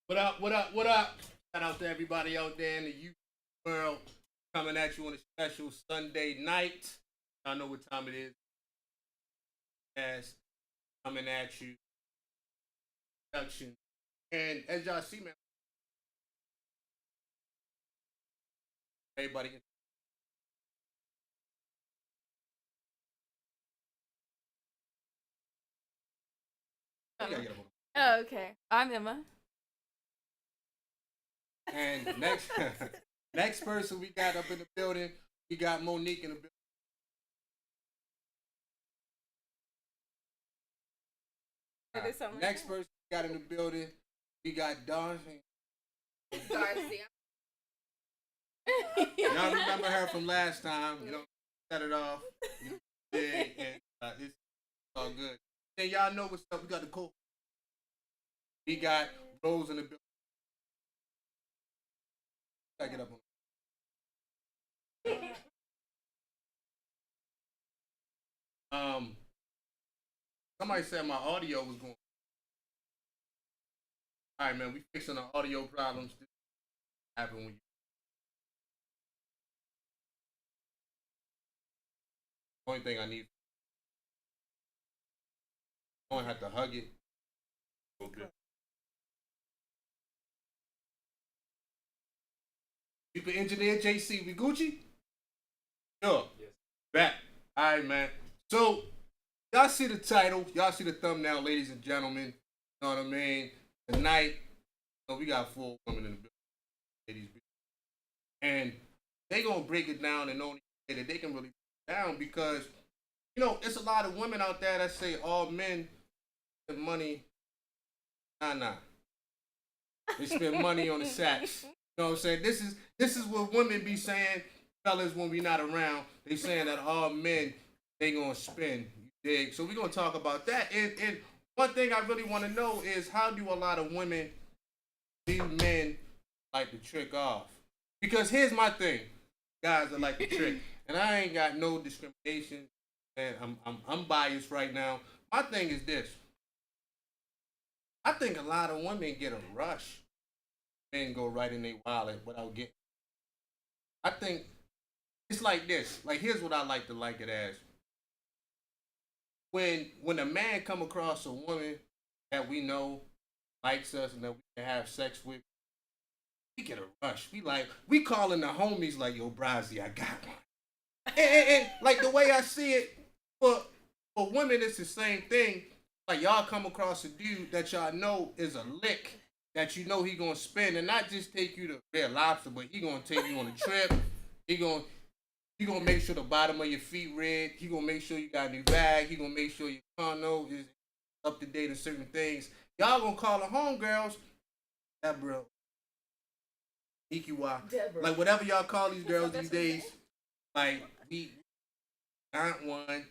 What up? What up? What up? Shout out to everybody out there in the YouTube world coming at you on a special Sunday night. I know what time it is. As coming at you, production, and as y'all see, man, everybody. Oh, okay. I'm Emma. And next, next person we got up in the building, we got Monique in the building. Next person we got in the building, we got Darcy. Darcy. Y'all remember her from last time? You know, set it off. Yeah, and it's all good. Then y'all know what's up. We got the co. We got Rose in the building. Back it up on. Somebody said my audio was going. All right, man. We fixing the audio problems. This happen when you. Only thing I need. I'm gonna have to hug it. Okay. Super engineer JC, we Gucci? Sure. Yes. Back. All right, man. So, y'all see the title. Y'all see the thumbnail, ladies and gentlemen. You know what I mean? Tonight, we got 4 women in the building. Ladies. And they going to break it down and only say that they can really break it down because, you know, it's a lot of women out there that say all men spend money. Nah. They spend money on the sex. You know what I'm saying? This is what women be saying, fellas, when we not around. They saying that all men, they gonna spend. You dig? So we gonna talk about that. And one thing I really want to know is how do a lot of women, these men, like to trick off? Because here's my thing, guys that like to trick, and I ain't got no discrimination, and I'm biased right now. My thing is this. I think a lot of women get a rush. Men go right in their wallet without getting. I think it's like this. Like here's what I like to like it as. When a man come across a woman that we know likes us and that we can have sex with, we get a rush. We calling the homies like, yo, Brazzy, I got one. And like the way I see it, for women, it's the same thing. Like y'all come across a dude that y'all know is a lick that you know he gonna spend and not just take you to Red Lobster, but he gonna take you on a trip. He gonna make sure the bottom of your feet red. He gonna make sure you got a new bag. He gonna make sure your condo is up to date in certain things. Y'all gonna call the homegirls, Deborah, Ikiwa, like whatever y'all call these girls these days. Like we got one.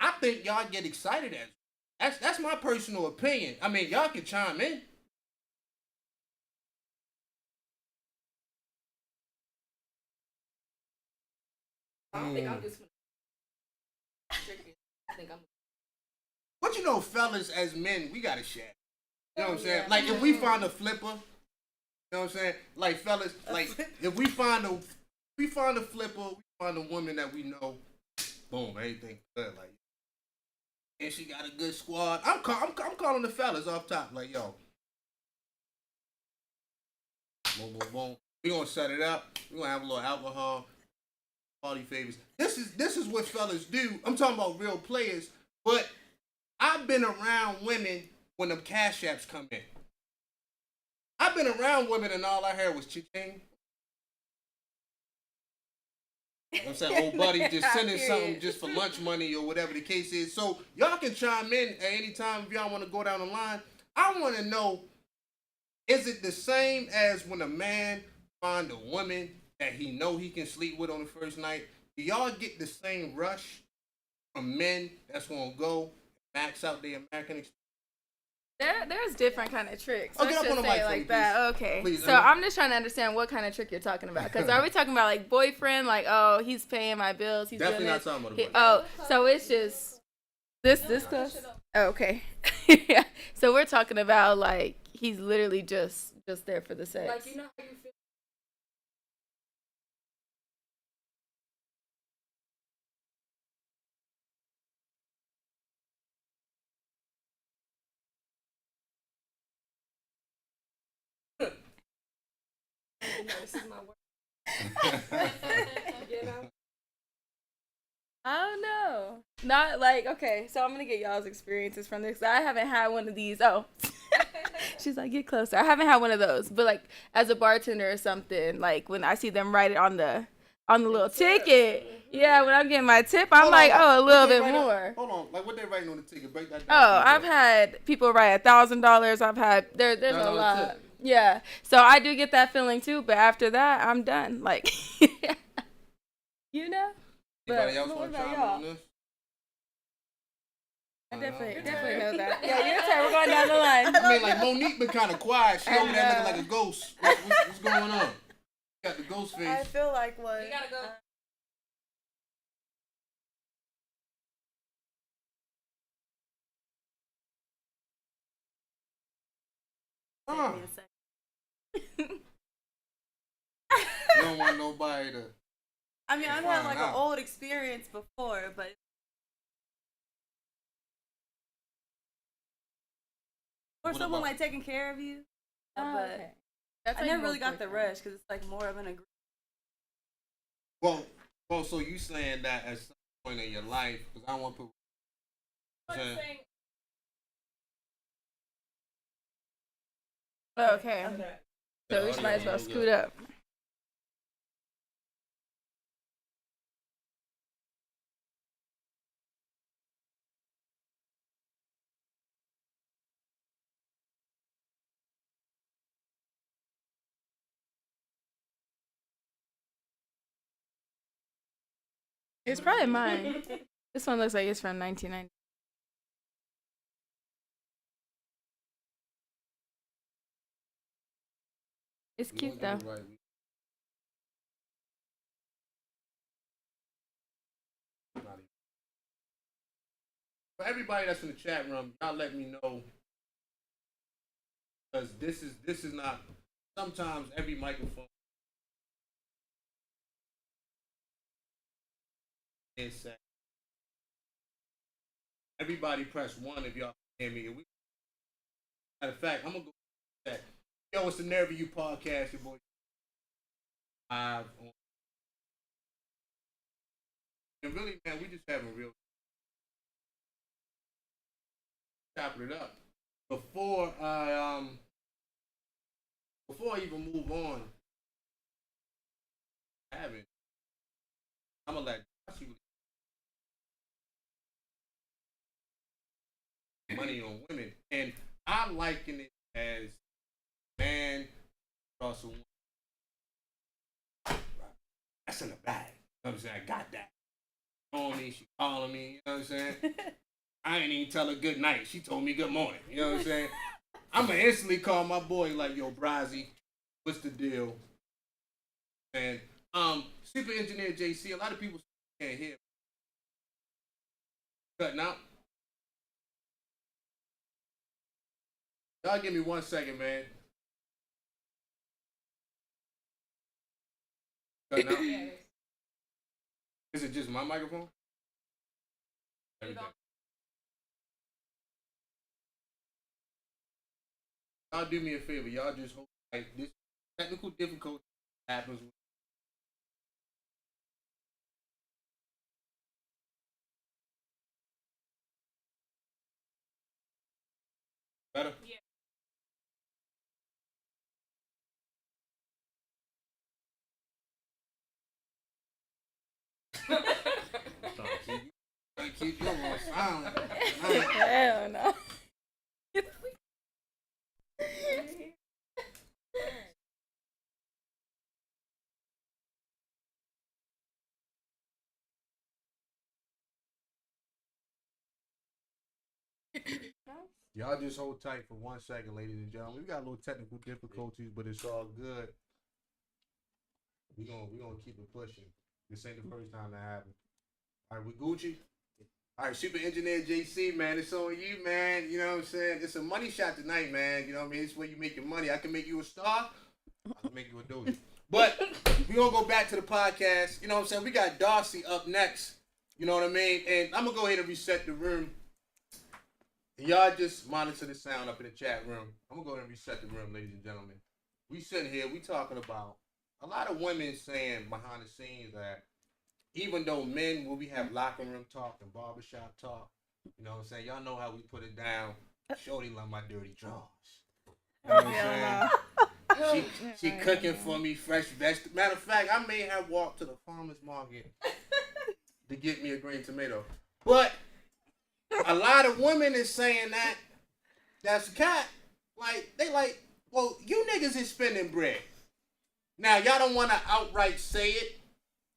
I think y'all get excited at. That's my personal opinion. I mean, y'all can chime in. I don't think I'm just I think I'm. But you know, fellas, as men, we gotta share. You know what I'm saying? Like if we find a flipper, you know what I'm saying? Like fellas, like if we find a flipper, we find a woman that we know, boom, everything good. Like, and she got a good squad. I'm calling the fellas off top. Like, yo, boom, boom, boom. We gonna set it up. We gonna have a little alcohol. Party favors. This is what fellas do. I'm talking about real players. But I've been around women when the cash apps come in. I've been around women and all I heard was cha-ching. You know what I'm saying, old buddy just sending something just for lunch money or whatever the case is. So y'all can chime in at any time if y'all want to go down the line. I want to know, is it the same as when a man find a woman that he know he can sleep with on the first night? Do y'all get the same rush from men that's gonna go max out their American experience? There's different kind of tricks. Okay, Let's just say it like that. Okay. Please, so I'm just trying to understand what kind of trick you're talking about. Because are we talking about like boyfriend, like, oh, he's paying my bills, he's definitely doing not talking about a boyfriend. Oh, so it's just this class? Oh, okay. Yeah. So we're talking about like he's literally just just there for the sex. Like, you know how you feel. You know, this is my work. You know? I don't know. Not like, okay, so I'm gonna get y'all's experiences from this. I haven't had one of these. Oh. She's like, get closer. I haven't had one of those. But like as a bartender or something, like when I see them write it on the little ticket. Yeah, when I'm getting my tip, I'm like, oh, a little bit more. Hold on, like what they writing on the ticket? Break that down. Oh, I've had people write $1,000. I've had there's a lot. Tip. Yeah. So I do get that feeling too, but after that I'm done. Like you know? Anybody else what want to about chime in y'all? on this? I definitely know that. Yeah, your turn. We're going down the line. I mean, like Monique been kind of quiet. She over there looking like a ghost. What's going on? Got the ghost face. I feel like what? You gotta go. Huh. You don't want nobody to. I mean, I've had like Find an out. old experience before, but or What someone about- like taking care of you. Oh, But okay. That's I like never most really got the boyfriends. rush because it's like more of an agreement. Well, so you saying that at some point in your life? Because I don't want to put. I'm saying, Okay. So we might as well scoot up. It's probably mine. This one looks like it's from 1990. It's cute though. For everybody that's in the chat room, y'all let me know, because this is not. Sometimes every microphone is set. Everybody press 1 if y'all hear me. Matter of fact, I'm gonna go that. Yo, it's the Nerve of You podcast. Your boy live on. And really, man, we just having real chopping it up. Before I even move on, I haven't. I'm gonna let Josh money on women, and I liken it as man across a woman. That's in the bag. You know what I'm saying? I got that. On me, she calling me. You know what I'm saying? I ain't even tell her good night. She told me good morning. You know what I'm saying? I'm gonna instantly call my boy like, yo, Brazzy, what's the deal? And Super Engineer JC, a lot of people can't hear. Cutting out. Y'all give me 1 second, man. Cutting out. Is it just my microphone? Everything. Y'all do me a favor. Y'all just hope like this technical difficulty happens. Better? Yeah. Keep your voice silent. Hell no. Y'all just hold tight for 1 second, ladies and gentlemen. We got a little technical difficulties, but it's all good. We gonna keep it pushing. This ain't the first time that happened. All right, we Gucci. All right, Super Engineer JC, man, it's on you, man. You know what I'm saying? It's a money shot tonight, man. You know what I mean? It's where you make your money. I can make you a star. I can make you a dozy. But we gonna go back to the podcast. You know what I'm saying? We got Darcy up next. You know what I mean? And I'm gonna go ahead and reset the room. And y'all just monitor the sound up in the chat room. I'm gonna go ahead and reset the room, ladies and gentlemen. We sitting here, we talking about a lot of women saying behind the scenes that even though men, when we have locker room talk and barbershop talk, you know what I'm saying? Y'all know how we put it down. Shorty love my dirty drawers. You know what I'm saying? She cooking for me fresh vegetables. Matter of fact, I may have walked to the farmer's market to get me a green tomato. But a lot of women is saying that that's a cat. Like, they like, well, you niggas is spending bread. Now, y'all don't want to outright say it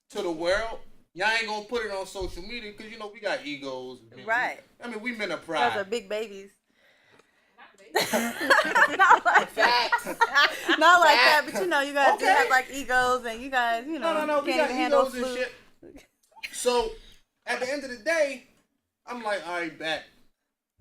to the world. Y'all ain't going to put it on social media because, you know, we got egos. Right. We men of pride. Those are big babies. Not like Facts. Not like that, but you know, you guys do have like egos and you guys, you know, No, we got can't even handle egos and food. shit. So, at the end of the day, I'm like, all right, back.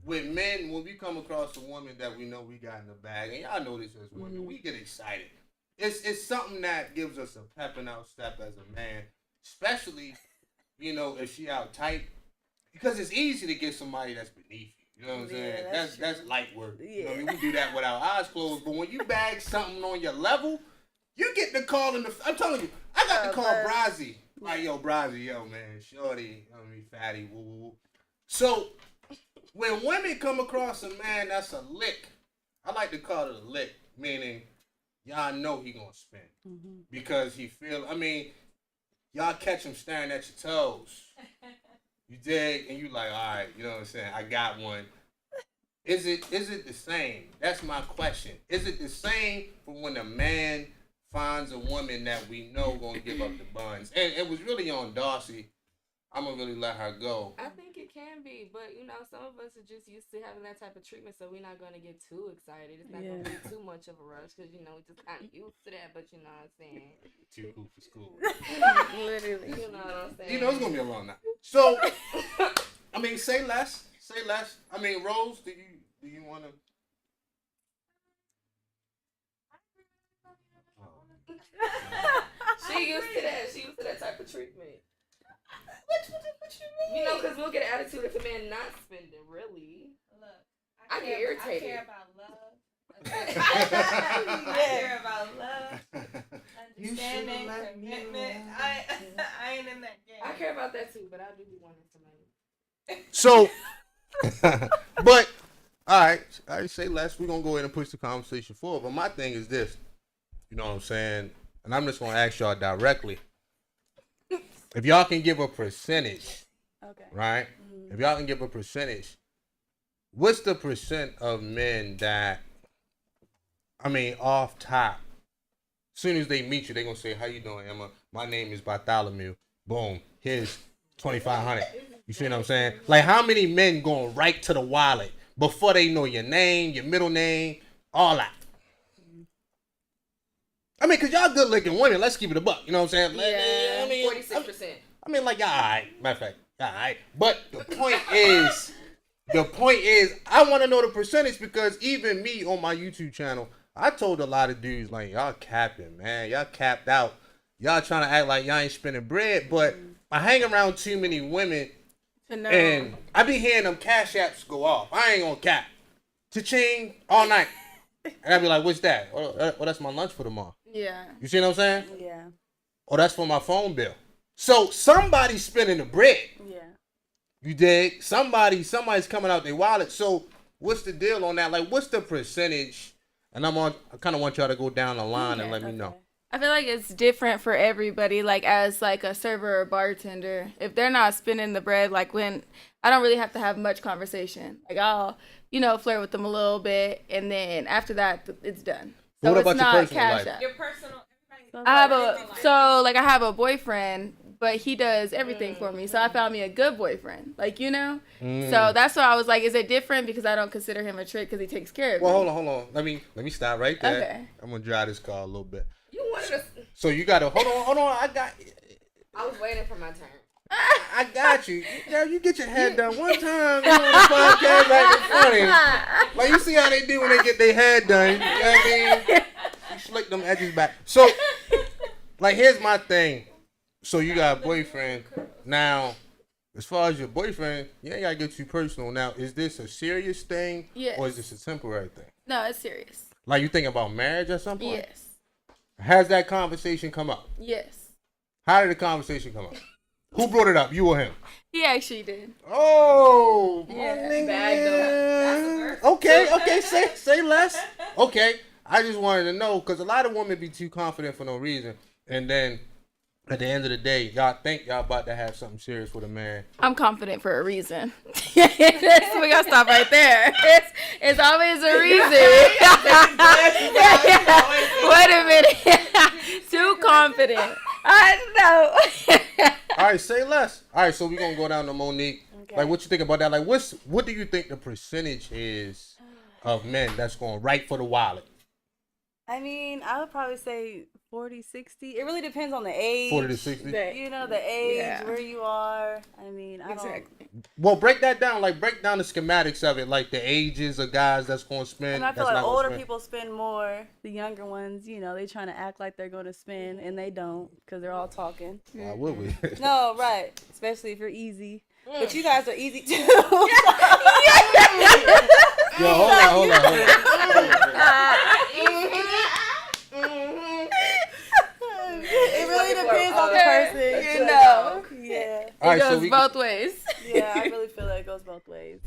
With men, when we come across a woman that we know we got in the bag, and y'all know this as women, we get excited. It's something that gives us a pep in our step as a man, especially, you know, if she out tight, because it's easy to get somebody that's beneath you. You know what I'm saying? That's light work. Yeah. You know what I mean? We do that with our eyes closed, but when you bag something on your level, you get the call in the. I'm telling you, I got to call Brazzy. Like, yo, Brazzy, yo, man, shorty, I mean, fatty, woo, woo, woo. So, when women come across a man that's a lick, I like to call it a lick, meaning y'all know he gonna spin. Because he feel, y'all catch him staring at your toes. You dig? And you like, all right, you know what I'm saying? I got one. Is it the same? That's my question. Is it the same for when a man finds a woman that we know gonna give up the buns? And it was really on Darcy. I'm gonna really let her go. I think it can be, but you know, some of us are just used to having that type of treatment, so we're not gonna get too excited. It's not gonna be too much of a rush because you know we're just kind of used to that. But you know what I'm saying? Too cool for school. Literally. You know what I'm saying? You know it's gonna be a long night. So, say less. Say less. Rose, do you wanna? She used to that. She used to that type of treatment. What you mean? You know, because we'll get an attitude if a man not spending, really. Look, I get irritated. I care about love. I care about love, understanding, commitment. I ain't in that game. I care about that too, but I do be wanting somebody. So, but all right, I say less. We're gonna go ahead and push the conversation forward. But my thing is this, you know what I'm saying, and I'm just gonna ask y'all directly. If y'all can give a percentage, right? If y'all can give a percentage, what's the percent of men that, off top, as soon as they meet you, they gonna say, "How you doing, Emma? My name is Bartholomew. Boom, here's 2,500." You see what I'm saying? Like, how many men going right to the wallet before they know your name, your middle name, all that? Because y'all good looking women. Let's keep it a buck. You know what I'm saying? Yeah, 46%. Y'all all right. Matter of fact, y'all all right. But the point is, I want to know the percentage because even me on my YouTube channel, I told a lot of dudes, like, y'all capping, man. Y'all capped out. Y'all trying to act like y'all ain't spending bread. But I hang around too many women, and I be hearing them cash apps go off. I ain't gonna cap. Cha-ching all night. And I be like, what's that? Well, that's my lunch for tomorrow. Yeah. You see what I'm saying? Yeah. Oh, that's for my phone bill. So somebody's spending the bread. Yeah. You dig? Somebody's coming out their wallet. So what's the deal on that? Like, what's the percentage? And I kind of want y'all to go down the line and let me know. I feel like it's different for everybody. Like, as like a server or bartender, if they're not spending the bread, like when I don't really have to have much conversation. Like, I'll, flirt with them a little bit, and then after that, it's done. So what about it's your not personal cash life? out. Your personal. I have a boyfriend, but he does everything for me. So I found me a good boyfriend, So that's why I was like, is it different because I don't consider him a trick because he takes care of me? Well, hold on. Let me stop right there. Okay. I'm gonna drive this car a little bit. You wanted us. So you gotta hold on. I I was waiting for my turn. I got you. Girl, you get your head done one time you on the podcast acting funny. Like, you see how they do when they get their head done. You know what I mean? You slick them edges back. So, like, here's my thing. So, you got a boyfriend. Now, as far as your boyfriend, you ain't got to get too personal. Now, is this a serious thing? Yes. Or is this a temporary thing? No, it's serious. Like, you thinking about marriage at some point? Yes. Has that conversation come up? Yes. How did the conversation come up? Who brought it up? You or him? He actually did. Oh, my Yeah. nigga. That's a Okay, say less. Okay, I just wanted to know because a lot of women be too confident for no reason, and then at the end of the day, y'all think y'all about to have something serious with a man. I'm confident for a reason. We gotta stop right there. It's always a reason. Wait a minute. Too confident. I know. All right, say less. All right, so we gonna go down to Monique. Okay. Like, what you think about that? Like, what do you think the percentage is of men that's going right for the wallet? I mean, I would probably say 40, 60. It really depends on the age. 40 to 60. You know, the age, Yeah. where you are. I mean, I don't. Exactly. Well, break that down. Like, break down the schematics of it. Like the ages of guys that's going to spend. And I feel that's like not gonna older spend. people spend more. The younger ones, you know, they trying to act like they're going to spend, and they don't because they're all talking. Why would we? No, right. Especially if you're easy. But you guys are easy too. Yo, hold on. It really depends on the person. You know. Yeah. All right, It so goes we both ways. Yeah, I really feel like it goes both ways.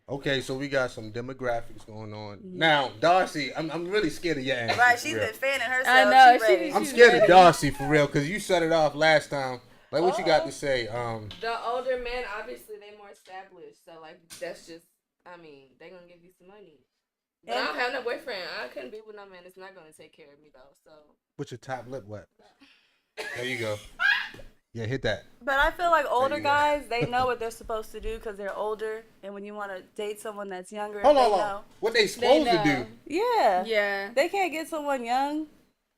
okay, so we got some demographics going on. Now, Darcy, I'm really scared of your answer. Right, for she's real. been fanning herself. I know, She ready. I'm she's scared ready. of Darcy for real because you set it off last time. Like, what you got to say? The older men, obviously, they more established. So, like, that's just, I mean, they going to give you some money. But I don't have no boyfriend. I couldn't be with no man that's not going to take care of me, though. So, Put your top lip wet. There you go. Yeah, hit that. But I feel like older you go. guys, they know what they're supposed to do because they're older. And when you want to date someone that's younger, Hold they on. know. What they supposed to do? Yeah. Yeah. They can't get someone young.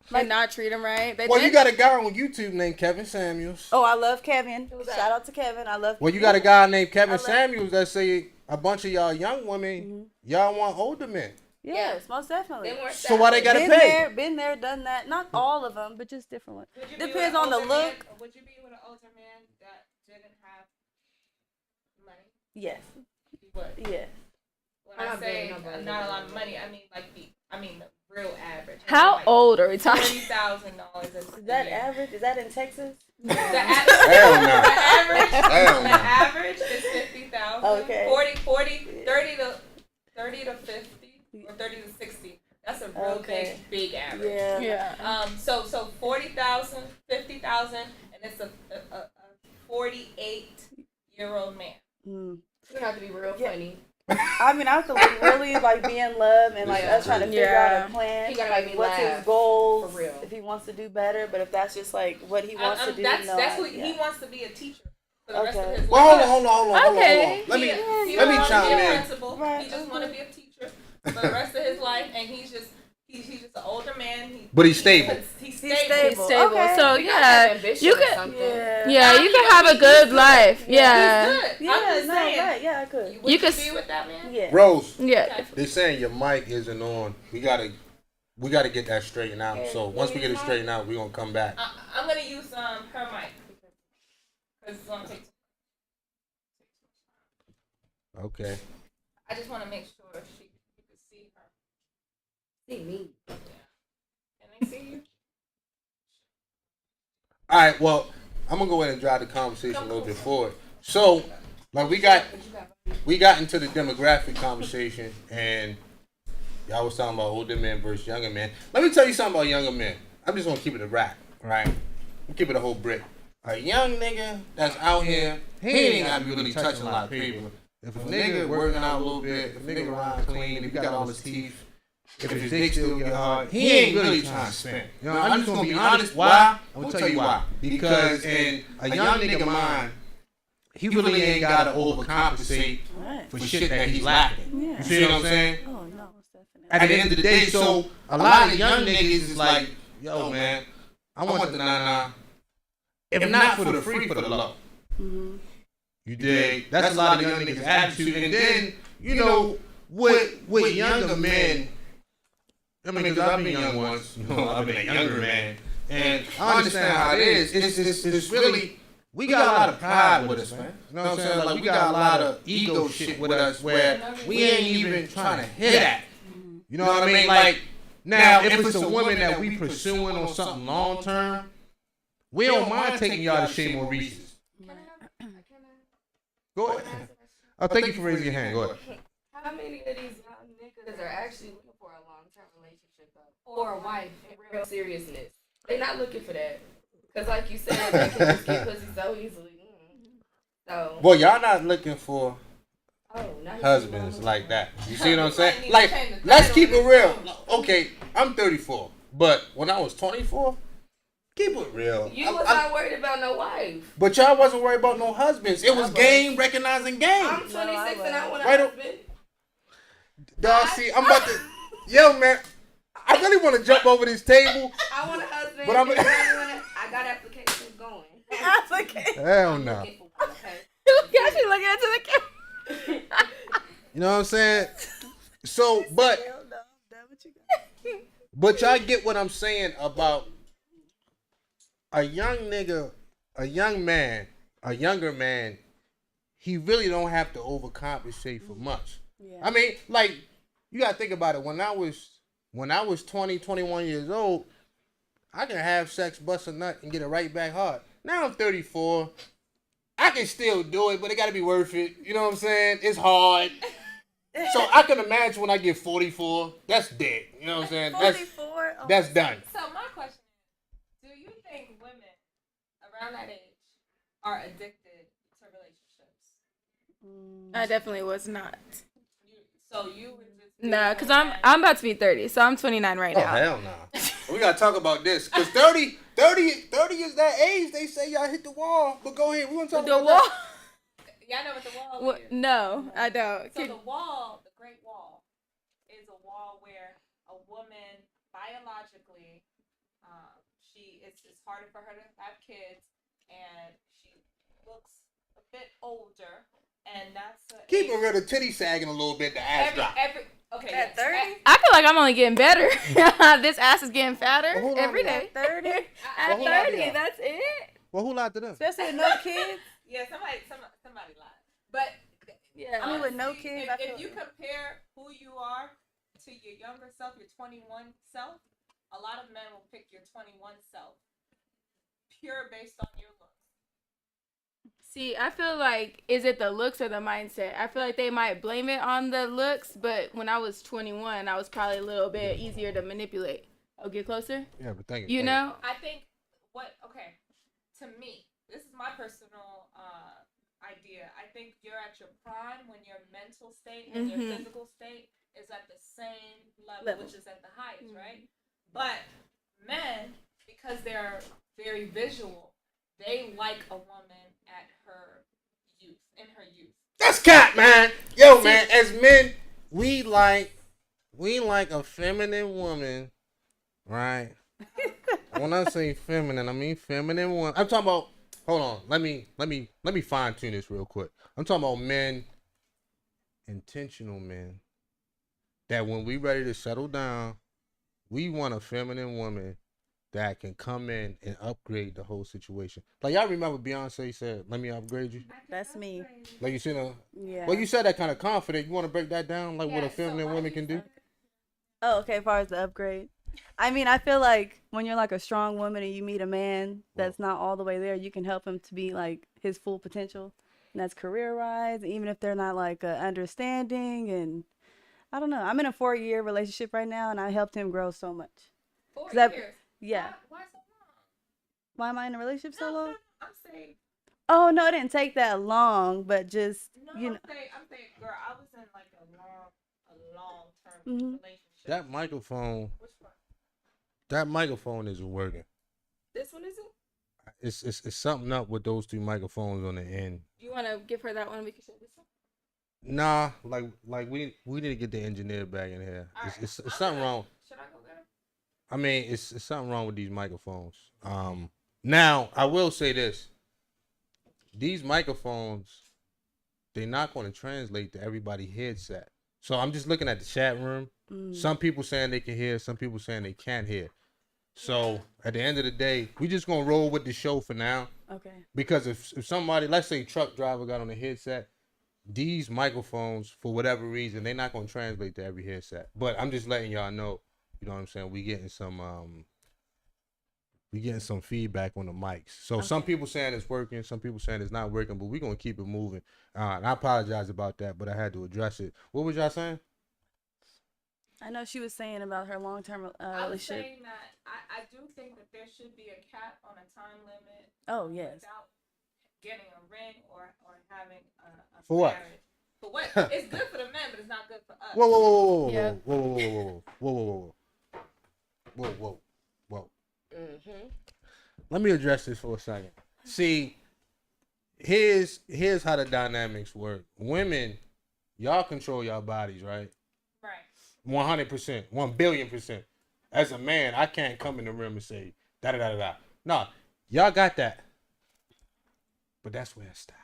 Like not treat him right. They Well, did. you got a guy on YouTube named Kevin Samuels. Oh, I love Kevin. Who's that? Shout out to Kevin. I love Well, you got a guy named Kevin I love- Samuels that say a bunch of y'all young women, y'all want older men. Yes, most definitely. they more So why they established. gotta pay? Been there, done that. Not all of them, but just different ones. Would you be Depends with on an the older look. Man, or would you be with an older man that didn't have money? Yes. You would. Yeah. When I'm I not say being nobody. not a lot of money, I mean the real average. How Like old are we talking? $30,000. Is that average? Is that in Texas? The Hell no. average. Hell The no. average is 50,000. Okay. 30 to 50 or 30 to 60. That's a real Okay. big average. Yeah. Yeah. So 40,000, 50,000, and it's a 48-year-old man. Mm. It's going to have to be real Yeah. funny. I mean, I have to really like be in love and like us trying to figure Yeah. out a plan. He gotta like make me what's laugh, his goals? for real. If he wants to do better, but if that's just like what he wants to do, That's no. what he wants to be a teacher for the rest of Okay. his Well, life. hold on. Okay. Let me He let don't me wanna chime be a in. principal. Right, He just okay. want to be a teacher for the rest of his life, and he's just an older man. But he's stable. He's He's stable. He's stable. Okay. So You gotta have ambition you or could. something. Yeah. Yeah, you can have a good life. Yeah. He's good. Yeah. I'm just No. saying. Right. Yeah. I could. Would You you could be with that man? Yeah. Rose, Yeah. they're saying your mic isn't on. We gotta get that straightened out. So once we get it straightened out, we're gonna come back. I'm gonna use her mic because it's gonna take. Okay. I just want to make sure you can see her. See me. Can they see you? All right. Well, I'm gonna go ahead and drive the conversation a little bit forward. So, like we got into the demographic conversation, and y'all was talking about older men versus younger men. Let me tell you something about younger men. I'm just gonna keep it a rap, right? We'll keep it a whole brick. A young nigga that's out here, he ain't gotta be really touching a lot of people. If a nigga working out a little bit, if a nigga around clean, if he got all his teeth, if his dick still get hard, he ain't really trying to spend. You know, I'm just gonna be honest. Why? I'm gonna tell you why. Because in a young nigga mind, he really ain't gotta overcompensate Right. for shit that he's lacking. Yeah. You see what I'm saying? Oh no, most definitely. At the end of the day, so a lot of young niggas is like, yo man, I want the 9-9. If not for the free, for the low. Mm-hmm. You dig? That's a lot of young niggas' attitude. And then, you know, with younger men, I mean, because I've been young once, you know, I've been a younger man, and I understand how it is. It's really, we got a lot of pride with us, man. You know what I'm saying? Like, we got a lot of ego shit with us where we ain't even trying to hit at. You know what I mean? Like, now, if it's a woman that we pursuing on something long term, we don't mind taking y'all to Shea Maurice's. Go ahead. Oh, thank you for raising your hand. Go ahead. How many of these young niggas are actually looking for a long-term relationship though? Or a wife in real seriousness? They're not looking for that. Because like you said, they can just get pussy so easily. So, Well, y'all not looking for now husbands like that. You see what I'm saying? Like, let's keep it real. Okay, I'm 34, but when I was 24, keep it real. You was not worried about no wife. But y'all wasn't worried about no husbands. It was game recognizing game. I'm 26 and I want a Right husband. Dog, see, I'm about to. Yo, man, I really want to jump over this table. I want a husband. But I got applications going. Hell no. Yeah, she looking into the camera. You know what I'm saying? So, but y'all get what I'm saying about a young nigga, a young man, a younger man. He really don't have to overcompensate for much. Yeah. I mean, like, you gotta think about it. When I was 20, 21 years old, I can have sex, bust a nut, and get it right back hard. Now I'm 34. I can still do it, but it gotta be worth it. You know what I'm saying? It's hard. So I can imagine when I get 44, that's dead. You know what I'm saying? 44? That's done. So my question is, do you think women around that age are addicted to relationships? I definitely was not. So you would just Nah, cause I'm about to be 30, so I'm 29 right now. Oh, hell no. We gotta talk about this. Cause 30 is that age they say y'all hit the wall. But go ahead, we gonna talk The about wall? Y'all know what the wall What? is? No, I don't. So the wall, the Great Wall, is a wall where a woman biologically, it's harder for her to have kids, and she looks a bit older, and that's Keep it real, the titty sagging a little bit, the ass drop. Okay, At 30? I feel like I'm only getting better. This ass is getting fatter Well, hold on, every day. 30? At who lied to 30, y'all? that's it. Well, who lied to them? Especially with no kids. Yeah, somebody lied. But Yeah. I mean, with no kids, I feel if you compare who you are to your younger self, your 21 self, a lot of men will pick your 21 self pure based on your looks. See, I feel like, is it the looks or the mindset? I feel like they might blame it on the looks, but when I was 21, I was probably a little bit easier to manipulate. Oh, get closer? Yeah, but thank you. You know? I think to me, this is my personal idea. I think you're at your prime when your mental state and your physical state is at the same level, which is at the highest, right? But men, because they're very visual, they like a woman at her youth, in her youth. That's cat, man. Yo, man, as men, we like a feminine woman, right? When I say feminine, I mean feminine woman. I'm talking about. Hold on. Let me fine tune this real quick. I'm talking about men, intentional men, that when we ready to settle down, we want a feminine woman that can come in and upgrade the whole situation. Like, y'all remember Beyonce said, "Let me upgrade you." That's me. Like, you seen her? Yeah. Well, you said that kind of confident. You want to break that down, like what a feminine woman can do? Oh, okay. As far as the upgrade, I mean, I feel like when you're like a strong woman and you meet a man that's not all the way there, you can help him to be like his full potential, and that's career-wise. Even if they're not like understanding, and I don't know. I'm in a 4-year relationship right now, and I helped him grow so much. 4 'Cause years. Yeah. Why so long? Why am I in a relationship so long? No, I'm saying. Oh no, it didn't take that long, but just No, you know. I'm saying, girl, I was in like a long-term Mhm. relationship. That microphone, Which one? that microphone isn't working. This one isn't? It's something up with those 2 microphones on the end. Do you want to give her that one? We can show this one. Nah, like we need to get the engineer back in here. All right. It's something wrong. Should I go get her? I mean, it's something wrong with these microphones. Now I will say this: these microphones, they're not going to translate to everybody's headset. So I'm just looking at the chat room. Some people saying they can hear, some people saying they can't hear. So at the end of the day, we just gonna roll with the show for now. Okay. Because if somebody, let's say truck driver got on a headset, these microphones, for whatever reason, they're not gonna translate to every headset. But I'm just letting y'all know, you know what I'm saying? We getting some feedback on the mics. So some people saying it's working, some people saying it's not working, but we're gonna keep it moving. And I apologize about that, but I had to address it. What was y'all saying? I know she was saying about her long-term I was relationship. saying that I do think that there should be a cap on a time limit. Oh, yes. Without getting a ring or having a For what? marriage. For what? It's good for the men, but it's not good for us. Whoa. Let me address this for a second. See, here's how the dynamics work. Women, y'all control your bodies, right? Right. 100%, 1,000,000,000%. As a man, I can't come in the room and say da da da da. No, y'all got that, but that's where it stops.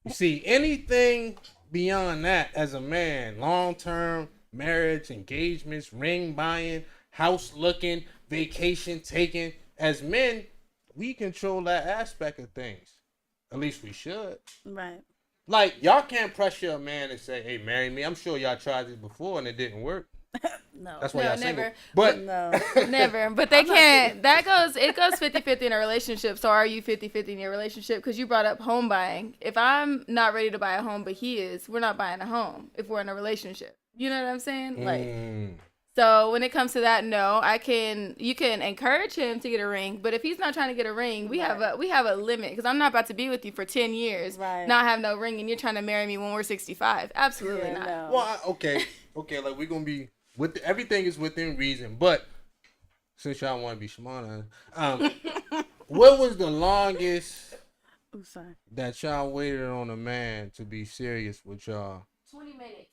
You see, anything beyond that, as a man, long-term marriage, engagements, ring buying, house looking, vacation taking. As men, we control that aspect of things. At least we should. Right. Like, y'all can't pressure a man and say, hey, marry me. I'm sure y'all tried this before and it didn't work. No. That's why No, y'all single. never. But No. Never. But they can't. It goes 50-50 in a relationship. So are you 50-50 in your relationship? Because you brought up home buying. If I'm not ready to buy a home, but he is, we're not buying a home if we're in a relationship. You know what I'm saying? Like, so when it comes to that, no, you can encourage him to get a ring, but if he's not trying to get a ring, we have a limit, because I'm not about to be with you for 10 years, not have no ring, and you're trying to marry me when we're 65. Absolutely not. No. well, okay, like we're gonna be everything is within reason. But since y'all want to be smart, what was the longest that y'all waited on a man to be serious with y'all? 20 minutes.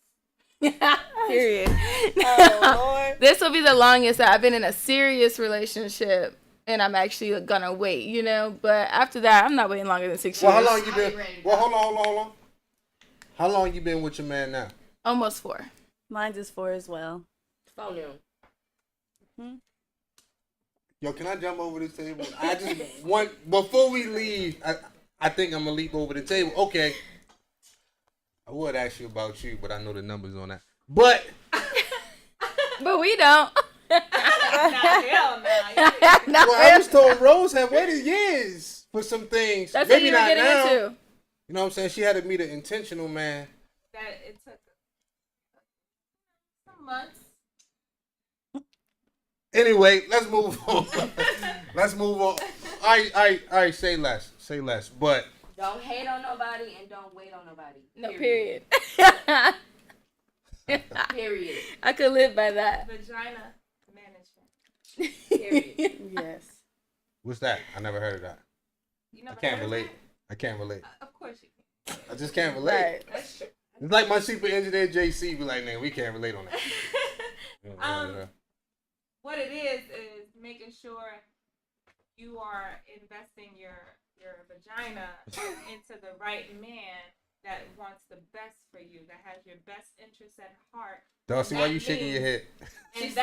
Period. Oh, Lord. This will be the longest that I've been in a serious relationship, and I'm actually gonna wait, you know. But after that, I'm not waiting longer than 6 years. Well, how long you been? Well, hold on. How long you been with your man now? Almost 4. Mine's is 4 as well. Phone him. Yo, can I jump over this table? I just want, before we leave, I think I'm gonna leap over the table. Okay. I would ask you about you, but I know the numbers on that. But we don't. Hell no. No, well, I was told Rose had waited years for some things. that's what Maybe you were not getting now. into. You know what I'm saying? She had to meet an intentional man. That it took some months. Anyway, let's move on. Let's move on. All right, say less. But Don't hate on nobody and don't wait on nobody. No, period. Period. I could live by that. Vagina management. Period. Yes. what's that? I never heard of that. You I never can't heard of relate. that? I can't relate. Of course you can. I just can't relate. Right. That's true. It's like my super engineer JC be like, man, we can't relate on that. What it is making sure you are investing your vagina into the right man that wants the best for you, that has your best interest at heart. Darcy, why you shaking your head? And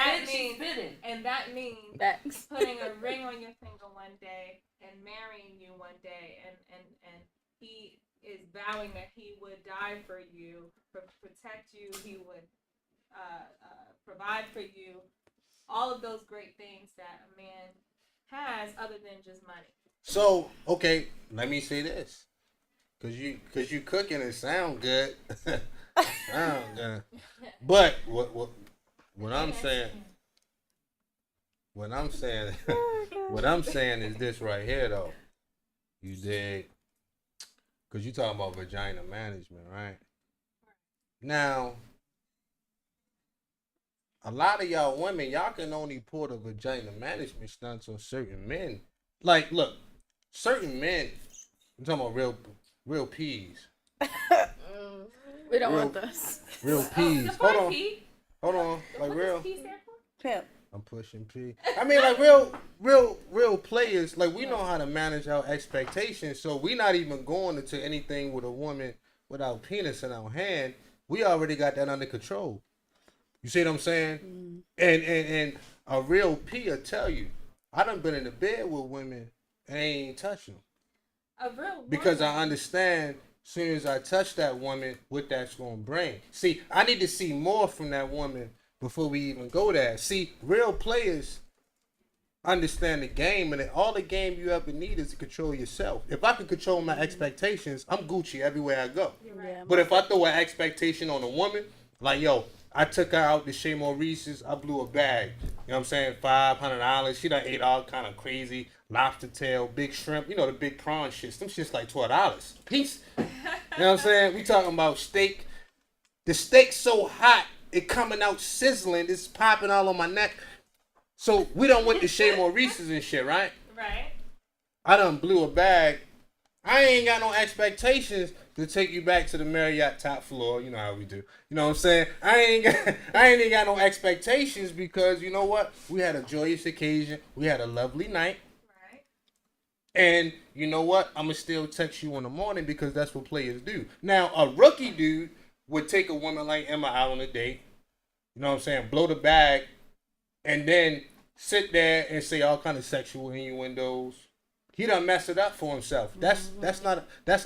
that means Facts. putting a ring on your finger one day and marrying you one day, and he is vowing that he would die for you, protect you, he would provide for you, all of those great things that a man has other than just money. So, okay, let me say this. Cause you cooking and sound good. Sound good. But what I'm saying is this right here though. You dig? Cause you talking about vagina management, right? Now, a lot of y'all women, y'all can only pull the vagina management stunts on certain men. Like, look, certain men, I'm talking about real peas. We don't Real- want those. Real peas. Support Hold on. P. Hold on. Like What real. does P stand for? Pimp. I'm pushing P. I mean, like real players, like we know how to manage our expectations. So we not even going into anything with a woman without penis in our hand. We already got that under control. You see what I'm saying? And a real P will tell you, I done been in the bed with women and ain't touching them. A real Because woman. I understand as soon as I touch that woman, what that's going to bring. See, I need to see more from that woman before we even go there. See, real players understand the game, and all the game you ever need is to control yourself. If I can control my expectations, I'm Gucci everywhere I go. Yeah, But if I throw an expectation on a woman, like, yo, I took her out to Chez Maurice's, I blew a bag. You know what I'm saying? $500. She done ate all kind of crazy lobster tail, big shrimp, you know, the big prawn shits. Them shits like $12 piece. You know what I'm saying? We talking about steak. The steak's so hot, it coming out sizzling, it's popping all on my neck. So we done went to Chez Maurice's and shit, right? Right. I done blew a bag. I ain't got no expectations to take you back to the Marriott top floor. You know how we do. You know what I'm saying? I ain't even got no expectations because you know what? We had a joyous occasion. We had a lovely night. Right. And you know what? I'ma still text you in the morning because that's what players do. Now, a rookie dude would take a woman like Emma out on a date. You know what I'm saying? Blow the bag, and then sit there and say all kind of sexual innuendos. He done messed it up for himself. That's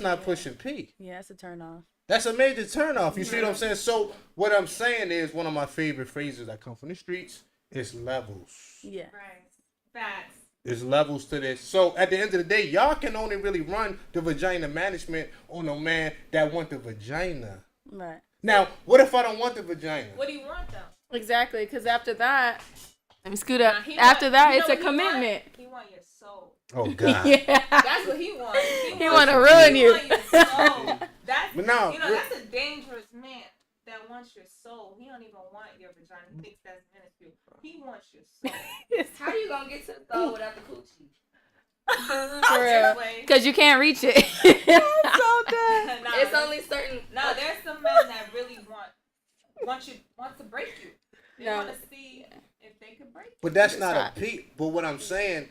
not pushing P. Yeah, that's a turn off. That's a major turnoff. You see what I'm saying? So what I'm saying is one of my favorite phrases that come from the streets is levels. Yeah. Right. Facts. There's levels to this. So at the end of the day, y'all can only really run the vagina management on a man that want the vagina. Right. Now, what if I don't want the vagina? What do you want though? Exactly, because after that, let me scoot up. Nah, he After want- that, you it's know a what he want? commitment. He want your soul. Oh God. Yeah. That's what he wants. He want to ruin He you. want your soul. That's But now, you know that's a dangerous man that wants your soul. He don't even want your vagina. He thinks that's minuscule. He wants your soul. How you gonna get to the throat without the coochie? For real. This way. Because you can't reach it. Nah, It's only certain. no. There's some men that really want to break you. They No. want to see if they can break you. but that's not Stop. a P. But what I'm saying,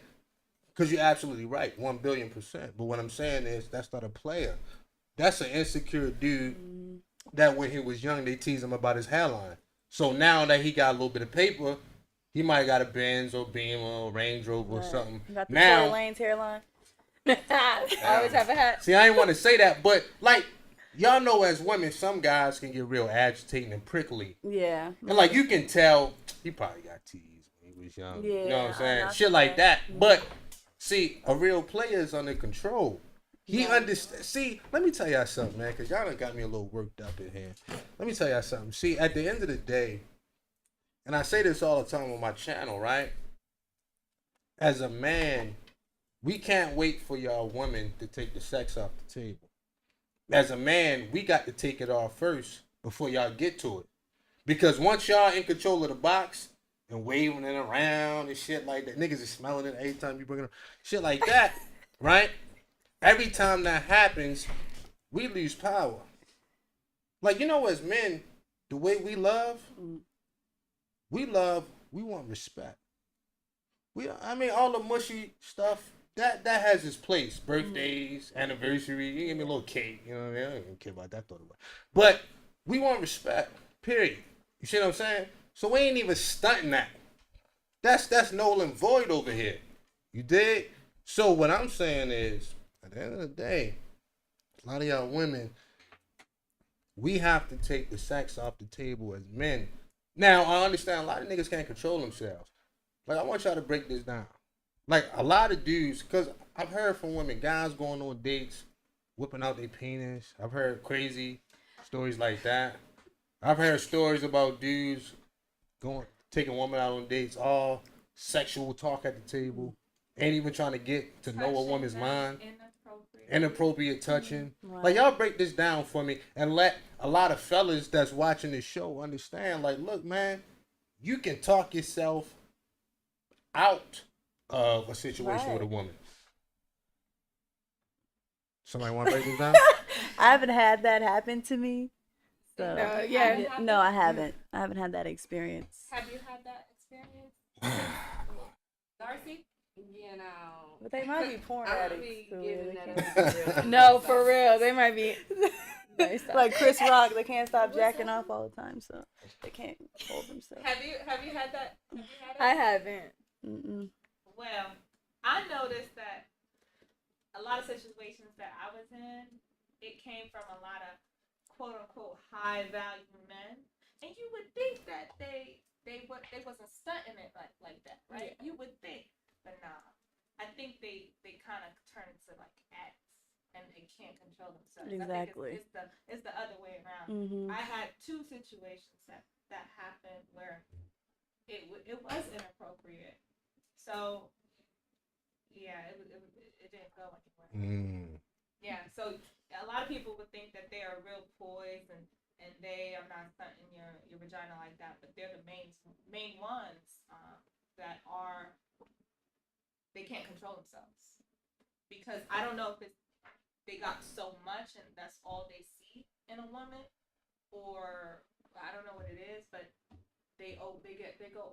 because you're absolutely right, 1,000,000,000%. But what I'm saying is that's not a player. That's an insecure dude that when he was young, they teased him about his hairline. So now that he got a little bit of paper, he might got a Benz or Beamer or Range Rover or something. Got the Now, Tory Lane's hairline. I always have a hat. see, I ain't want to say that, but like, y'all know as women, some guys can get real agitating and prickly. Yeah. And like, you can tell he probably got teased when he was young. You know what I'm Yeah, saying? I Shit see like that. that. But see, a real player is under control. He understands. See, let me tell y'all something, man, because y'all done got me a little worked up in here. Let me tell y'all something. See, at the end of the day, and I say this all the time on my channel, right? As a man, we can't wait for y'all women to take the sex off the table. As a man, we got to take it off first before y'all get to it. Because once y'all in control of the box and waving it around and shit like that, niggas is smelling it every time you bring it up, shit like that, right? Every time that happens, we lose power. Like, you know, as men, the way we love, we want respect. I mean, all the mushy stuff, that has its place. Birthdays, anniversary, you give me a little cake, you know what I mean? I don't even care about that, though. But we want respect, period. You see what I'm saying? So we ain't even stunting that. That's null and void over here. You dig? So what I'm saying is, at the end of the day, a lot of y'all women, we have to take the sex off the table as men. Now, I understand a lot of niggas can't control themselves. Like, I want y'all to break this down. Like, a lot of dudes, because I've heard from women, guys going on dates, whipping out their penis. I've heard crazy stories like that. I've heard stories about dudes taking women out on dates, all sexual talk at the table, ain't even trying to get to know a woman's mind. Inappropriate touching. Right. Like, y'all break this down for me and let a lot of fellas that's watching this show understand, like, look, man, you can talk yourself out of a situation with a woman. Somebody want to break this down? I haven't had that happen to me. So yeah. no, I haven't. I haven't had that experience. Have you had that experience, Darcy? You know. But they might be porn I don't addicts. be so giving they that can't- up. No, for real. They might be. like Chris Rock, they can't stop jacking off all the time, so they can't hold themselves. Have you had that? Have you had it? I haven't. Mm-mm. Well, I noticed that a lot of situations that I was in, it came from a lot of quote unquote high value men, and you would think that they wasn't stunting it like that, right? Yeah. You would think, but nah. I think they kind of turn into like addicts, and they can't control themselves. Exactly. I think it's the other way around. Mm-hmm. I had two situations that happened where it was inappropriate. So yeah, it didn't go anywhere. Yeah, so a lot of people would think that they are real poised and they are not stunting your vagina like that, but they're the main ones that are, they can't control themselves, because I don't know if they got so much and that's all they see in a woman, or I don't know what it is, but they go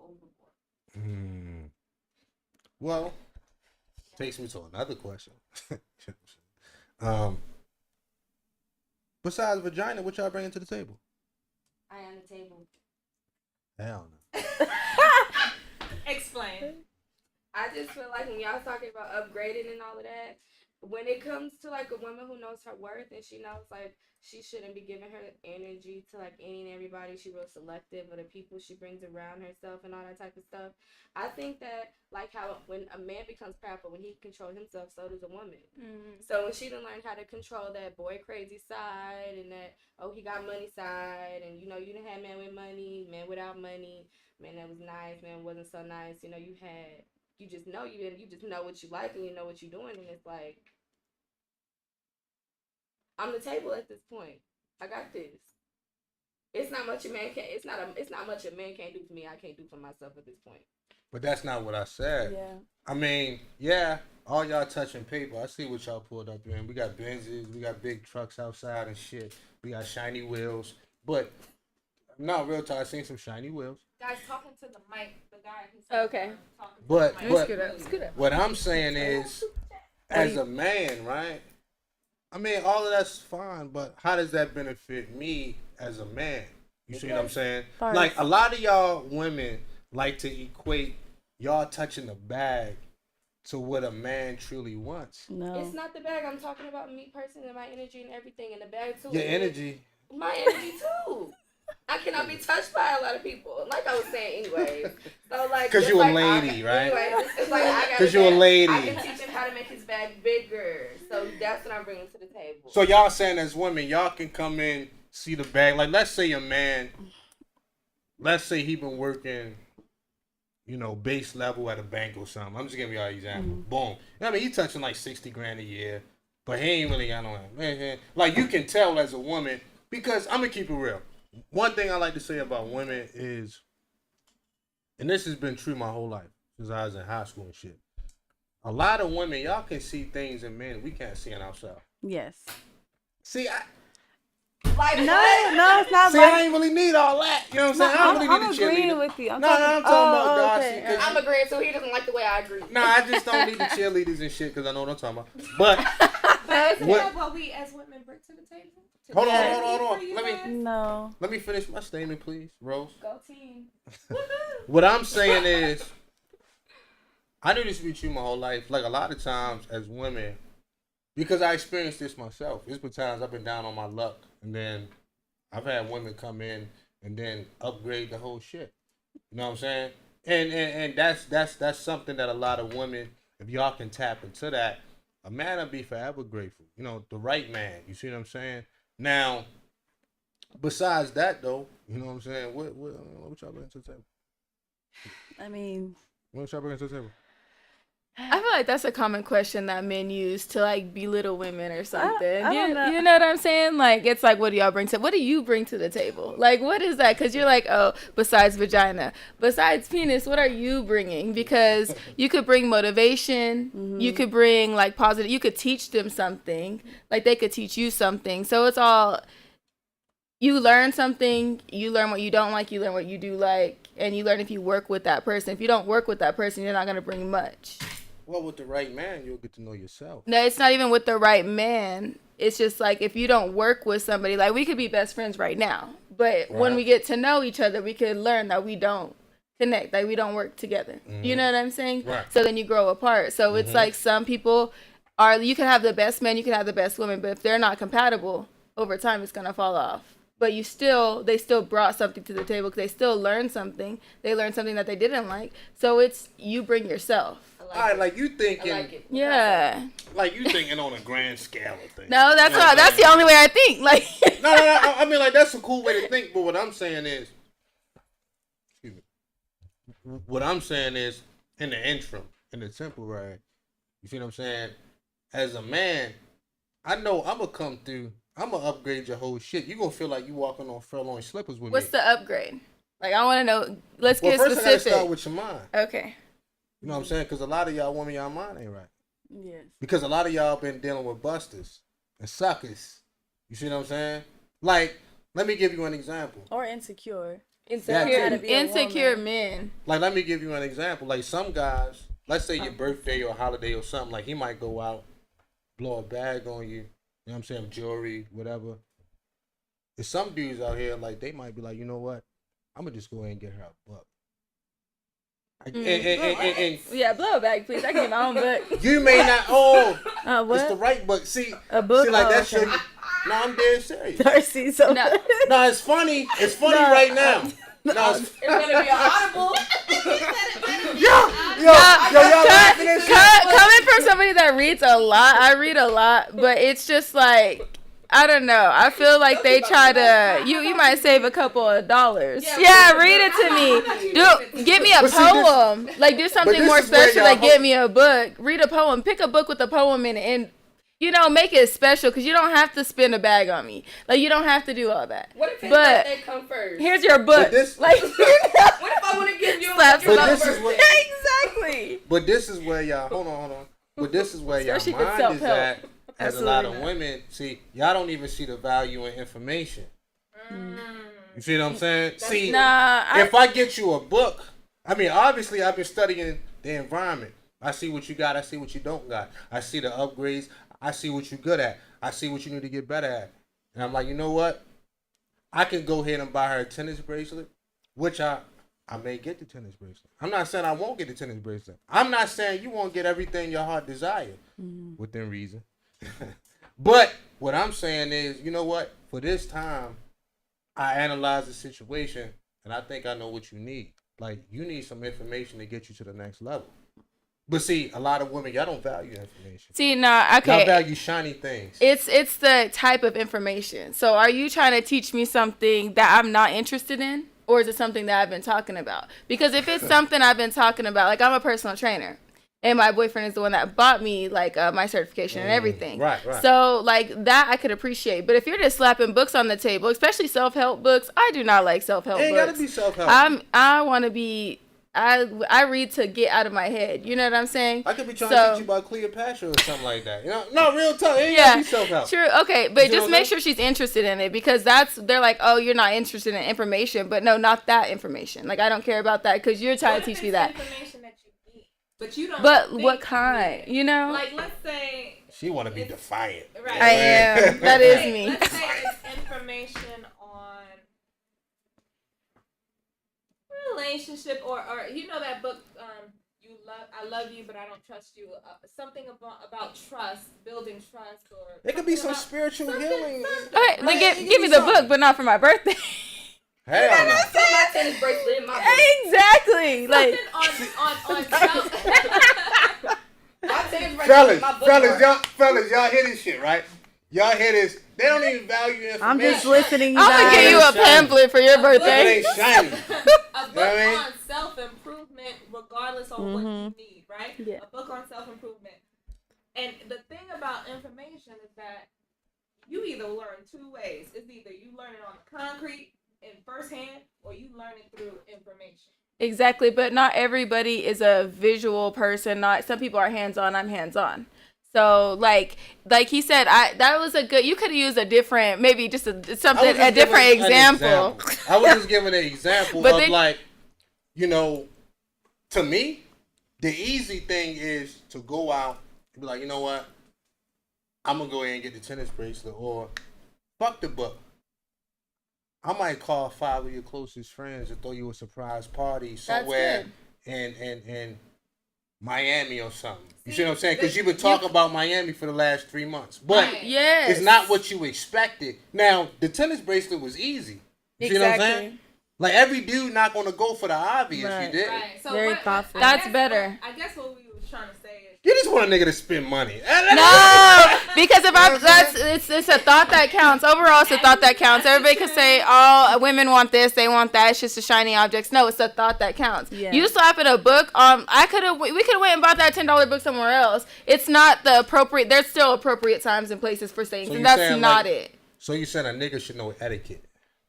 overboard. Well, takes me to another question. Besides vagina, what y'all bringing to the table? I am the table. Hell no. Explain. I just feel like when y'all talking about upgrading and all of that, when it comes to like a woman who knows her worth and she knows like she shouldn't be giving her energy to like any and everybody, she real selective of the people she brings around herself and all that type of stuff. I think that like how when a man becomes powerful, when he controls himself, so does a woman. Mm-hmm. So when she done learn how to control that boy crazy side and that he got money side, and you done had men with money, men without money, man that was nice, man wasn't so nice. You just know what you like and you know what you're doing, and it's like I'm the table at this point. I got this. It's not much a man can. It's not much a man can't do for me. I can't do for myself at this point. But that's not what I said. Yeah. I mean, yeah, all y'all touching paper. I see what y'all pulled up in. We got Benzes, we got big trucks outside and shit. We got shiny wheels. But no, real talk, I seen some shiny wheels. Guys, talking to the mic, the guy who's Okay. talking to But the mic. but Scoot up. what I'm saying is, as a man, right? I mean, all of that's fine, but how does that benefit me as a man? You see what I'm saying? First. Like, a lot of y'all women like to equate y'all touching the bag to what a man truly wants. No. It's not the bag. I'm talking about me personally, my energy and everything, and the bag too. Your energy. My energy too. I cannot be touched by a lot of people. Like I was saying, anyways. So like, Because it's you a like lady, right? Anyway, it's like I got. 'Cause you a lady. I can teach him how to make his bag bigger. So that's what I'm bringing to the table. So y'all saying as women, y'all can come in, see the bag. Like, let's say a man, let's say he been working, base level at a bank or something. I'm just giving y'all an example. Boom. I mean, he touching like 60 grand a year, but he ain't really got no man. Like, you can tell as a woman, because I'm gonna keep it real. One thing I like to say about women is, and this has been true my whole life since I was in high school and shit. A lot of women, y'all can see things in men we can't see in ourselves. Yes. See, Like No, it's not I like. ain't really need all that. You know what I'm saying? I don't really I'm need a agreeing cheerleader. with you. I'm I'm talking about Darcy. okay. 'Cause I'm agreeing, so he doesn't like the way I agree. nah, I just don't need the cheerleaders and shit because I know what I'm talking about. But But isn't What- that what we as women bring to the table? To Hold on, cheer hold on. for you Let me- guys? No. let me finish my statement, please, Rose. Go team. What I'm saying is, I knew this to be true my whole life. Like, a lot of times as women, because I experienced this myself. There's been times I've been down on my luck, and then I've had women come in and then upgrade the whole shit. You know what I'm saying? And that's something that a lot of women, if y'all can tap into that, a man will be forever grateful. The right man. You see what I'm saying? Now, besides that though, you know what I'm saying? What y'all bring to the table? I mean, What y'all bring to the table? I feel like that's a common question that men use to like belittle women or something. I don't know. You know what I'm saying? Like, it's like, what do y'all bring to? What do you bring to the table? Like, what is that? Because you're like, oh, besides vagina, besides penis, what are you bringing? Because you could bring motivation. You could bring like positive. You could teach them something. Like, they could teach you something. So it's all. you learn something, you learn what you don't like, you learn what you do like, and you learn if you work with that person. If you don't work with that person, you're not going to bring much. Well, with the right man, you'll get to know yourself. No, it's not even with the right man. It's just like if you don't work with somebody, like we could be best friends right now, but when we get to know each other, we could learn that we don't connect, like we don't work together. You know what I'm saying? Right. So then you grow apart. So it's like some people are, you can have the best man, you can have the best woman, but if they're not compatible, over time it's going to fall off. But they still brought something to the table because they still learned something. They learned something that they didn't like. So it's, you bring yourself. All right, like you thinking, Yeah. like you thinking on a grand scale of things. No, that's not. That's the only way I think. Like. No. I mean, like that's a cool way to think. But what I'm saying is, excuse me. What I'm saying is, in the interim, in the temporary, you see what I'm saying? As a man, I know I'm gonna come through. I'm gonna upgrade your whole shit. You gonna feel like you walking on furlong slippers with What's me. the upgrade? Like I want to know. Let's Well, get first specific. I gotta start with your mind. Okay. You know what I'm saying? Because a lot of y'all women, y'all mind ain't right. Yes. Because a lot of y'all been dealing with busters and suckers. You see what I'm saying? Like, let me give you an example. Or insecure. Insecure men. Like, let me give you an example. Like, some guys, let's say your birthday or holiday or something, like, he might go out, blow a bag on you. You know what I'm saying? Jewelry, whatever. There's some dudes out here, like, they might be like, you know what? I'm going to just go ahead and get her a buck. And Yeah, blow it back, please. I can get my own book. you may not, What? it's the right book. See, A book? See, like, Oh, that's okay. your, no, I'm dead serious. Darcy, so No. No, it's funny. It's funny right now. No, it's, It's gonna be an audible. yo, y'all laughing at shit? Coming from somebody that reads a lot, I read a lot, but it's just like, I don't know. I feel like they try to. You might save a couple of dollars. Yeah, read it to me. Give me a But see, this- poem. Like do something this more is where special. y'all Like give me a book. Read a poem. Pick a book with a poem in it, and make it special because you don't have to spend a bag on me. Like you don't have to do all that. What if his But birthday come first? here's your book. But this- like What if I want to give you a Slaps your it up. But this birthday? is what. exactly. But this is where y'all. Hold on. But this is where y'all Especially if it's mind is self-help. at. As a lot of Absolutely not. women, see, y'all don't even see the value in information. You see what I'm saying? See, Nah. if I get you a book, I mean, obviously, I've been studying the environment. I see what you got. I see what you don't got. I see the upgrades. I see what you're good at. I see what you need to get better at. And I'm like, you know what? I can go ahead and buy her a tennis bracelet, which I may get the tennis bracelet. I'm not saying I won't get the tennis bracelet. I'm not saying you won't get everything your heart desires within reason. But what I'm saying is, you know what? For this time, I analyze the situation, and I think I know what you need. Like, you need some information to get you to the next level. But see, a lot of women, y'all don't value information. See, nah. Y'all Okay. value shiny things. It's the type of information. So are you trying to teach me something that I'm not interested in? Or is it something that I've been talking about? Because if it's something I've been talking about, like I'm a personal trainer. And my boyfriend is the one that bought me like my certification and everything. Right. So like that I could appreciate. But if you're just slapping books on the table, especially self-help books, I do not like self-help It ain't books. gotta be self-help. I want to be... I read to get out of my head. You know what I'm saying? I could be trying to teach you about Cleopatra or something like that. You know, no, real talk. It ain't Yeah, gotta be self-help. true. Okay, but You just know make that? sure she's interested in it because they're like, oh, you're not interested in information, but no, not that information. Like I don't care about that because you're trying What to if teach me it's that. information that you need, but you don't. But think what you kind? need it? You know? Like let's say. She want to be defiant. Right. I am. That is me. Let's say it's information on relationship or you know that book I love you but I don't trust you, something about trust, building trust, or It could be some about- spiritual something- healing. something, Okay, then right? give me the book, but not for my birthday. Hell no. Put my tennis bracelet in my book. Exactly. Like Something on self. My tennis bracelet in my book. Fellas, y'all hear this shit, right? Y'all hear this? They don't even value information. I'm just listening. You I'm gonna guys. give you a Shiny. pamphlet for your It birthday. ain't shiny. A book what I mean? on self-improvement, regardless of what you need, right? Yeah. A book on self-improvement. And the thing about information is that you either learn two ways. It's either you learn it on the concrete in firsthand, or you learn it through information. Exactly, but not everybody is a visual person. Not some people are hands-on. I'm hands-on. So like he said, that was a good. You could have used a different, maybe just a different example. I was just giving an example But of then, like, you know, to me, the easy thing is to go out and be like, you know what, I'm gonna go ahead and get the tennis bracelet, or fuck the book. I might call 5 of your closest friends and throw you a surprise party somewhere in Miami or something. You see what I'm saying? Because you've been talking about Miami for the last 3 months. But it's not what you expected. Now, the tennis bracelet was easy. You see what I'm saying? Like, every dude not going to go for the obvious. Right. You did. Right. So Very thoughtful. That's better. I guess what we was trying to say is. You just want a nigga to spend money. No, because if it's a thought that counts. Overall, it's a thought that counts. Everybody could say, "Oh, women want this, they want that." It's just a shiny objects. No, it's a thought that counts. Yeah. You slapping a book. We could have went and bought that $10 book somewhere else. It's not the appropriate. There's still appropriate times and places for things, and that's not it. So you saying a nigga should know etiquette?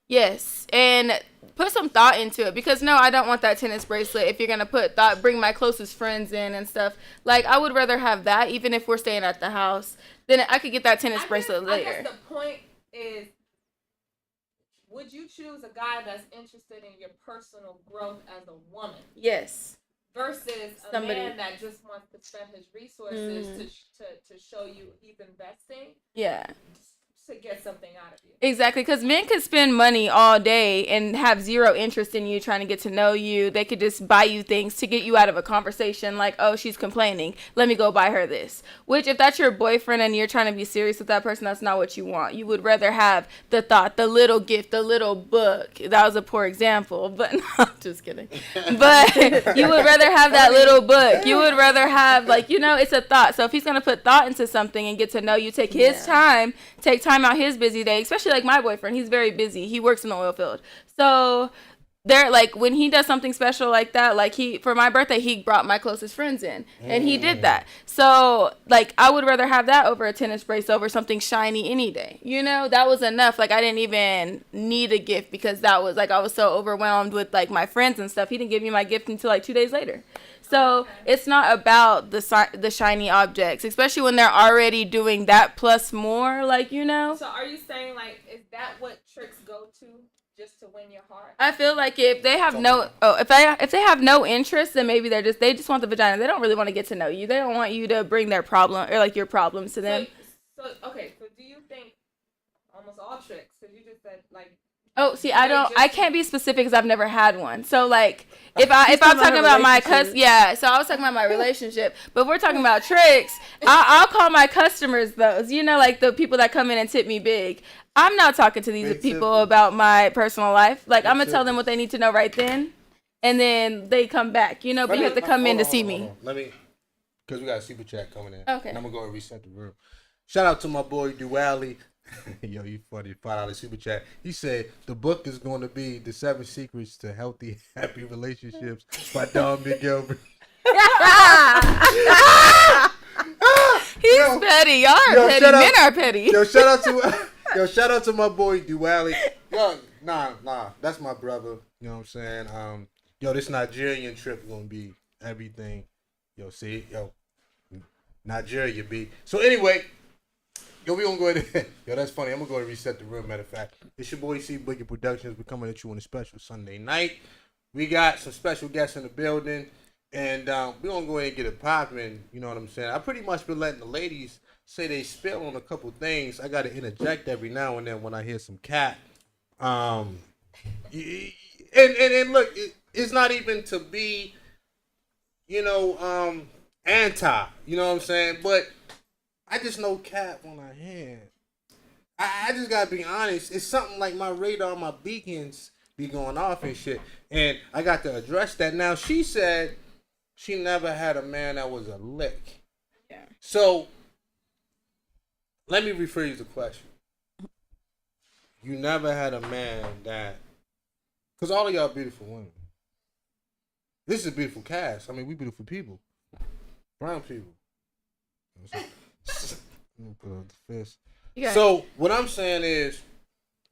Yes, and put some thought into it, because no, I don't want that tennis bracelet if you're gonna put thought, bring my closest friends in and stuff. Like, I would rather have that, even if we're staying at the house, then I could get that tennis bracelet later. I guess the point is, would you choose a guy that's interested in your personal growth as a woman? Yes. Versus a man that just wants to spend his resources to show you he's investing. Yeah. To get something out of you. Exactly, because men could spend money all day and have zero interest in you, trying to get to know you. They could just buy you things to get you out of a conversation, like, oh, she's complaining, let me go buy her this. Which, if that's your boyfriend and you're trying to be serious with that person, that's not what you want. You would rather have the thought, the little gift, the little book. That was a poor example, but no, I'm just kidding. But you would rather have that little book. You would rather have, like, you know, it's a thought. So if he's going to put thought into something and get to know you, take his time, take time out his busy day, especially like my boyfriend. He's very busy. He works in the oil field. So there, like, when he does something special like that, like for my birthday, he brought my closest friends in, and he did that. So like, I would rather have that over a tennis bracelet, over something shiny any day. You know, that was enough. Like, I didn't even need a gift, because that was like, I was so overwhelmed with like my friends and stuff. He didn't give me my gift until like 2 days later. So it's not about the shiny objects, especially when they're already doing that plus more, like, you know. So are you saying, like, is that what tricks go to, just to win your heart? I feel like if they have if they have no interest, then maybe they just want the vagina. They don't really want to get to know you. They don't want you to bring their problem or like your problems to them. So do you think almost all tricks? Because you just said, like. Oh, see, I can't be specific because I've never had one. So like, if I'm talking about my so I was talking about my relationship, but if we're talking about tricks, I'll call my customers those, you know, like the people that come in and tip me big. I'm not talking to these people about my personal life. Like, I'm gonna tell them what they need to know right then, and then they come back, you know, but you have to come in to see me. Let me, because we got a super chat coming in. Okay. And I'm gonna go and reset the room. Shout out to my boy Duwally. Yo, you funny. $5 super chat. He said the book is going to be The 7 Secrets to Healthy, Happy Relationships by Don Miguel. He's petty. Y'all are petty. Men are petty. Yo, shout out to my boy Duwally. Yo, nah, that's my brother. You know what I'm saying? This Nigerian trip gonna be everything. Nigeria be. So anyway. Yo, we gonna go ahead. Yo, that's funny. I'm gonna go ahead and reset the room. Matter of fact, it's your boy C Boogie Productions. We're coming at you on a special Sunday night. We got some special guests in the building, and we gonna go ahead and get it popping. You know what I'm saying? I pretty much been letting the ladies say they spill on a couple things. I gotta interject every now and then when I hear some cat. And look, it's not even to be, anti. You know what I'm saying? But I just know cat when I hear. I just gotta be honest. It's something like my radar, my beacons be going off and shit. And I got to address that. Now, she said she never had a man that was a lick. Yeah. So, let me rephrase the question. You never had a man that... Because all of y'all beautiful women. This is a beautiful cast. I mean, we beautiful people. Brown people. Put up the fist. Yeah. So what I'm saying is,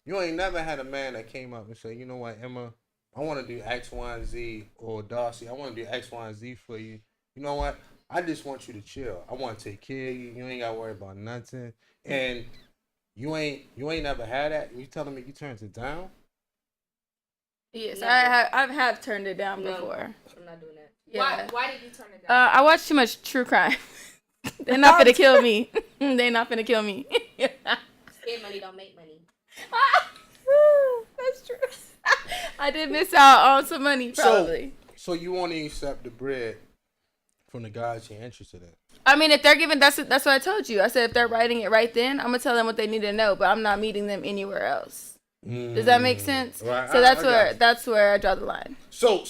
you ain't never had a man that came up and said, you know what, Emma, I want to do X, Y, and Z, or Darcy, I want to do X, Y, and Z for you. You know what? I just want you to chill. I want to take care of you. You ain't gotta worry about nothing. And you ain't never had that. You telling me you turned it down? Yes, Never. I have turned it down No. before. I'm not doing that. Yeah. Why did you turn it down? I watch too much true crime. They're not gonna kill me. They're not gonna kill me. Scared money don't make money. That's true. I did miss out on some money, probably. So you won't even accept the bread from the guys you're interested in? I mean, if they're giving, that's what I told you. I said if they're writing it right then, I'm gonna tell them what they need to know, but I'm not meeting them anywhere else. Does that make sense? Right. So that's where I draw the line. So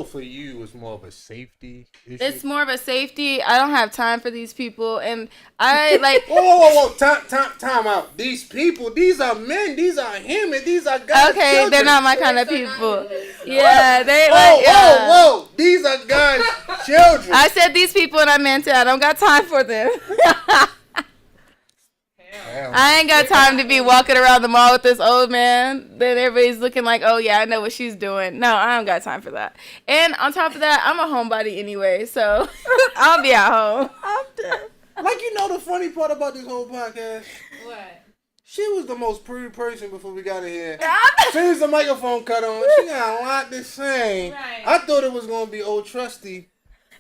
for you, it's more of a safety issue. It's more of a safety. I don't have time for these people, and I like. Whoa! Time out. These people, these are men. These are him, and these are guys. Okay, children. they're not my kind of people. Yeah, they like. Whoa! These are guys' children. I said these people, and I meant it. I don't got time for them. I ain't got time to be walking around the mall with this old man. Then everybody's looking like, oh yeah, I know what she's doing. No, I don't got time for that. And on top of that, I'm a homebody anyway, so I'll be at home. I'm dead. Like, you know the funny part about this whole podcast? What? She was the most pretty person before we got in here. As soon as the microphone cut on, she got a lot to say. Right. I thought it was going to be old trusty.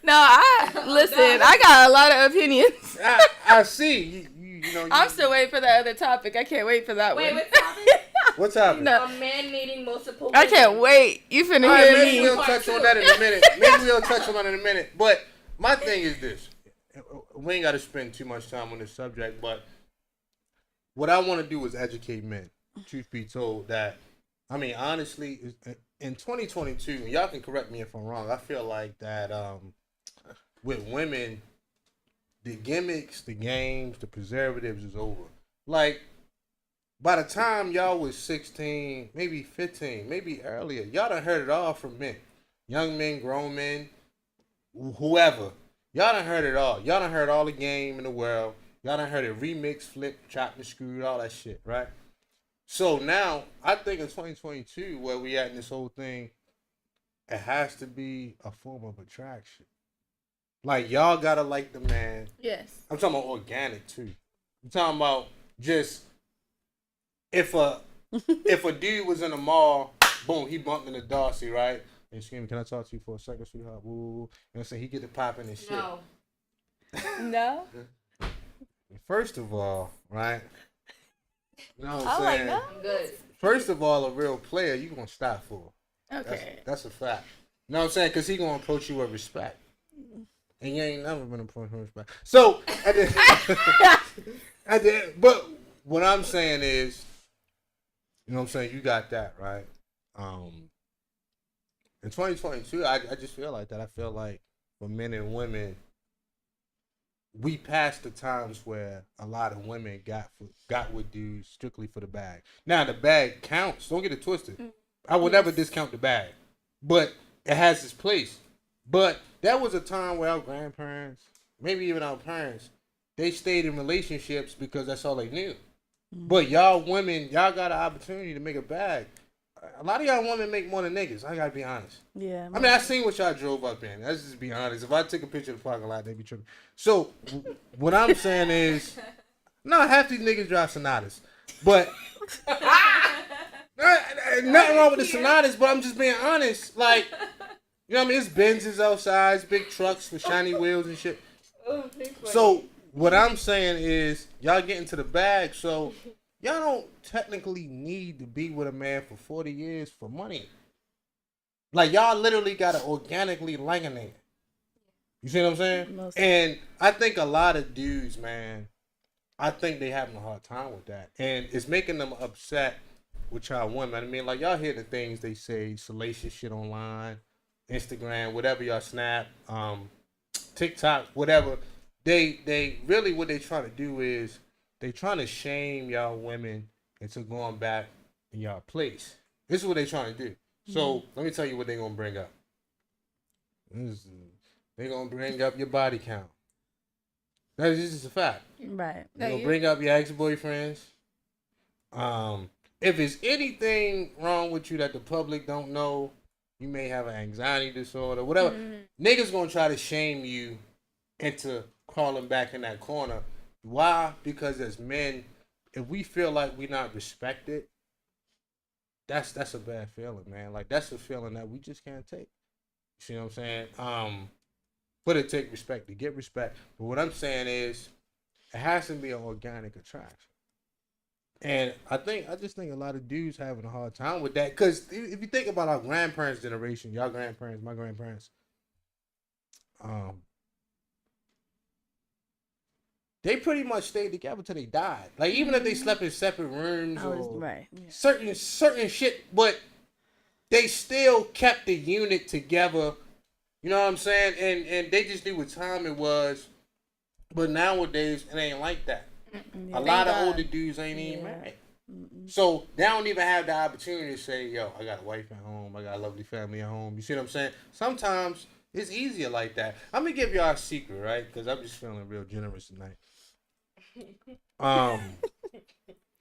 No, I got a lot of opinions. I see. You know, I'm still waiting for that other topic. I can't wait for that Wait, one. what's happening? What's happening? No. A man needing multiple. I can't wait. You finna All right, hear maybe me. we'll touch on that in a minute. Maybe we'll touch on that in a minute. But my thing is this. We ain't got to spend too much time on this subject, but what I want to do is educate men. Truth be told, that, I mean, honestly, in 2022, and y'all can correct me if I'm wrong, I feel like that with women, the gimmicks, the games, the preservatives is over. Like, by the time y'all was 16, maybe 15, maybe earlier, y'all done heard it all from men. Young men, grown men, whoever. Y'all done heard it all. Y'all done heard all the game in the world. Y'all done heard it remix, flip, chopped and screwed, all that shit, right? So now, I think in 2022, where we at in this whole thing, it has to be a form of attraction. Like, y'all gotta like the man. Yes. I'm talking about organic too. I'm talking about just if a dude was in the mall, boom, he bumped into Darcy, right? And screaming, "Can I talk to you for a second, sweetheart?" Woo. And so he get to popping and shit. No. No. First of all, right? You know what I'm I like saying? that. I'm good. First of all, a real player, you gonna stop for. Okay. That's a fact. You know what I'm saying? Because he gonna approach you with respect. And you ain't never been approached with respect. So, but what I'm saying is, you know what I'm saying, you got that, right? In 2022, I just feel like that. I feel like for men and women, we passed the times where a lot of women got with dudes strictly for the bag. Now, the bag counts. Don't get it twisted. I would never discount the bag. But it has its place. But that was a time where our grandparents, maybe even our parents, they stayed in relationships because that's all they knew. But y'all women, y'all got an opportunity to make a bag. A lot of y'all women make more than niggas. I gotta be honest. Yeah. I mean, I seen what y'all drove up in. Let's just be honest. If I take a picture of the parking lot, they be tripping. So, what I'm saying is, no, half these niggas drive Sonatas. But, nothing wrong with the Sonatas, but I'm just being honest. Like, you know what I mean? It's Benzes outside, it's big trucks with shiny wheels and shit. So, what I'm saying is, y'all get into the bag, so y'all don't technically need to be with a man for 40 years for money. Like, y'all literally gotta organically like a nigga. You see what I'm saying? And I think a lot of dudes, man, I think they having a hard time with that. And it's making them upset with y'all women. I mean, like, y'all hear the things they say, salacious shit online, Instagram, whatever y'all snap, TikTok, whatever. They really, what they trying to do is they trying to shame y'all women into going back in y'all place. This is what they trying to do. So let me tell you what they gonna bring up. They gonna bring up your body count. That is just a fact. Right. They gonna bring up your ex-boyfriends. If there's anything wrong with you that the public don't know, you may have an anxiety disorder, whatever. Niggas gonna try to shame you into crawling back in that corner. Why? Because as men, if we feel like we're not respected, that's a bad feeling, man. Like that's a feeling that we just can't take. You see what I'm saying? But it take respect to get respect. But what I'm saying is, it has to be an organic attraction. And I just think a lot of dudes having a hard time with that. Because if you think about our grandparents' generation, y'all grandparents, my grandparents, they pretty much stayed together till they died. Like even if they slept in separate rooms or right. Yeah. certain shit, but they still kept the unit together. You know what I'm saying? And they just knew what time it was. But nowadays it ain't like that. Yeah, A lot of older dudes ain't even married. So they don't even have the opportunity to say, yo, I got a wife at home, I got a lovely family at home. You see what I'm saying? Sometimes it's easier like that. I'm gonna give y'all a secret, right? Because I'm just feeling real generous tonight.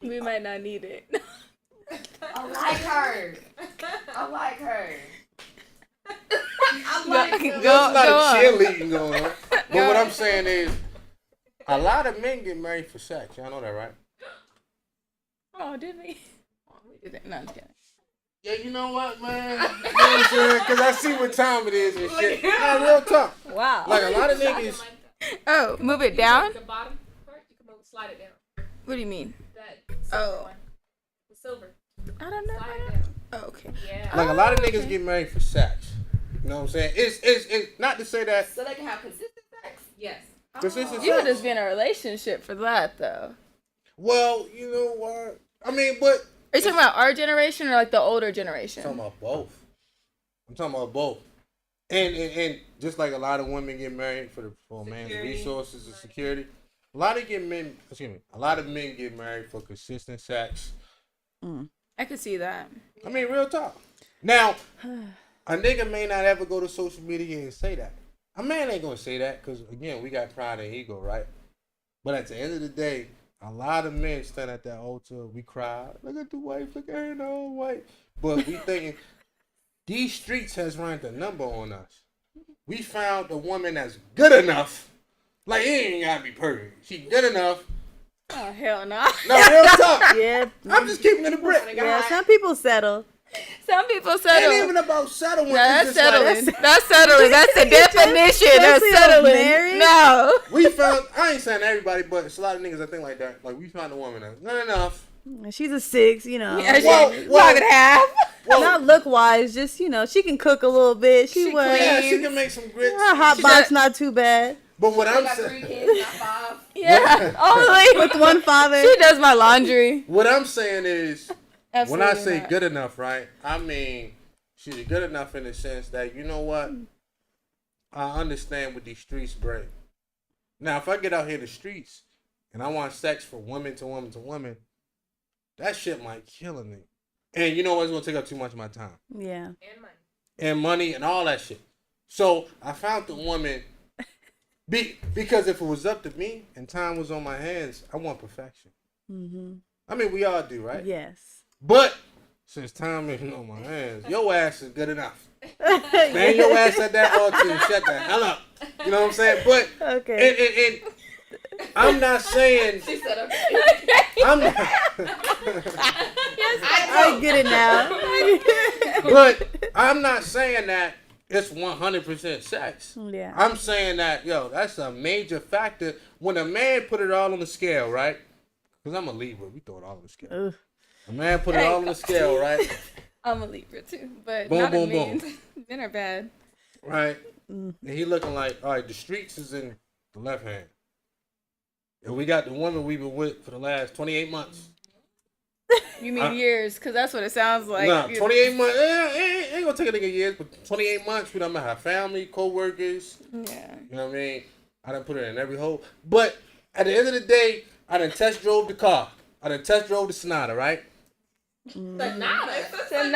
We might not need it. I like her. I like her. I Go, like her. There's go, not go a on. cheerleading going on. But what I'm saying is, a lot of men get married for sex. Y'all know that, right? Oh, did we? Oh, we did that. No, I'm just kidding. Yeah, you know what, man? You know what I'm saying? Because I see what time it is and shit. Nah, real talk. Wow. Like, a lot of niggas... Oh, move it down? The bottom part, you can slide it down. What do you mean? That silver Oh. one. The silver. I don't know. Slide it down. Oh, okay. Yeah. Like, a lot of Oh, niggas okay. get married for sex. You know what I'm saying? It's not to say that... So they can have consistent sex. Yes. Consistent You would sex. just be in a relationship for that, though. Well, you know what? I mean, but... Are you talking about our generation or like the older generation? I'm talking about both. I'm talking about both. And just like a lot of women get married for a man's resources and security, a lot of men get married for consistent sex. I could see that. I mean, real talk. Now, a nigga may not ever go to social media and say that. A man ain't gonna say that because again, we got pride and ego, right? But at the end of the day, a lot of men stand at that altar. We cry. Look at the wife. Look at her, the old wife. But we thinking these streets has ranked a number on us. We found a woman that's good enough. Like, it ain't gotta be perfect. She good enough. Oh, hell no. No, real talk. Yeah. I'm just keeping it a brick. Yeah, some people settle. Some people It settle. ain't even about settling. No, that's It's just like, settling. That's settling. That's the definition of Especially of settling. married. No. we found, I ain't saying everybody, but it's a lot of niggas that think like that. Like, we found a woman that's good enough. She's a 6, you know. Yeah, Well, she log and a half. Well, Not look wise, just, you know, she can cook a little bit. She was. yeah, clean. she can make some grits. Her hot She box got- not too bad. But what They I'm got 3 saying, kids, not 5. Yeah. Only With one father. She does my laundry. what I'm saying is, Absolutely when I say not. good enough, right? I mean, she's good enough in the sense that, you know what? I understand what these streets bring. Now, if I get out here in the streets and I want sex from woman to woman to woman, that shit might kill a nigga. And you know what's gonna take up too much of my time? Yeah. And money. And money and all that shit. So I found the woman because if it was up to me and time was on my hands, I want perfection. Mm-hmm. I mean, we all do, right? Yes. But since time isn't on my hands, your ass is good enough. Man, your ass at that altar and shut the hell up. You know what I'm saying? But Okay. and I'm not saying She said, okay. I'm not, I get it now. but I'm not saying that it's 100% sex. Yeah. I'm saying that, yo, that's a major factor when a man put it all on the scale, right? Because I'm a Libra. We throw it all on the scale. Ugh. A man put it all on the scale, right? I'm a Libra too, but Boom, not boom, a mean. boom. Men are bad. Right? And he looking like, all right, the streets is in the left hand. And we got the woman we've been with for the last 28 months. You mean years? Because that's what it sounds like. Nah, 28 months. Ain't gonna take a nigga years, but 28 months, we done met her family, co-workers. Yeah. You know what I mean? I done put it in every hole. But at the end of the day, I done test drove the car. I done test drove the Sonata, right? Sonata.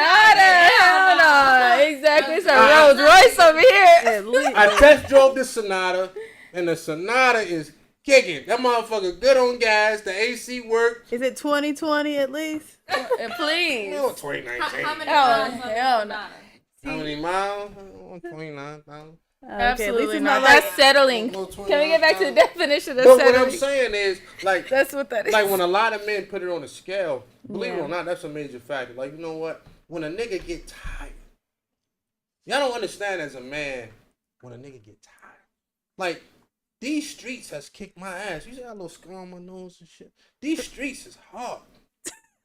Hell no. Exactly. It's a Rolls Royce over here. At least. I test drove the Sonata, and the Sonata is kicking. That motherfucker good on gas. The AC work. Is it 2020 at least? Please. Oh, 2019. How many Oh, miles on hell no. Sonata? How many miles? 29,000. Absolutely it's not. not like That's settling. No Can we get back to the definition of But settling? what I'm saying is, like, That's what that is. like when a lot of men put it on a scale, believe it Yeah. or not, that's a major factor. Like, you know what? When a nigga get tired, y'all don't understand as a man when a nigga get tired. Like, these streets has kicked my ass. You see that little scar on my nose and shit? These streets is hard.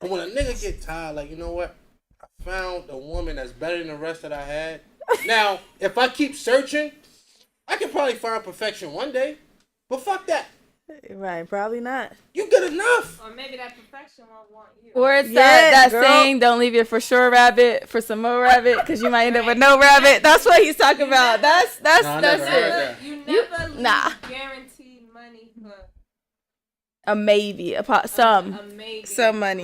But when a nigga get tired, like, you know what? I found a woman that's better than the rest that I had. Now, if I keep searching, I can probably find perfection one day. But fuck that. Right, probably not. You good enough. Or maybe that perfection won't want you. Or it's Yes, that girl. saying, don't leave your for sure rabbit for some more rabbit, because you might end up with no rabbit. That's what he's talking about. That's No, I never it. heard that. You never leave nah. guaranteed money for A maybe, some. a maybe some money.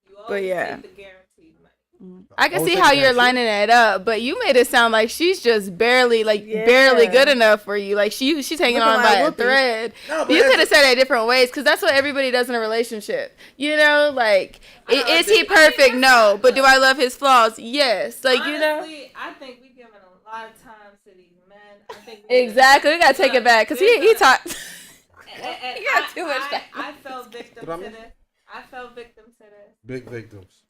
You But always yeah. take the guaranteed money. I can I see was how thinking you're that lining it up, but you made it sound like she's just barely Yeah. good enough for you. Like she's hanging Looking on like by a Whoopi. thread. No, but You that's- could have said it different ways, because that's what everybody does in a relationship. You know, like, is he perfect? No. But do I love his flaws? Yes. Like, you know. Honestly, I think we're giving a lot of time to these men. I think we Exactly. We got to take it back, because he talked. And You got too much time. I fell victim Did I to miss? this. I fell victim to this. Big victims.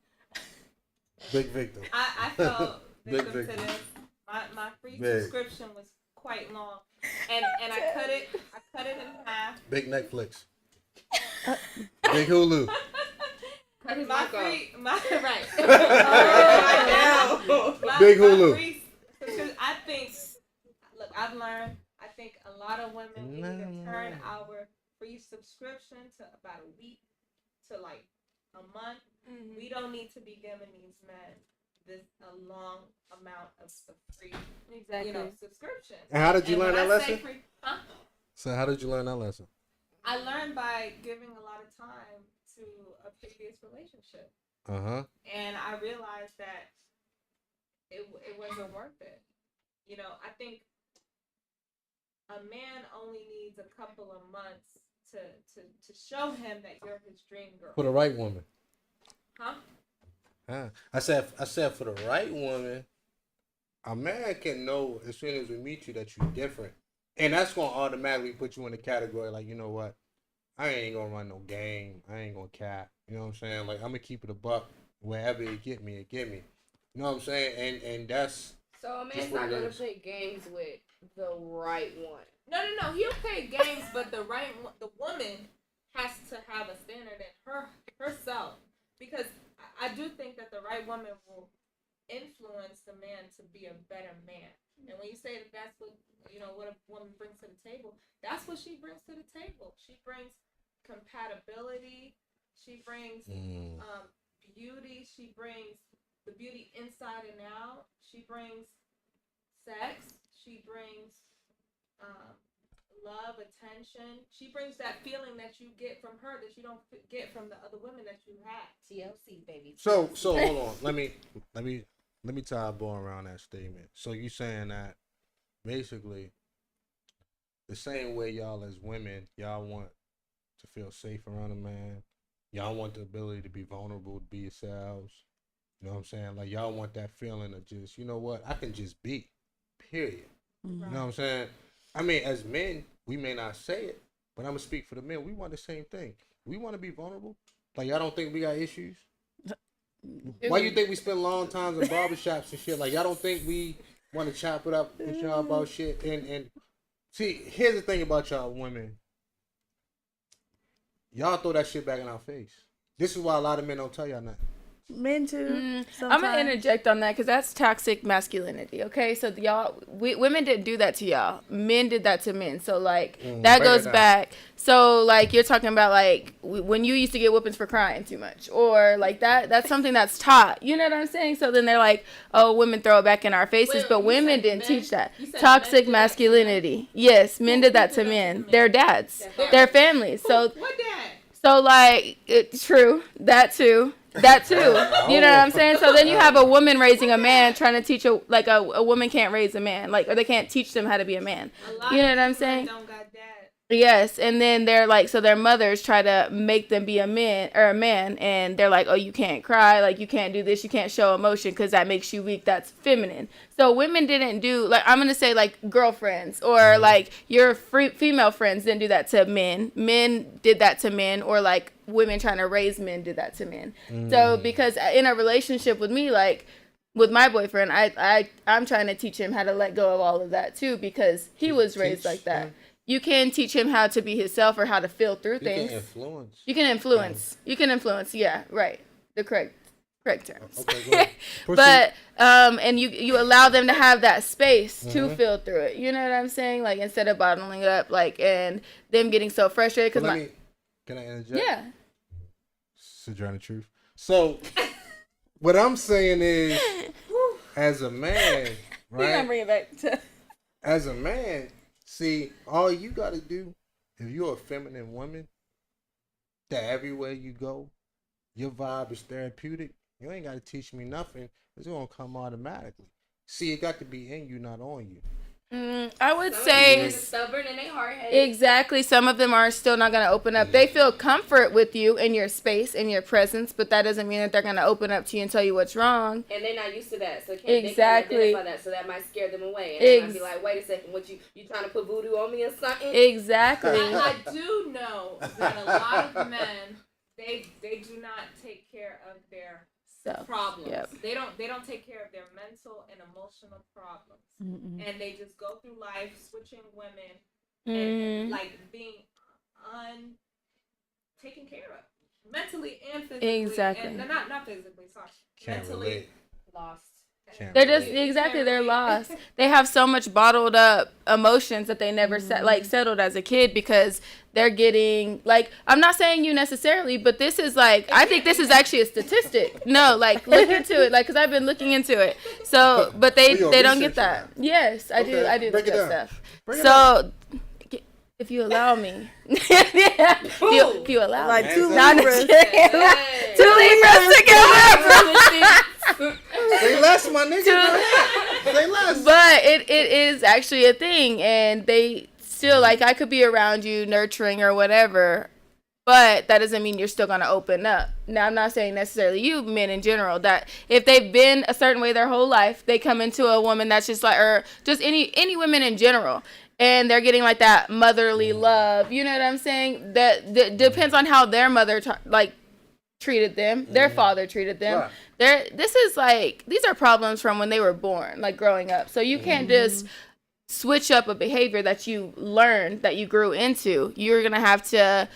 Big victim. I fell Big victim to victim. this. My free Big. subscription was quite long, and I cut it in half. Big Netflix. Big Hulu. My free, my right. Big Hulu. I think. Look, I've learned. I think a lot of women we need to turn our free subscription to about a week to like a month. We don't need to be giving these men a long amount of free, subscription. And how did you learn when that I say lesson? free- huh? So how did you learn that lesson? I learned by giving a lot of time to a previous relationship, Uh-huh. and I realized that it wasn't worth it. You know, I think a man only needs a couple of months to show him that you're his dream girl. For the right woman. Huh? Huh. I said for the right woman, a man can know as soon as we meet you that you're different. And that's gonna automatically put you in the category like, you know what? I ain't gonna run no game. I ain't gonna cap. You know what I'm saying? Like, I'm gonna keep it a buck. Wherever it get me, it get me. You know what I'm saying? And that's So a Just man's what not it gonna is. play games with the right one. No. He'll play games, but the woman has to have a standard in herself, because I do think that the right woman will influence the man to be a better man. And when you say that that's what what a woman brings to the table, that's what she brings to the table. She brings compatibility. She brings beauty. She brings the beauty inside and out. She brings sex. She brings love, attention. She brings that feeling that you get from her that you don't get from the other women that you have. TLC, baby. so hold on. Let me tie a bow around that statement. So you saying that basically the same way y'all as women, y'all want to feel safe around a man. Y'all want the ability to be vulnerable, to be yourselves. You know what I'm saying? Like, y'all want that feeling of just, you know what, I can just be. Period. You know what I'm saying? I mean, as men, we may not say it, but I'm gonna speak for the men. We want the same thing. We want to be vulnerable. Like, y'all don't think we got issues? Why you think we spend long times in barbershops and shit? Like, y'all don't think we want to chop it up with y'all about shit? And see, here's the thing about y'all women. Y'all throw that shit back in our face. This is why a lot of men don't tell y'all nothing. Men too. I'm gonna interject on that, because that's toxic masculinity. Okay, so women didn't do that to y'all. Men did that to men. So like that break goes it down. back. So like you're talking about like when you used to get whoopings for crying too much, or like that's something that's taught. You know what I'm saying? So then they're like, oh, women throw it back in our faces, Wait, but you women said didn't men- teach that. you said men Toxic did that to masculinity. Yes, men did that to men. Their dads, their families. So What dad? so like it's true that too. That too. You know what I'm saying? So then you have a woman raising a man trying to teach a woman can't raise a man, like, or they can't teach them how to be a man. A lot You know of what I'm these men saying? Don't got dad. Yes, and then they're like, so their mothers try to make them be a man, and they're like, oh, you can't cry, like you can't do this, you can't show emotion because that makes you weak. That's feminine. So women didn't do like I'm gonna say like girlfriends or like your female friends didn't do that to men. Men did that to men, or like women trying to raise men did that to men. So because in a relationship with me, like with my boyfriend, I'm trying to teach him how to let go of all of that too because he was raised like that. You can teach him how to be himself or how to feel through things. You can influence. You can influence. Yeah, right. The correct terms. Okay, go ahead. But and you allow them to have that space to feel through it. You know what I'm saying? Like instead of bottling it up, like and them getting so frustrated because can I interject? Yeah. Sojourner Truth. So what I'm saying is, as a man, We're gonna right? bring it back to. As a man, see, all you gotta do, if you're a feminine woman, that everywhere you go, your vibe is therapeutic. You ain't gotta teach me nothing. It's gonna come automatically. See, it got to be in you, not on you. I would Some say people are stubborn and they hard-headed. exactly. Some of them are still not going to open up. They feel comfort with you in your space, in your presence, but that doesn't mean that they're going to open up to you and tell you what's wrong. And they're not used to that, so Exactly. they can't identify that, so that might scare them away. And they might be like, wait a second, what you trying to put voodoo on me or something? Exactly. I do know that a lot of men they do not take care of their problems. Yep. They don't take care of their mental and emotional problems, and they just go through life switching women and like being taken care of mentally and physically. Exactly. And not physically. Sorry. Can't mentally relate. lost. They're just they're lost. They have so much bottled up emotions that they never settled as a kid because they're getting like I'm not saying you necessarily, but this is like I think this is actually a statistic. No, like look into it, like because I've been looking into it. So, but they don't get that. Yes, I do. I do Break look it at down. stuff. Break it So. If you allow me, if you allow Like me, 2 Not Libras. 2 Libras together. Say less, my nigga. Say less. But it is actually a thing, and they still like I could be around you, nurturing or whatever, but that doesn't mean you're still gonna open up. Now I'm not saying necessarily you men in general that if they've been a certain way their whole life, they come into a woman that's just like or just any women in general. And they're getting like that motherly love. You know what I'm saying? That depends on how their mother treated them, their father treated them. Right. This is like these are problems from when they were born, like growing up. So you can't just switch up a behavior that you learned, that you grew into. You're gonna have to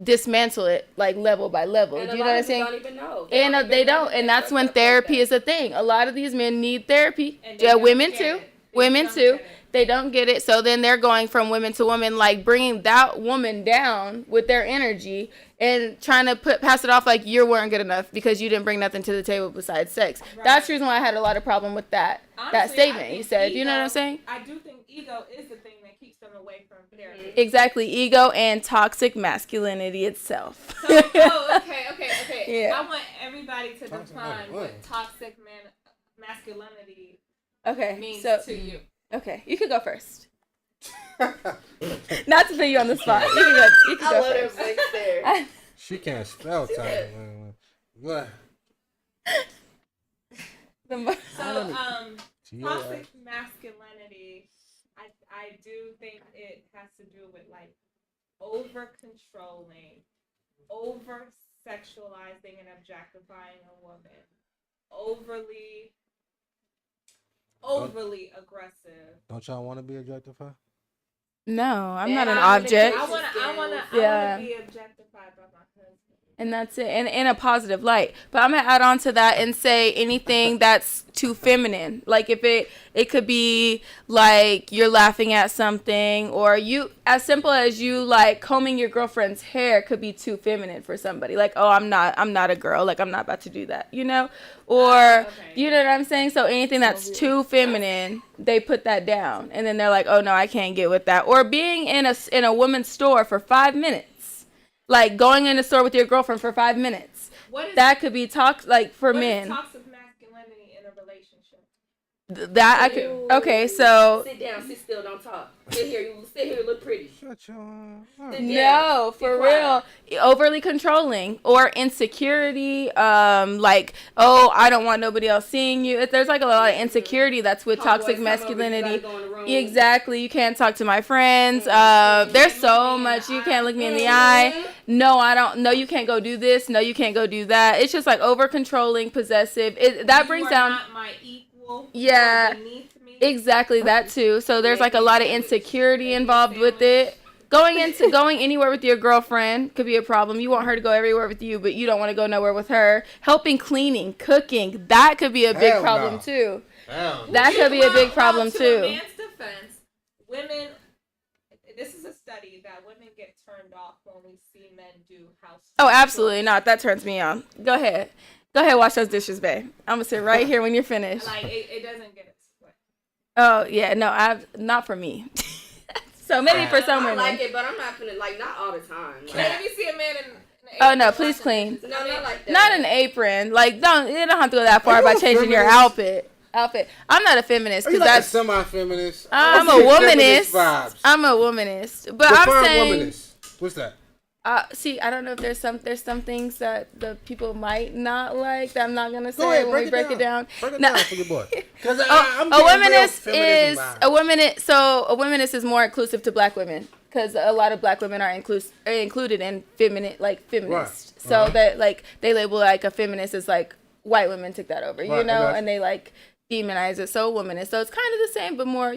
dismantle it like level by level. And Do you know what I'm saying? Don't even know. And they don't, and that's when therapy is a thing. A lot of these men need therapy. And they don't Women get too. it. Women don't too. get it. They don't get it. So then they're going from woman to woman, like bringing that woman down with their energy and trying to pass it off like you weren't good enough because you didn't bring nothing to the table besides sex. Right. That's the reason why I had a lot of problem with that Honestly, statement you said. You know what I'm saying? I do think ego is the thing that keeps them away from therapy. Exactly. Ego and toxic masculinity itself. So, okay. Yeah. I want everybody to define what toxic masculinity Okay. means So to you. okay, you could go first. Not to put you on the spot. You can go. I love her First. face there. She can't spell time. What? So, Yeah. toxic masculinity, I do think it has to do with like over controlling, over sexualizing and objectifying a woman, overly aggressive. Don't y'all want to be objectified? No, I'm Yeah, not an I wanna object. I wanna Yeah. be objectified by my husband. And that's it, and in a positive light. But I'm gonna add on to that and say anything that's too feminine. Like if it could be like you're laughing at something, or you as simple as you like combing your girlfriend's hair could be too feminine for somebody. Like, oh, I'm not a girl. Like I'm not about to do that, you know? Or you know what I'm saying? So anything that's too feminine, they put that down, and then they're like, oh no, I can't get with that. Or being in a woman's store for 5 minutes. Like going in the store with your girlfriend for 5 minutes. What is That could be like for what men. is toxic masculinity in a relationship? That I could. Okay, so Sit down, sit still, don't talk. Sit here, look pretty. Shut your. no, for real, overly controlling or insecurity. Like, oh, I don't want nobody else seeing you. There's like a lot of insecurity that's with toxic masculinity. Exactly. You can't talk to my friends. There's so much. You can't look me in the eye. No, I don't. No, you can't go do this. No, you can't go do that. It's just like over controlling, possessive. That brings down. Not my equal. Yeah. Exactly, that too. So there's like a lot of insecurity involved with it. Going anywhere with your girlfriend could be a problem. You want her to go everywhere with you, but you don't want to go nowhere with her. Helping, cleaning, cooking, that could be a big problem too. That could be a big problem too. To a man's defense, women. This is a study that women get turned off when we see men do house. Oh, absolutely not. That turns me on. Go ahead, wash those dishes, babe. I'm gonna sit right here when you're finished. Like it doesn't get it. Oh yeah, no, not for me. So maybe for some women. I like it, but I'm not gonna not all the time. Like, if you see a man in oh no, please clean. No, not like that. Not an apron. Like you don't have to go that far by changing your outfit. I'm not a feminist because that's semi-feminist. I'm a womanist. I'm a womanist, but I'm saying. Womanist. What's that? See, I don't know if there's some things that the people might not like that I'm not gonna say ahead, when we break it down. Break it No. down for your boy. A womanist is more inclusive to black women because a lot of black women are included in feminist. Right. So that like they label like a feminist as like white women took that over, Right, and they like demonize it. So a womanist. So it's kind of the same, but more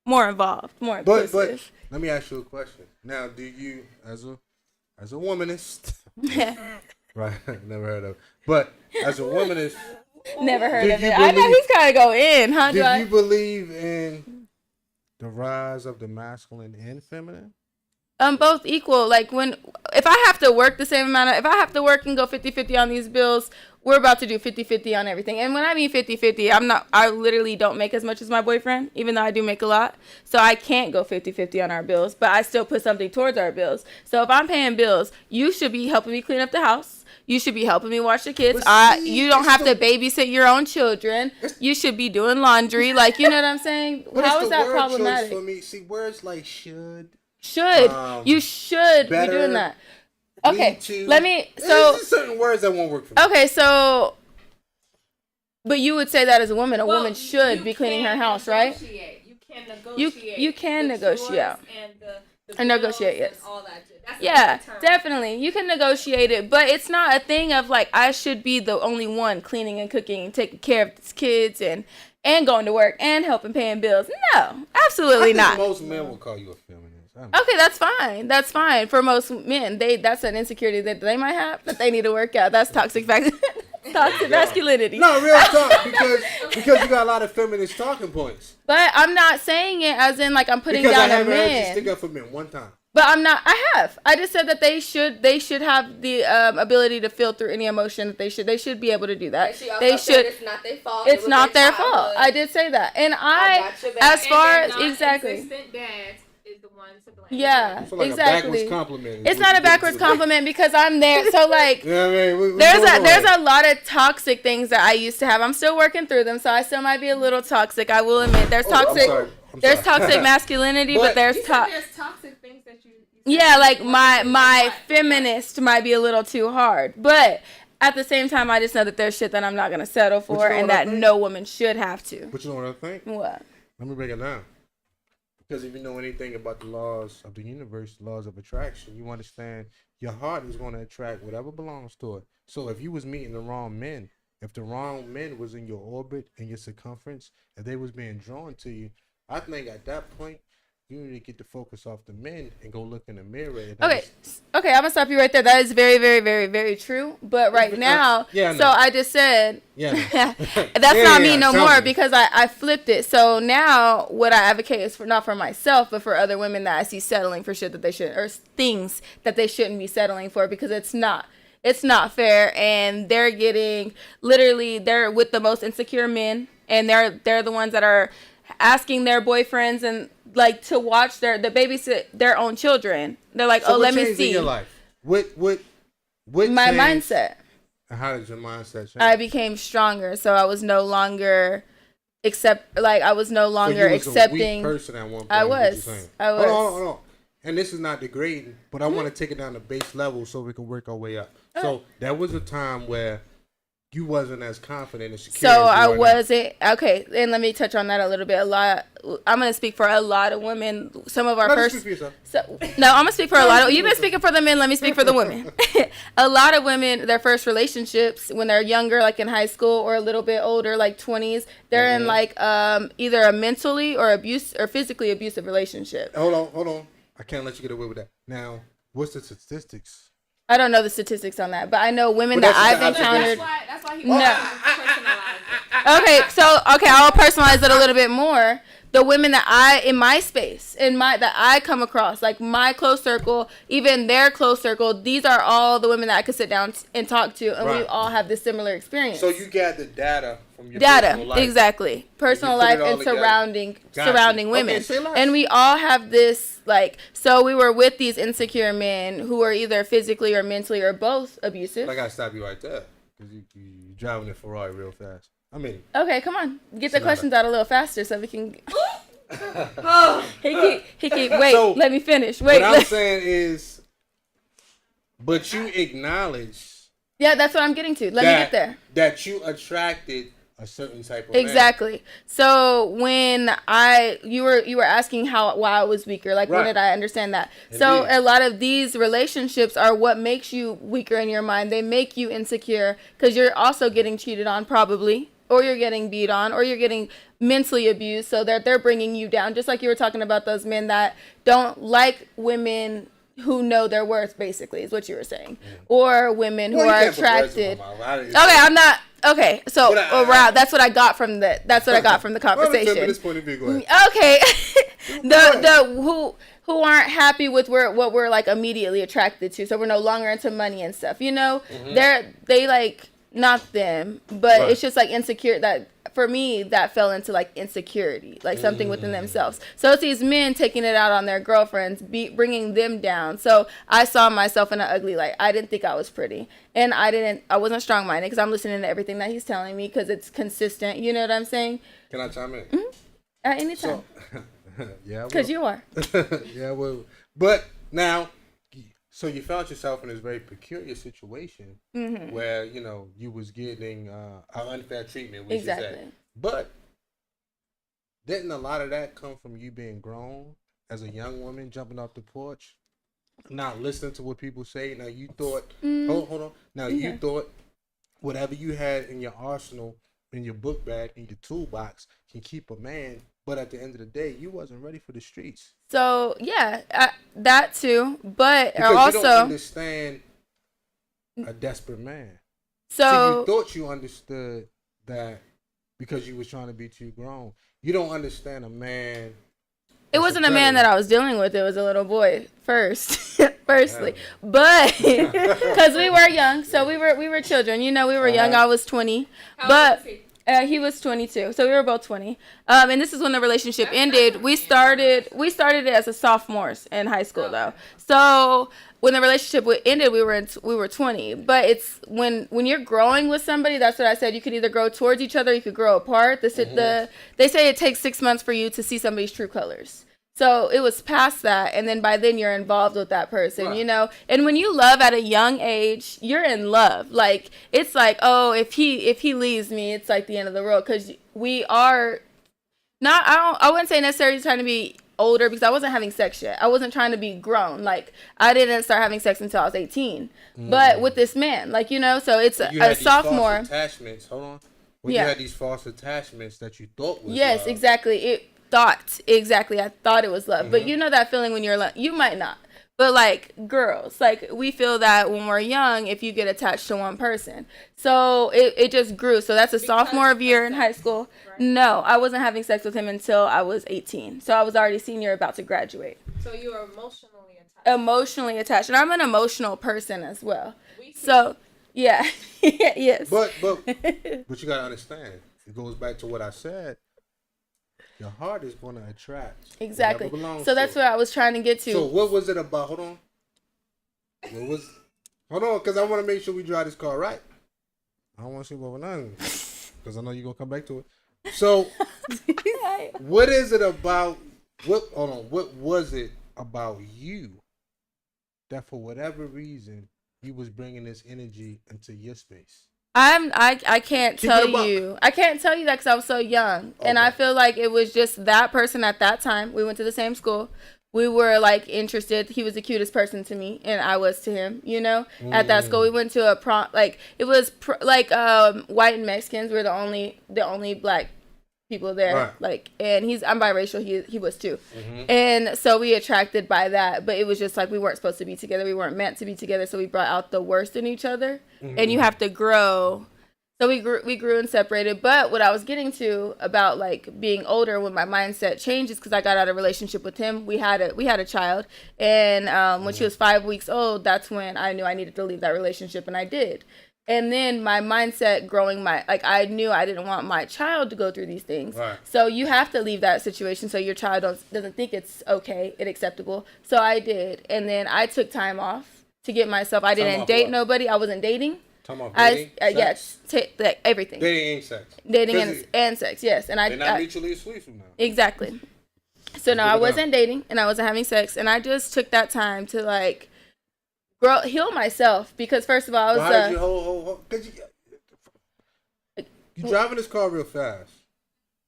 more involved, more inclusive. But let me ask you a question. Now, do you as a womanist, right? Never heard of it. But as a womanist, never heard of it. I know he's kind of go in, huh? Do you believe in the rise of the masculine and feminine? Both equal. Like if I have to work the same amount if I have to work and go 50-50 on these bills, we're about to do 50-50 on everything. And when I mean 50-50, I literally don't make as much as my boyfriend, even though I do make a lot. So I can't go 50-50 on our bills, but I still put something towards our bills. So if I'm paying bills, you should be helping me clean up the house. You should be helping me watch the kids. You don't have to babysit your own children. You should be doing laundry. Like, you know what I'm saying? How is that problematic? For me, see, words like should. You should be doing that. Okay, there's certain words that won't work for me. Okay, so, but you would say that as a woman, a woman should be cleaning her house, right? You can negotiate. You can negotiate. And negotiate, yes. And all that. Yeah, definitely. You can negotiate it, but it's not a thing of like I should be the only one cleaning and cooking and taking care of these kids and going to work and helping paying bills. No, absolutely not. Most men will call you a feminist. Okay, that's fine. That's fine for most men. That's an insecurity that they might have that they need to work out. That's toxic masculinity. No, real talk because you got a lot of feminist talking points. But I'm not saying it as in like I'm putting down a man. Because I haven't heard you stick up for men one time. But I'm not. I have. I just said that they should have the ability to filter any emotion that they should be able to do that. They should. It's not their fault. It's not their fault. I did say that, and as far as exactly. Yeah, like exactly. It's not a backwards compliment because I'm there. So like, there's a lot of toxic things that I used to have. I'm still working through them, so I still might be a little toxic. I will admit there's toxic. There's toxic masculinity, but there's toxic things that you yeah, like my feminist might be a little too hard, but at the same time, I just know that there's shit that I'm not gonna settle for, and that no woman should have to. But you know what I think? What? Let me break it down. Because if you know anything about the laws of the universe, the laws of attraction, you understand your heart is going to attract whatever belongs to it. So if you was meeting the wrong men, if the wrong men was in your orbit and your circumference, if they was being drawn to you, I think at that point, you need to get the focus off the men and go look in the mirror. Okay, I'm gonna stop you right there. That is very, very, very, very true. But right now, so I just said, that's not me no more because I flipped it. So now what I advocate is for not for myself, but for other women that I see settling for shit that they shouldn't, or things that they shouldn't be settling for because it's not fair, and they're with the most insecure men, and they're the ones that are asking their boyfriends and like to watch the babysit their own children. They're like, so let me see. In your life? What my mindset. How did your mindset change? I became stronger, so I was no longer I was no longer you was accepting. a weak person at one point. I is what was. you're saying. I was. Hold on. And this is not degrading, but I want to take it down to base level so we can work our way up. So there was a time where you wasn't as confident and secure. So as you I are now. wasn't. Okay, and let me touch on that a little bit. I'm gonna speak for a lot of women. Some of our No, first. just speak for yourself. No, I'm gonna speak for a lot of. You've been speaking for the men. Let me speak for the women. A lot of women, their first relationships when they're younger, like in high school, or a little bit older, like 20s, they're in like either a mentally or physically abusive relationship. Hold on. I can't let you get away with that. Now, what's the statistics? I don't know the statistics on that, but I know women But that I've that's encountered. That's why he No. personalized it. Okay, I'll personalize it a little bit more. The women that in my space, that I come across, like my close circle, even their close circle, these are all the women that I could sit down and talk to, and we Right. all have this similar experience. So you got the data from your personal life. Exactly, personal put it life all and together. surrounding Gotcha. women, Okay, say less. and we all have this So we were with these insecure men who are either physically or mentally or both abusive. I gotta stop you right there because you driving a Ferrari real fast. I mean, Okay, come on. Get the questions out a little faster so we can. He keep. Wait, So, let me finish. Wait. what I'm saying is, but you acknowledge Yeah, that's what I'm getting to. Let me get there. that you attracted a certain type of man. Exactly. So when you were asking why I was weaker, like when Right. did I understand that? So Indeed. a lot of these relationships are what makes you weaker in your mind. They make you insecure because you're also getting cheated on probably, or you're getting beat on, or you're getting mentally abused. So they're bringing you down, just like you were talking about those men that don't like women who know their worth, basically, is what you were saying, or women who Well, you are can't put words in attracted. my mouth. Okay, I'm not. Okay, so But that's what I got from That's what I got from the Well, let's conversation. jump to this point of view. Go ahead. Okay, who aren't happy with what we're like immediately attracted to, so we're no longer into money and stuff. You know, they like not them, but Right. it's just like insecure. That for me, that fell into like insecurity, like something within themselves. So it's these men taking it out on their girlfriends, bringing them down. So I saw myself in an ugly light. I didn't think I was pretty, and I wasn't strong minded because I'm listening to everything that he's telling me because it's consistent. You know what I'm saying? Can I chime in? At any time, Yeah. because you are. Yeah, well, but now, so you found yourself in this very peculiar situation where you was getting unfair treatment, we should say. Exactly. But didn't a lot of that come from you being grown as a young woman, jumping off the porch, not listening to what people say? Now you thought, hold on. Now you thought whatever you had in your arsenal, in your book bag, in your toolbox, can keep a man. But at the end of the day, you wasn't ready for the streets. So yeah, that too. But Because also, you don't understand a desperate man. so See, you thought you understood that because you was trying to be too grown. You don't understand a man. it wasn't a man that I was dealing with. It was a little boy firstly, but because we were young, so we were children. You know, we were young. I was 20, but. He was 22, so we were both 20. And this is when the relationship ended. We started it as a sophomores in high school, though. So when the relationship ended, we were 20. But it's when you're growing with somebody. That's what I said. You could either grow towards each other, you could grow apart. They say it takes 6 months for you to see somebody's true colors. So it was past that, and then by then you're involved with that person, Right. you know. And when you love at a young age, you're in love. Like it's like, oh, if he leaves me, it's like the end of the world because we are not. I wouldn't say necessarily trying to be older because I wasn't having sex yet. I wasn't trying to be grown. Like I didn't start having sex until I was 18. But with this man, like so it's You a had these sophomore. false attachments. Hold on. When Yeah. you had these false attachments that you thought was Yes, love. exactly. I thought it was love. But you know that feeling when you're like, you might not. But like girls, like we feel that when we're young, if you get attached to one person. So it just grew. So that's a sophomore year in high school. Right. No, I wasn't having sex with him until I was 18. So I was already senior, about to graduate. So you are emotionally attached. Emotionally attached. And I'm an emotional person as well. We see. So yeah. Yes. But you gotta understand. It goes back to what I said. Your heart is going to attract. Exactly. whatever belongs So that's to what I was trying to get to. it. So what was it about? Hold on. Hold on, because I want to make sure we drive this car right. I don't want to see what we're doing, because I know you're going to come back to it. So, what is it about? What was it about you that, for whatever reason, you was bringing this energy into your space? I can't Keep tell it a buck. you. I can't tell you that because I was so young, and I Okay. feel like it was just that person at that time. We went to the same school. We were like interested. He was the cutest person to me, and I was to him. You know, at that school, we went to a prom. Like it was white and Mexicans were the only black people there. Right. Like, and I'm biracial. He was too, and so we attracted by that. But it was just like we weren't supposed to be together. We weren't meant to be together. So we brought out the worst in each other, and you have to grow. So we grew and separated. But what I was getting to about like being older, when my mindset changes, because I got out of a relationship with him. We had a child, and when she was 5 weeks old, that's when I knew I needed to leave that relationship, and I did. And then my mindset growing, I knew I didn't want my child to go through these things. Right. So you have to leave that situation so your child doesn't think it's okay and acceptable. So I did, and then I took time off to get myself. I didn't off date what? nobody. I wasn't dating. Talking about dating, Yes, like everything. dating ain't sex. Dating Physically. and sex, yes. And They're not mutually exclusive now. exactly. So no, Break I it down. wasn't dating and I wasn't having sex, and I just took that time to like heal myself, because first of all, I was Well, how did you hold? Cause you driving this car real fast.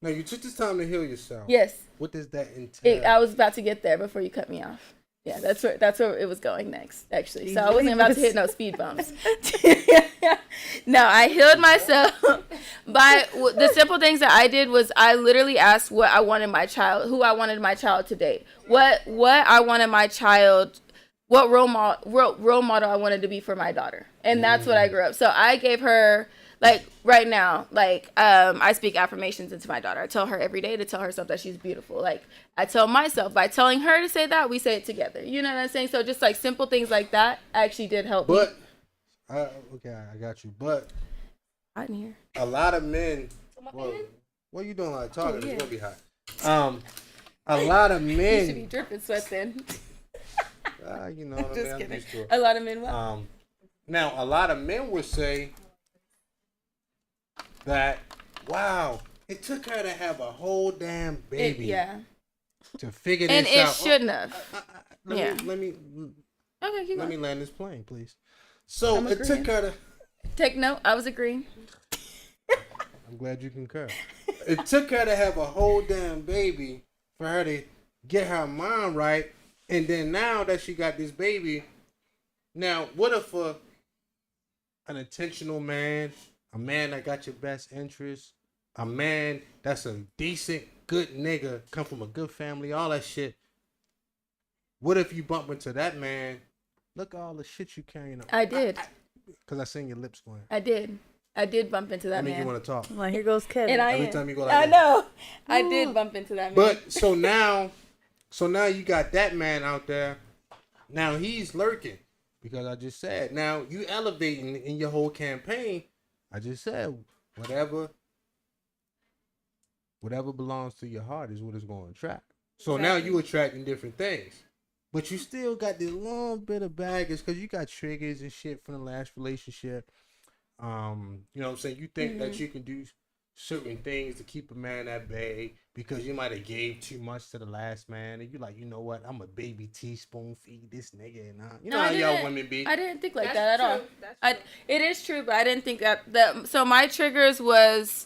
Now you took this time to heal yourself. yes. What does that entail? I was about to get there before you cut me off. Yeah, that's where it was going next, actually. So I wasn't about to hit no speed bumps. No, I healed myself by the simple things that I did was I literally asked who I wanted my child to date, what I wanted my child, what role model I wanted to be for my daughter, and that's what I grew up. So I gave her. Like right now, I speak affirmations into my daughter. I tell her every day to tell herself that she's beautiful. Like I tell myself by telling her to say that, we say it together. You know what I'm saying? So just like simple things like that actually did help me. But I got you. But Hot in here. a lot of men. Well, what you doing like talking? Oh, yeah. It's gonna be hot. A lot of You should be men. dripping sweat then. You know what I mean? Just I'm kidding. used to it. A lot of men. What? Now a lot of men would say that, wow, it took her to have a whole damn baby Yeah. to figure And this it out. shouldn't have. Yeah. Let me Okay, keep let me going. land this plane, please. So I'm it took agreeing. her to. Take note. I was agreeing. I'm glad you concur. It took her to have a whole damn baby for her to get her mind right, and then now that she got this baby, now what if an intentional man, a man that got your best interest, a man that's a decent, good nigga, come from a good family, all that shit. What if you bump into that man? Look at all the shit you carrying up. I did. Because I seen your lips going. I did bump into that I mean, man. you want to talk. Like, here goes Kevin. And I Every am. time you go like I that. know. I did bump into that man. But so now you got that man out there. Now he's lurking because I just said. Now you elevating in your whole campaign. I just said whatever belongs to your heart is what it's going to attract. So now you attracting different things, but you still got this little bit of baggage because you got triggers and shit from the last relationship. You know what I'm saying? You think that you can do certain things to keep a man at bay because you might have gave too much to the last man, and you like, you know what? I'm a baby teaspoon feed this nigga, and you know No, how I y'all didn't. women be. I didn't think like That's that at all. true. That's true. It is true, but I didn't think that. So my triggers was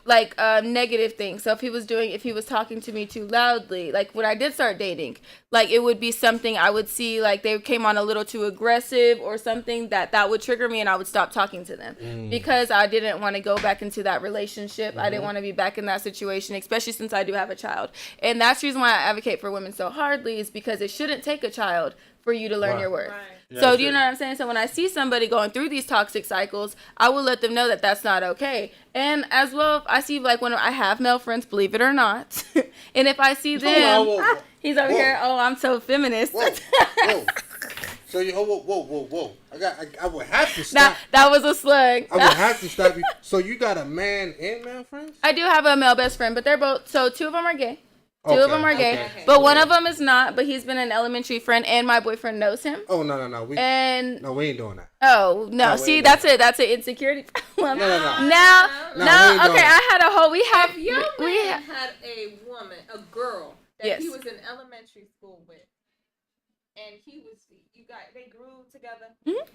like negative things. So if he was talking to me too loudly, like when I did start dating, like it would be something I would see, like they came on a little too aggressive or something that would trigger me, and I would stop talking to them because I didn't want to go back into that relationship. I didn't want to be back in that situation, especially since I do have a child. And that's the reason why I advocate for women so hardly, is because it shouldn't take a child for you to learn Right. your worth. Right. Yeah, So that's do you it. know what I'm saying? So when I see somebody going through these toxic cycles, I will let them know that that's not okay. And as well, I see like when I have male friends, believe it or not, and if I see them, whoa. he's over Whoa. here. Oh, I'm so feminist. Whoa, whoa. So you, whoa. I would have to stop. that was a slug. I would have to stop you. So you got a man and male friends? I do have a male best friend, but they're both. So two of them are gay. Two of them are gay, Okay. but one of them is not. But he's been an elementary friend, and my boyfriend knows him. Oh no, we ain't doing that. Oh no! No, See, we ain't that's it. That's an insecurity problem. No. Now, No, no. we ain't doing Okay, that. I had a whole. We have. If your we man had a woman, a girl that Yes. he was in elementary school with, and they grew together, Mhm.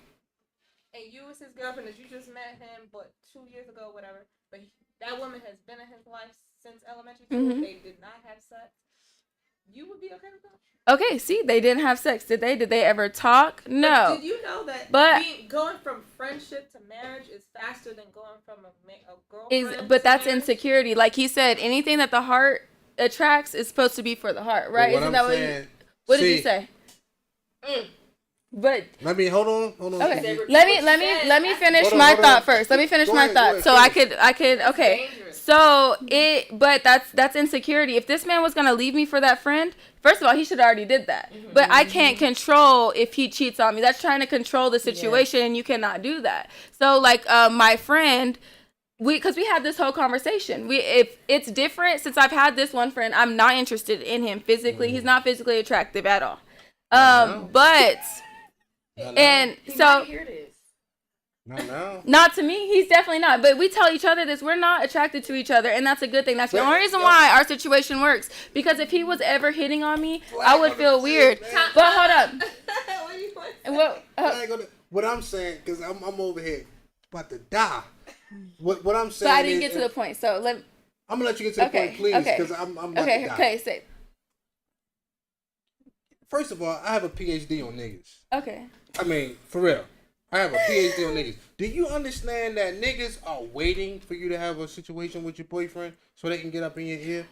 and you was his girlfriend, as you just met him, but 2 years ago, whatever. But that woman has been in his life since elementary school. Mhm. They did not have sex. You would be okay with that? Okay, see, they didn't have sex. Did they? Did they ever talk? No. But did you know that But- going from friendship to marriage is faster than going from a girlfriend? But that's to marriage? insecurity. Like he said, anything that the heart attracts is supposed to be for the heart, right? But Isn't that what did you say? But Let me hold on. okay, let me finish Hold on, my hold on. thought first. Let me finish Go my ahead, thought go so ahead, I could. Okay, dangerous. so but that's insecurity. If this man was gonna leave me for that friend, first of all, he should have already did that. But I can't control if he cheats on me. That's trying to control the situation, and you cannot do that. So like my friend. Because we had this whole conversation. If it's different, since I've had this one friend, I'm not interested in him physically. He's not physically attractive at all. But and He so might hear this. No. not to me, he's definitely not. But we tell each other this: we're not attracted to each other, and that's a good thing. That's the only reason why our situation works. Because if he was ever hitting on me, I would feel weird. But hold up. What do you want? And what? What I'm saying, because I'm over here about to die. What I'm But saying I didn't is, get to the point. So let. I'm gonna let you get to the point, please, because I'm about to die. Okay. Say. First of all, I have a PhD on niggas. Okay. I mean, for real. I have a PhD on niggas. Do you understand that niggas are waiting for you to have a situation with your boyfriend so they can get up in your ear?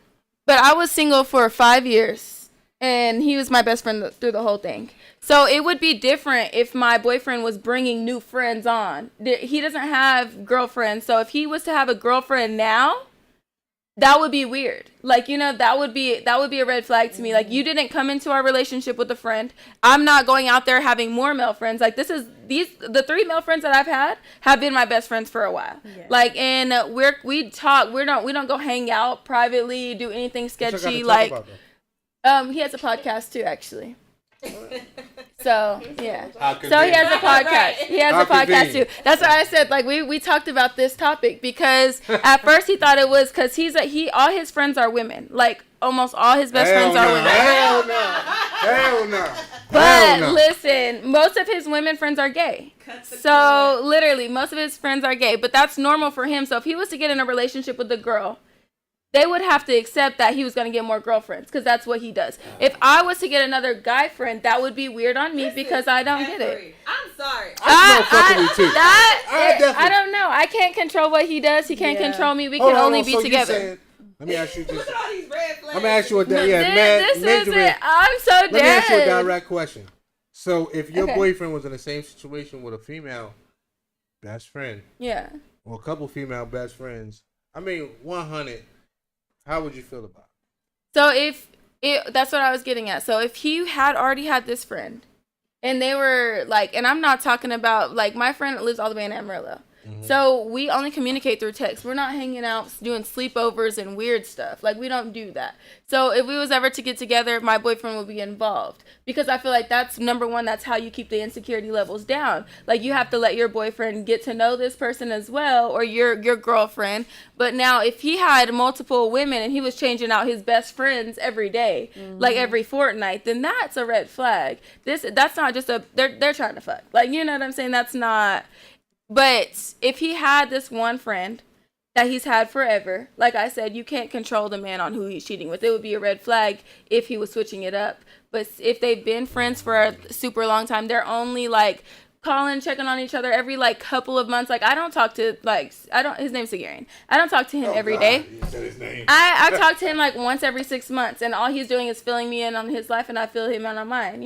But I was single for 5 years, and he was my best friend through the whole thing. So it would be different if my boyfriend was bringing new friends on. He doesn't have girlfriends, so if he was to have a girlfriend now, that would be weird. Like, that would be a red flag to me. Like, you didn't come into our relationship with a friend. I'm not going out there having more male friends. Like, the 3 male friends that I've had have been my best friends for a while. Yeah. Like, and we talk. We don't go hang out privately, do anything sketchy. Like, he has a podcast too, actually. So yeah, so he has a podcast. He has a podcast too. That's why I said like we talked about this topic because at first he thought it was because all his friends are women. Like almost all his best friends are women. Hell no. But listen, most of his women friends are gay. So literally, most of his friends are gay. But that's normal for him. So if he was to get in a relationship with a girl, they would have to accept that he was going to get more girlfriends because that's what he does. If I was to get another guy friend, that would be weird on me because I don't get it. I'm sorry. I don't know. I can't control what he does. He can't control me. We can only be together. Let me ask you just. Look at all these red flags. Let me ask you a I'm so dead. Let me ask you a direct question. So if your boyfriend was in the same situation with a female best friend, or a couple female best friends, 100. How would you feel about it? So that's what I was getting at. So if he had already had this friend and they were like, and I'm not talking about like my friend lives all the way in Amarillo. Mm-hmm. So we only communicate through text. We're not hanging out doing sleepovers and weird stuff. Like we don't do that. So if we was ever to get together, my boyfriend would be involved because I feel like that's number one. That's how you keep the insecurity levels down. Like you have to let your boyfriend get to know this person as well, or your girlfriend. But now if he had multiple women and he was changing out his best friends every day, like every fortnight, then that's a red flag. That's not just they're trying to fuck. Like, you know what I'm saying? That's not. But if he had this one friend that he's had forever, like I said, you can't control the man on who he's cheating with. It would be a red flag if he was switching it up. But if they've been friends for a super long time, they're only like calling, checking on each other every like couple of months. Like I don't talk to his name's Sigarian. I don't talk to him every day. You said his name. I talk to him like once every 6 months, and all he's doing is filling me in on his life, and I fill him in on mine.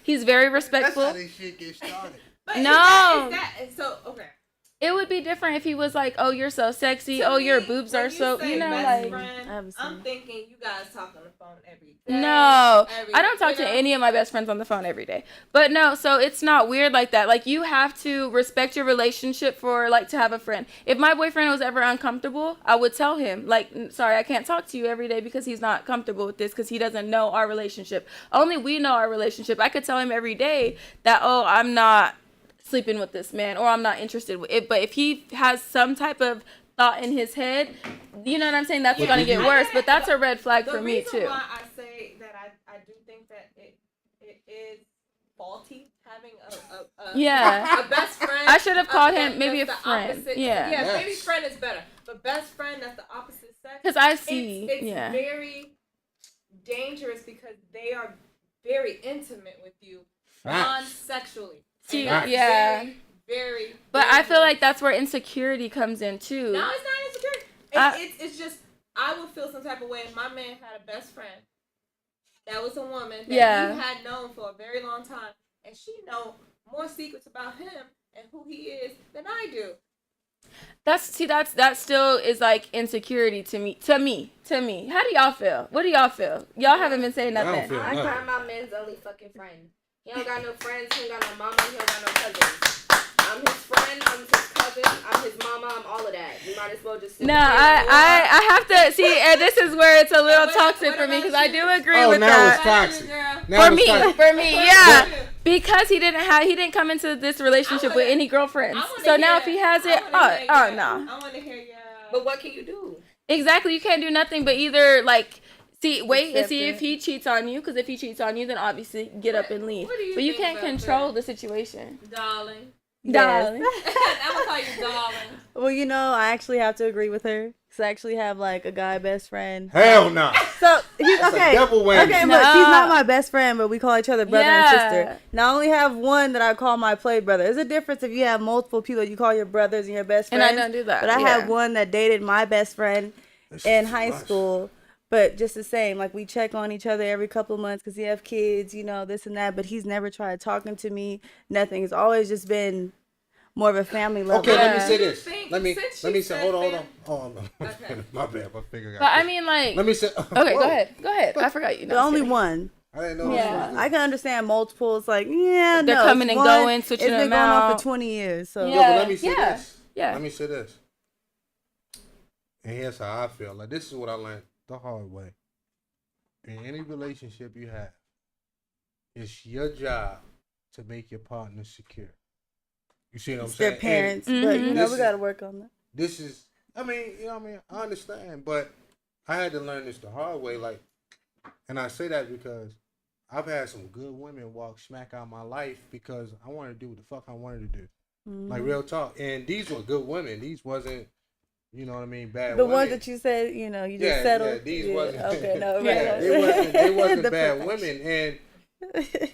He's very respectful. That's how this shit get started. But No. so okay. It would be different if he was like, "Oh, you're so sexy. To Oh, your me, boobs when are so," say you know, best like. friend, I haven't seen I'm it. thinking you guys talk on the phone every day. No, every- I don't talk you to know? any of my best friends on the phone every day. But no, so it's not weird like that. Like you have to respect your relationship for like to have a friend. If my boyfriend was ever uncomfortable, I would tell him like, sorry, I can't talk to you every day because he's not comfortable with this because he doesn't know our relationship. Only we know our relationship. I could tell him every day that, oh, I'm not sleeping with this man or I'm not interested with it. But if he has some type of thought in his head, you know what I'm saying? That's Yeah. gonna get worse. But that's a red flag The for me reason too. why I say that I do think that it is faulty having a Yeah. a best friend. I should have called that- him maybe a that's the friend. opposite- Yeah. Yes. maybe friend is better, but best friend that's the opposite sex. Because I see. It's yeah. very dangerous because they are very intimate with you, Facts. non-sexually. See, And that's yeah. very, very. But I feel like dangerous. that's where insecurity comes in too. No, it's not insecurity. It's just I would feel some type of way if my man had a best friend that was a woman that Yeah. he had known for a very long time, and she know more secrets about him and who he is than I do. That still is like insecurity to me. To me. How do y'all feel? What do y'all feel? Y'all haven't been saying I don't nothing. feel I nothing. call my man's only fucking friend. He don't got no friends, he don't got no mama, he don't got no cousins. I'm his friend, I'm his cousin, I'm his mama, I'm all of that. You might as well just sit No, here and I have to see, and this is where it's a little What- toxic what for me about because I you? do agree Oh, with now that. it's toxic. Girl. Now For it's toxic. me, yeah. Because he didn't come into this relationship with any girlfriends. I wanna So now hear- if he has it, I wanna hear no. I want to hear your. But what can you do? Exactly, you can't do nothing but either like wait and Accept see it. if he cheats on you. Because if he cheats on you, then obviously get up and leave. What do you But you think can't about control that? the situation, darling. darling. I'm gonna call you darling. Well, you know, I actually have to agree with her. Cause I actually have like a guy best friend. Hell no. So he's That's a okay. double whammy. Okay, No. look, he's not my best friend, but we call each other brother and Yeah. sister. Now I only have one that I call my play brother. There's a difference if you have multiple people that you call your brothers and your best And friends. I don't do that. But I yeah. have one that dated my best friend This in is high much. school. But just the same, like we check on each other every couple of months because he have kids, you know, this and that. But he's never tried talking to me. Nothing. It's always just been more of a family level. Okay, let me Yeah. say this. Think- Let me since let me you say. said Hold on. fam- Oh no. Okay. My bad. My finger got. But I twisted. mean, like, Let me say. okay, Whoa. go ahead. I forgot you. But No, I'm only kidding. one. I didn't know. Yeah. I can understand multiple. It's like, yeah, They're no, coming it's and one. going, switching It's been them going on out. for 20 years. So Yo, Yeah. but let me say Yeah. this. Yeah. Let me say this. And here's how I feel. Like this is what I learned the hard way. In any relationship you have, it's your job to make your partner secure. You see what I'm it's saying? their parents. And- But, you Mhm. know, This we is- got to work on that. This is, I mean, you know what I mean? I understand, but I had to learn this the hard way. Like, and I say that because I've had some good women walk smack out my life because I wanted to do what the fuck I wanted to do. Like, real talk. And these were good women. These wasn't, you know what I mean, bad The women. ones that you said, you know, you just Yeah, settled. yeah, these wasn't. Okay, no, yeah, right. they wasn't The bad perfection. women. And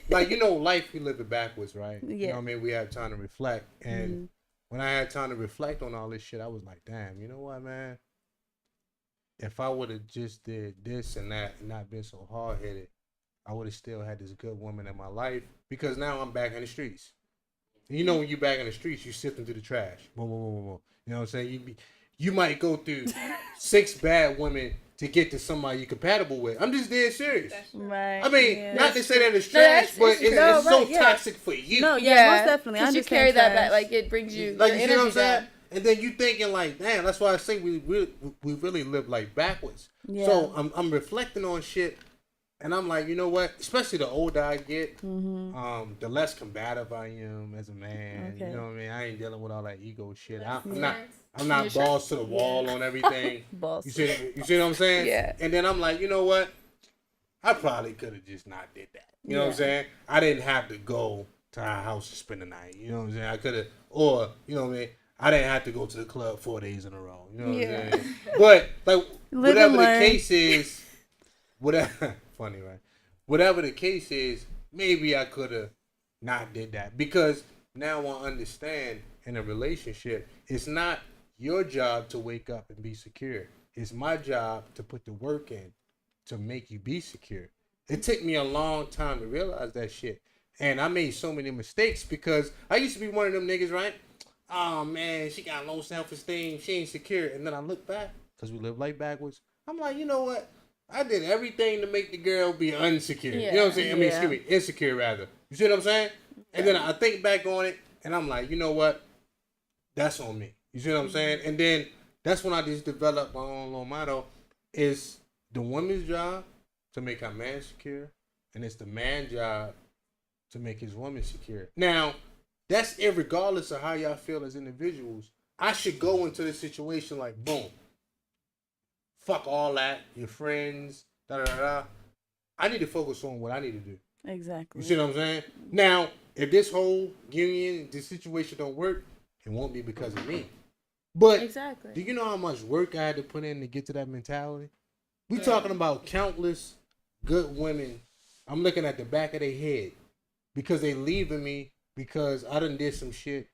like, you know, life we live it backwards, right? You Yeah. know what I mean? We have time to reflect. And Mhm. when I had time to reflect on all this shit, I was like, damn, you know what, man? If I would have just did this and that and not been so hard headed, I would have still had this good woman in my life because now I'm back in the streets. And you know, when you back in the streets, you sifting through the trash. Boom, boom, boom, boom, boom. You know what I'm saying? You might go through 6 bad women to get to somebody you're compatible with. I'm just dead serious. Right. I mean, yeah. not to say that it's No, trash, that's- but it's it's, true. it's No, so right, yeah. toxic for you. No, yeah, most definitely. I Because you understand carry that back, trash. like it brings you Like, your you see what I'm energy saying? down. And then you thinking like, damn, that's why I say we really live like backwards. Yeah. So I'm reflecting on shit, and I'm like, you know what? Especially the older I get, Mm-hmm. the less combative I am as a man. Okay. You know what I mean? I ain't dealing with all that ego shit. Yes. I'm not You sure? balls to the wall on everything. Boss. You see what I'm saying? Yeah. And then I'm like, you know what? I probably could have just not did that. You know what I'm Yeah. saying? I didn't have to go to our house to spend the night. You know what I'm saying? I could have, or you know what I mean? I didn't have to go to the club 4 days in a row. You know what Yeah. I'm saying? But like, Live and whatever the learn. case is, whatever. Funny, right? Whatever the case is, maybe I could have not did that because now I understand in a relationship, it's not your job to wake up and be secure. It's my job to put the work in to make you be secure. It took me a long time to realize that shit. And I made so many mistakes because I used to be one of them niggas, right? oh man, she got low self-esteem, she ain't secure. And then I look back, because we live life backwards. I'm like, you know what? I did everything to make the girl be unsecure. You know what I'm saying? I mean, excuse me, insecure rather. You see what I'm saying? And then I think back on it, and I'm like, you know what? That's on me. You see what I'm saying? And then that's when I just developed my own little motto. It's the woman's job to make her man secure, and it's the man's job to make his woman secure. Now, that's irregardless of how y'all feel as individuals. I should go into the situation like, boom, fuck all that, your friends, da-da-da-da. I need to focus on what I need to do. Exactly. You see what I'm saying? Now, if this whole union, this situation don't work, it won't be because of me. But Exactly. do you know how much work I had to put in to get to that mentality? We talking about countless good women. I'm looking at the back of their head because they leaving me because I done did some shit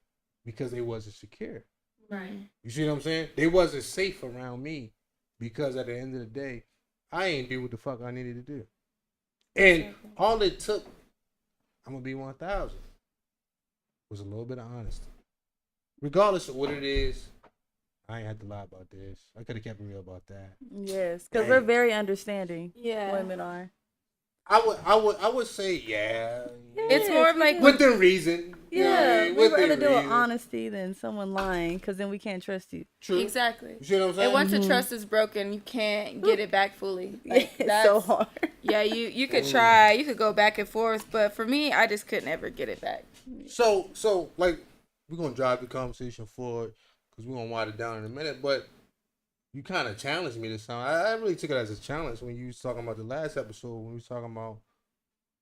because they wasn't secure. Right. You see what I'm saying? They wasn't safe around me because at the end of the day, I ain't do what the fuck I needed to do. And all it took, I'm going to be 1,000, was a little bit of honesty. Regardless of what it is, I ain't had to lie about this. I could have kept it real about that. Yes, because we're very understanding. Yeah. Women are. I would say yeah. It's more of like Within reason. Yeah, You know we what I would mean? rather Within do it reason. honesty than someone lying, because then we can't trust you. True. Exactly. You see what I'm saying? And once the trust is broken, you can't get it back fully. Like, It's so hard. Yeah, you could try, you could go back and forth, but for me, I just couldn't ever get it back. So like, we're going to drive the conversation forward because we're going to wind it down in a minute, but you kind of challenged me this time. I really took it as a challenge when you was talking about the last episode, when we was talking about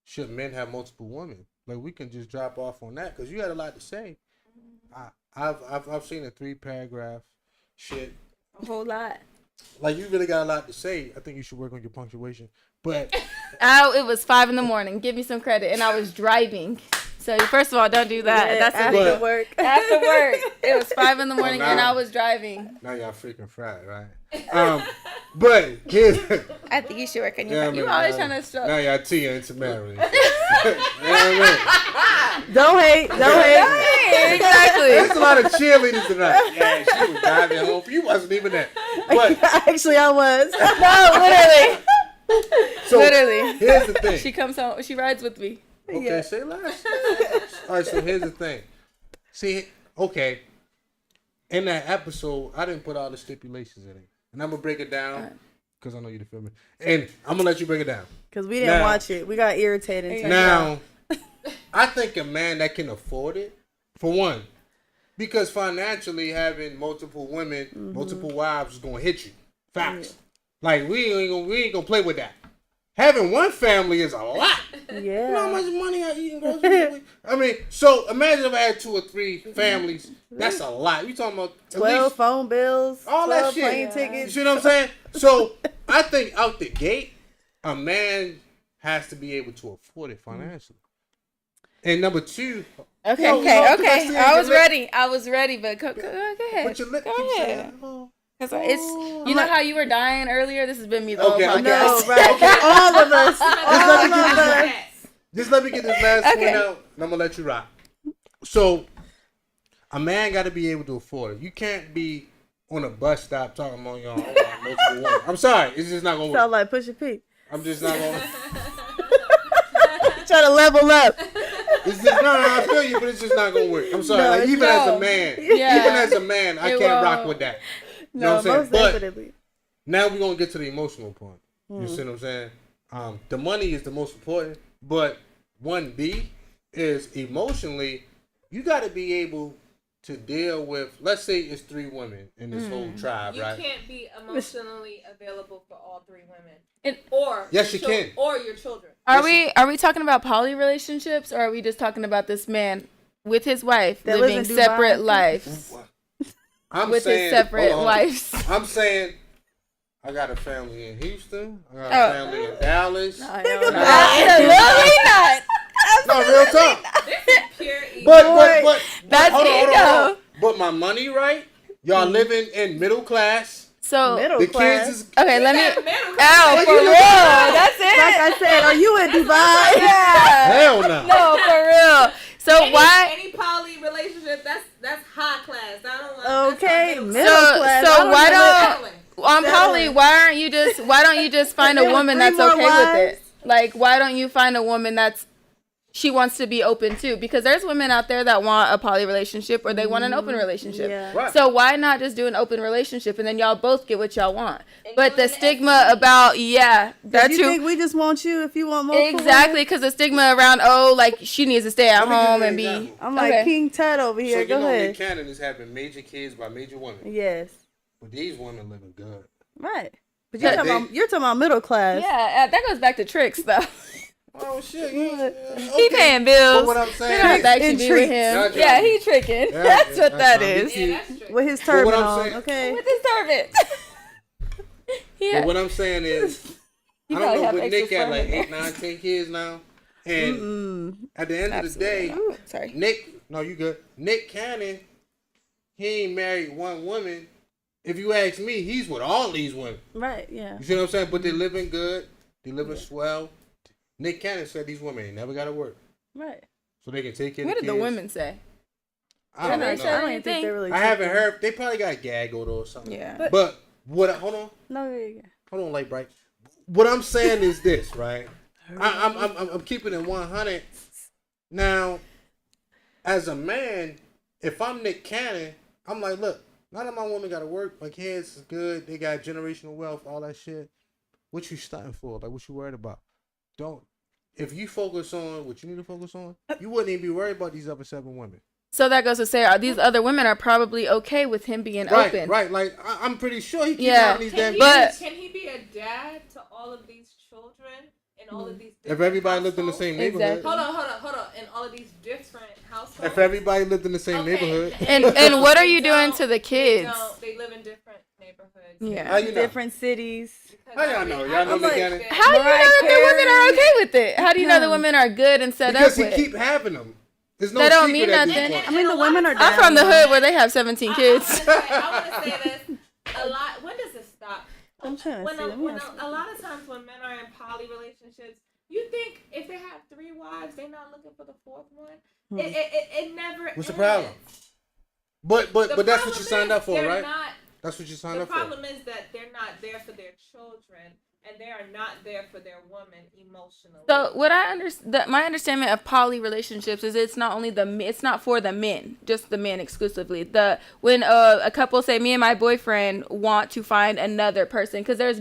should men have multiple women. Like, we can just drop off on that because you had a lot to say. I've seen a 3-paragraph shit. A whole lot. Like, you really got a lot to say. I think you should work on your punctuation. But It was 5 a.m. Give me some credit, and I was driving. So first of all, don't do that. Yeah, That's after But- work. after work. It was 5 a.m. now- and I was driving. now y'all freaking fried, right? But here's I think you should work on your. Yeah, You man, always now- trying to struggle. now y'all tea intermarrying. You know what I mean? Don't hate. Don't hate. Exactly. There's a lot of cheerleaders tonight. Yeah, she was driving home. You wasn't even there. But Actually, I was. No, literally. so Literally. here's the thing. She comes home. She rides with me. Okay, Yeah. say less. All right, so here's the thing. See, okay, in that episode, I didn't put all the stipulations in it, and I'm gonna break it down because I know you to feel me, and I'm gonna let you break it down. Because we didn't Now- watch it. We got irritated. And turned it off. Now, I think a man that can afford it, for one, because financially having multiple women, multiple wives is gonna hit you. Facts. Like we ain't gonna play with that. Having one family is a lot. Yeah. You know how much money I eat in groceries? I mean, so imagine if I had 2 or 3 families. That's a lot. You talking about at 12 least phone bills, all that 12 shit. plane You tickets. see what I'm saying? So I think out the gate, a man has to be able to afford it financially. And number 2, Okay, Yo, okay, yo, 'cause I okay. see I your was lip. ready. I was ready, but go ahead. but your lip Go keeps ahead. saying, oh. 'Cause it's, you know how you were dying earlier? This has been me the whole Okay, podcast. okay. No, right. All of us. All of us. Just let me get this last Okay. one out, and I'm gonna let you rock. So, a man got to be able to afford it. You can't be on a bus stop talking about your multiple women. I'm sorry, it's just not gonna work. Sound like Pusha P. I'm just not gonna. Try to level up. It's just no, I feel you, but it's just not gonna work. I'm sorry. No, Like even as a no. man, Yeah. even as a man, I It can't rock won't. with that. You know No, what I'm saying? most But definitely. now we're gonna get to the emotional point. You see what I'm saying? The money is the most important, but 1B is emotionally, you got to be able to deal with. Let's say it's 3 women in this whole tribe, You right? can't be emotionally available for all 3 women. And- Or Yes, your you can. Or your children. Are we talking about poly relationships, or are we just talking about this man with his wife That living lives in Dubai? separate lives I'm with saying, his separate hold on. wives? I'm saying, I got a family in Houston. I got a Oh. family in Dallas. Absolutely not. No, real talk. This is pure ego. But That's hold on. ego. But my money, right? Y'all living in middle class. So Middle The class. kids is okay, let me. Middle Oh, for real. That's it. Like I said, are you in Dubai? Yeah. hell no. No, for real. So why? Any poly relationship, that's high class. I don't want. Okay, that's middle class. So why Settling. Polly, why don't you just find a There were woman 3 that's more okay with wives? it? Like, why don't you find a woman that's she wants to be open too? Because there's women out there that want a poly relationship or they want an open relationship. Yeah. Right. So why not just do an open relationship and then y'all both get what y'all want? But the Including stigma about that You too. think we just want you if you want multiple Exactly, because the stigma around like she needs to stay at Let me give you home an and be. example. I'm like Okay. King Tut over So here. you Go know ahead. Nick Cannon is having major kids by major women. Yes. But these women living good. Right. But Yeah, you're talking about middle class. Yeah, that goes back to tricks though. Oh shit. He paying bills. But what I'm They saying don't have is, to actually And be with treats. him. Y'all Yeah, joking. he tricking. Yeah, That's what that I'm is. Yeah, that's true. With his But turban what I'm on. saying- Okay. With his turban. Yeah. But what I'm saying is, You I probably don't know, have but extra Nick got sperm like in there. 8, 9, 10 kids now. And Mm-mm. at the end of the day, Ooh, sorry. you good. Nick Cannon, he ain't married one woman. If you ask me, he's with all these women. Right. Yeah. You see what I'm saying? But they living good. They living swell. Nick Cannon said these women ain't never got to work. Right. So they can take care What of did the the kids. women say? I don't They know. said I don't even anything? think they really. I haven't took it. heard. They probably got gaggled or something. Yeah. But what? Hold on. No. Yeah. Hold on, Light Bright. What I'm saying is this, right? I'm keeping it 100. Now, as a man, if I'm Nick Cannon, I'm like, look, none of my women got to work. My kids is good. They got generational wealth, all that shit. What you stunting for? Like, what you worried about? Don't. If you focus on what you need to focus on, you wouldn't even be worried about these other 7 women. So that goes to say, these other women are probably okay with him being Right, open. right. Like, I'm pretty sure he keeps Yeah. having these damn But- kids. Can he be a dad to all of these children in all of these? If different everybody lived in the households? same neighborhood. Exactly. Hold on. In all of these different households. If everybody lived in the same Okay. neighborhood. And what are They you doing don't- to the They kids? don't. They live in different neighborhoods. Yeah. How you know? Different cities. How y'all know? Y'all know I'm Nick like- Cannon? How do you know Mariah that the women are Carey. okay with it? How do you know the women are good and set Because up he with? keep having them. There's no That don't secret mean at this nothing. point. I mean, the women are down. I'm from the hood where they have 17 kids. I want to say this. A lot. When does it stop? I'm trying to When see. Let me ask a lot of times when men are in poly relationships, you think if they have 3 wives, they're not looking for the 4th one. It never. What's the ends. problem? But The that's what problem you signed is up for, they're right? Not, That's what you signed the up for. problem is that they're not there for their children, and they are not there for their woman emotionally. So what I understand, my understanding of poly relationships is it's not only it's not for the men, just the men exclusively. When a couple say me and my boyfriend want to find another person, because there's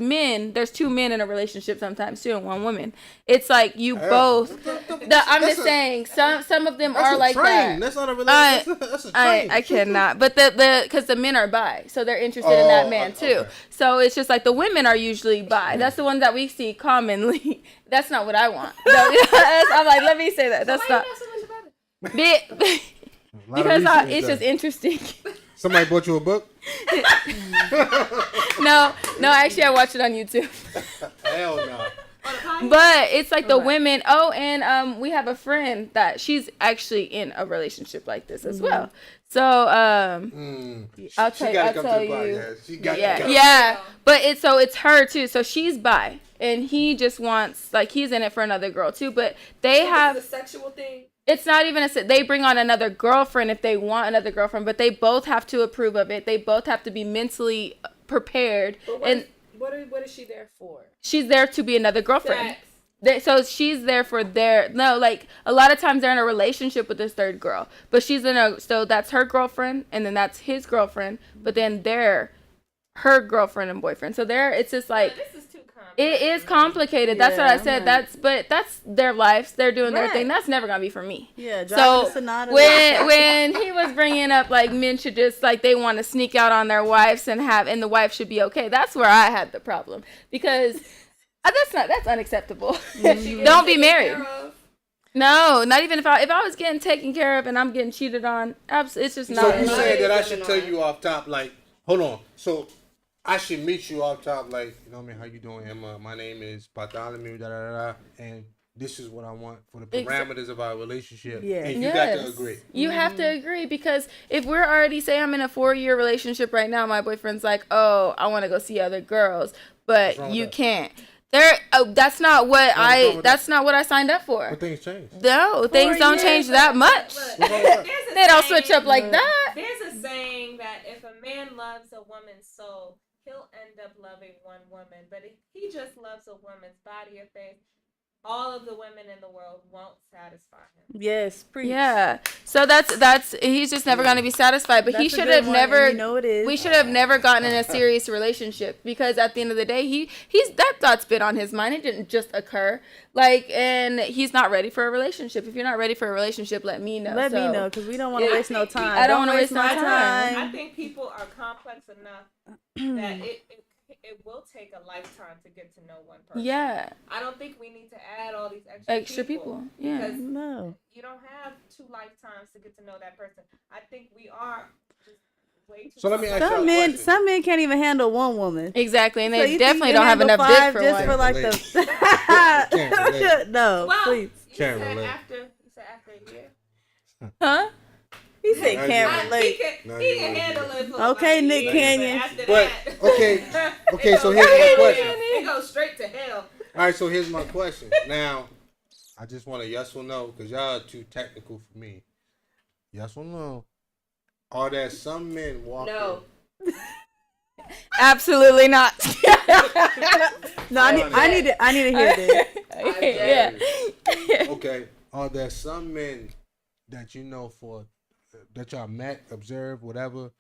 2 men in a relationship sometimes too, and 1 woman. It's like you both. I'm just saying some of them That's are a like train. that. That's not a relationship. That's a train. I cannot. But because the men are bi, so they're interested in that man too. Okay. So it's just like the women are usually bi. That's the ones that we see commonly. That's not what I want. I'm like, let me say that. That's Why not. you know so much about it? A lot of Because research it's just done. interesting. Somebody bought you a book? No, actually, I watched it on YouTube. Hell no. On a podcast? But it's like the women. Oh, and we have a friend that she's actually in a relationship like this as well. So I'll She gotta come to the you. podcast. She got to Yeah, come. yeah. But it's her too. So she's bi, and he just wants he's in it for another girl too. But they have. It's a sexual thing. It's not even they bring on another girlfriend if they want another girlfriend, but they both have to approve of it. They both have to be mentally prepared, But and what is she there for? she's there to be another girlfriend. Sex. So she's there for a lot of times they're in a relationship with this third girl, but so that's her girlfriend, and then that's his girlfriend, but then they're her girlfriend and boyfriend. So it's just like. This is too complicated. It is complicated. That's what I said. right. That's their lives. They're doing their Right. thing. That's never gonna be for me. Yeah. So Sonata. when he was bringing up like men should just they want to sneak out on their wives and the wife should be okay. That's where I had the problem because that's unacceptable. Don't be married. No, not even if I was getting taken care of and I'm getting cheated on. It's just not. So you No, saying that I it's should not. tell you off top, like, hold on. So I should meet you off top, like, you know what I mean? How you doing, Emma? My name is Bartholomew, and this is what I want for the parameters of our relationship. Yeah. And you got to agree. You have to agree because if we're already I'm in a 4-year relationship right now, my boyfriend's like, oh, I want to go see other girls, but wrong with you that? can't. That's not what wrong with that's not what I signed up for. But things change. No, things don't change that much. Look, What's wrong with that? there's a They don't saying- switch up like that. There's a man loves a woman's soul, he'll end up loving one woman. But if he just loves a woman's body or face, all of the women in the world won't satisfy him. Yes, preach. Yeah. So that's he's just never going to be satisfied. But he That's a should good have one, never. and you know it is. We should have never gotten in a serious relationship because at the end of the day, he's that thought's been on his mind. It didn't just occur. Like, and he's not ready for a relationship. If you're not ready for a relationship, let me know. Let me So- know, because we don't want to Yeah, waste no time. I don't wanna waste no my time. I think people are complex enough that it will take a lifetime to get to know one person. Yeah. I don't think we need to add all these Extra people. Yeah. Because No. you don't have 2 lifetimes to get to know that person. I think we are just way too. So let me ask y'all Some a men, question. some men can't even handle one woman. Exactly, and So they you think definitely you don't have handle enough dick 5 for just one. for like Can't relate. the. No, Well, please. you Can't said relate. after a year. Huh? He said Now can't you- relate. He can handle it for Okay, about a Nick year, Canyon. But after But, that, okay, so it here's goes my straight question. to hell. It goes straight to hell. All right, so here's my question. Now, I just want a yes or no because y'all are too technical for me. Yes or no? Are there some men walking? No. Absolutely not. No, I need to hear this. Yeah. Okay. Are there some men that you know that y'all met, observed, whatever,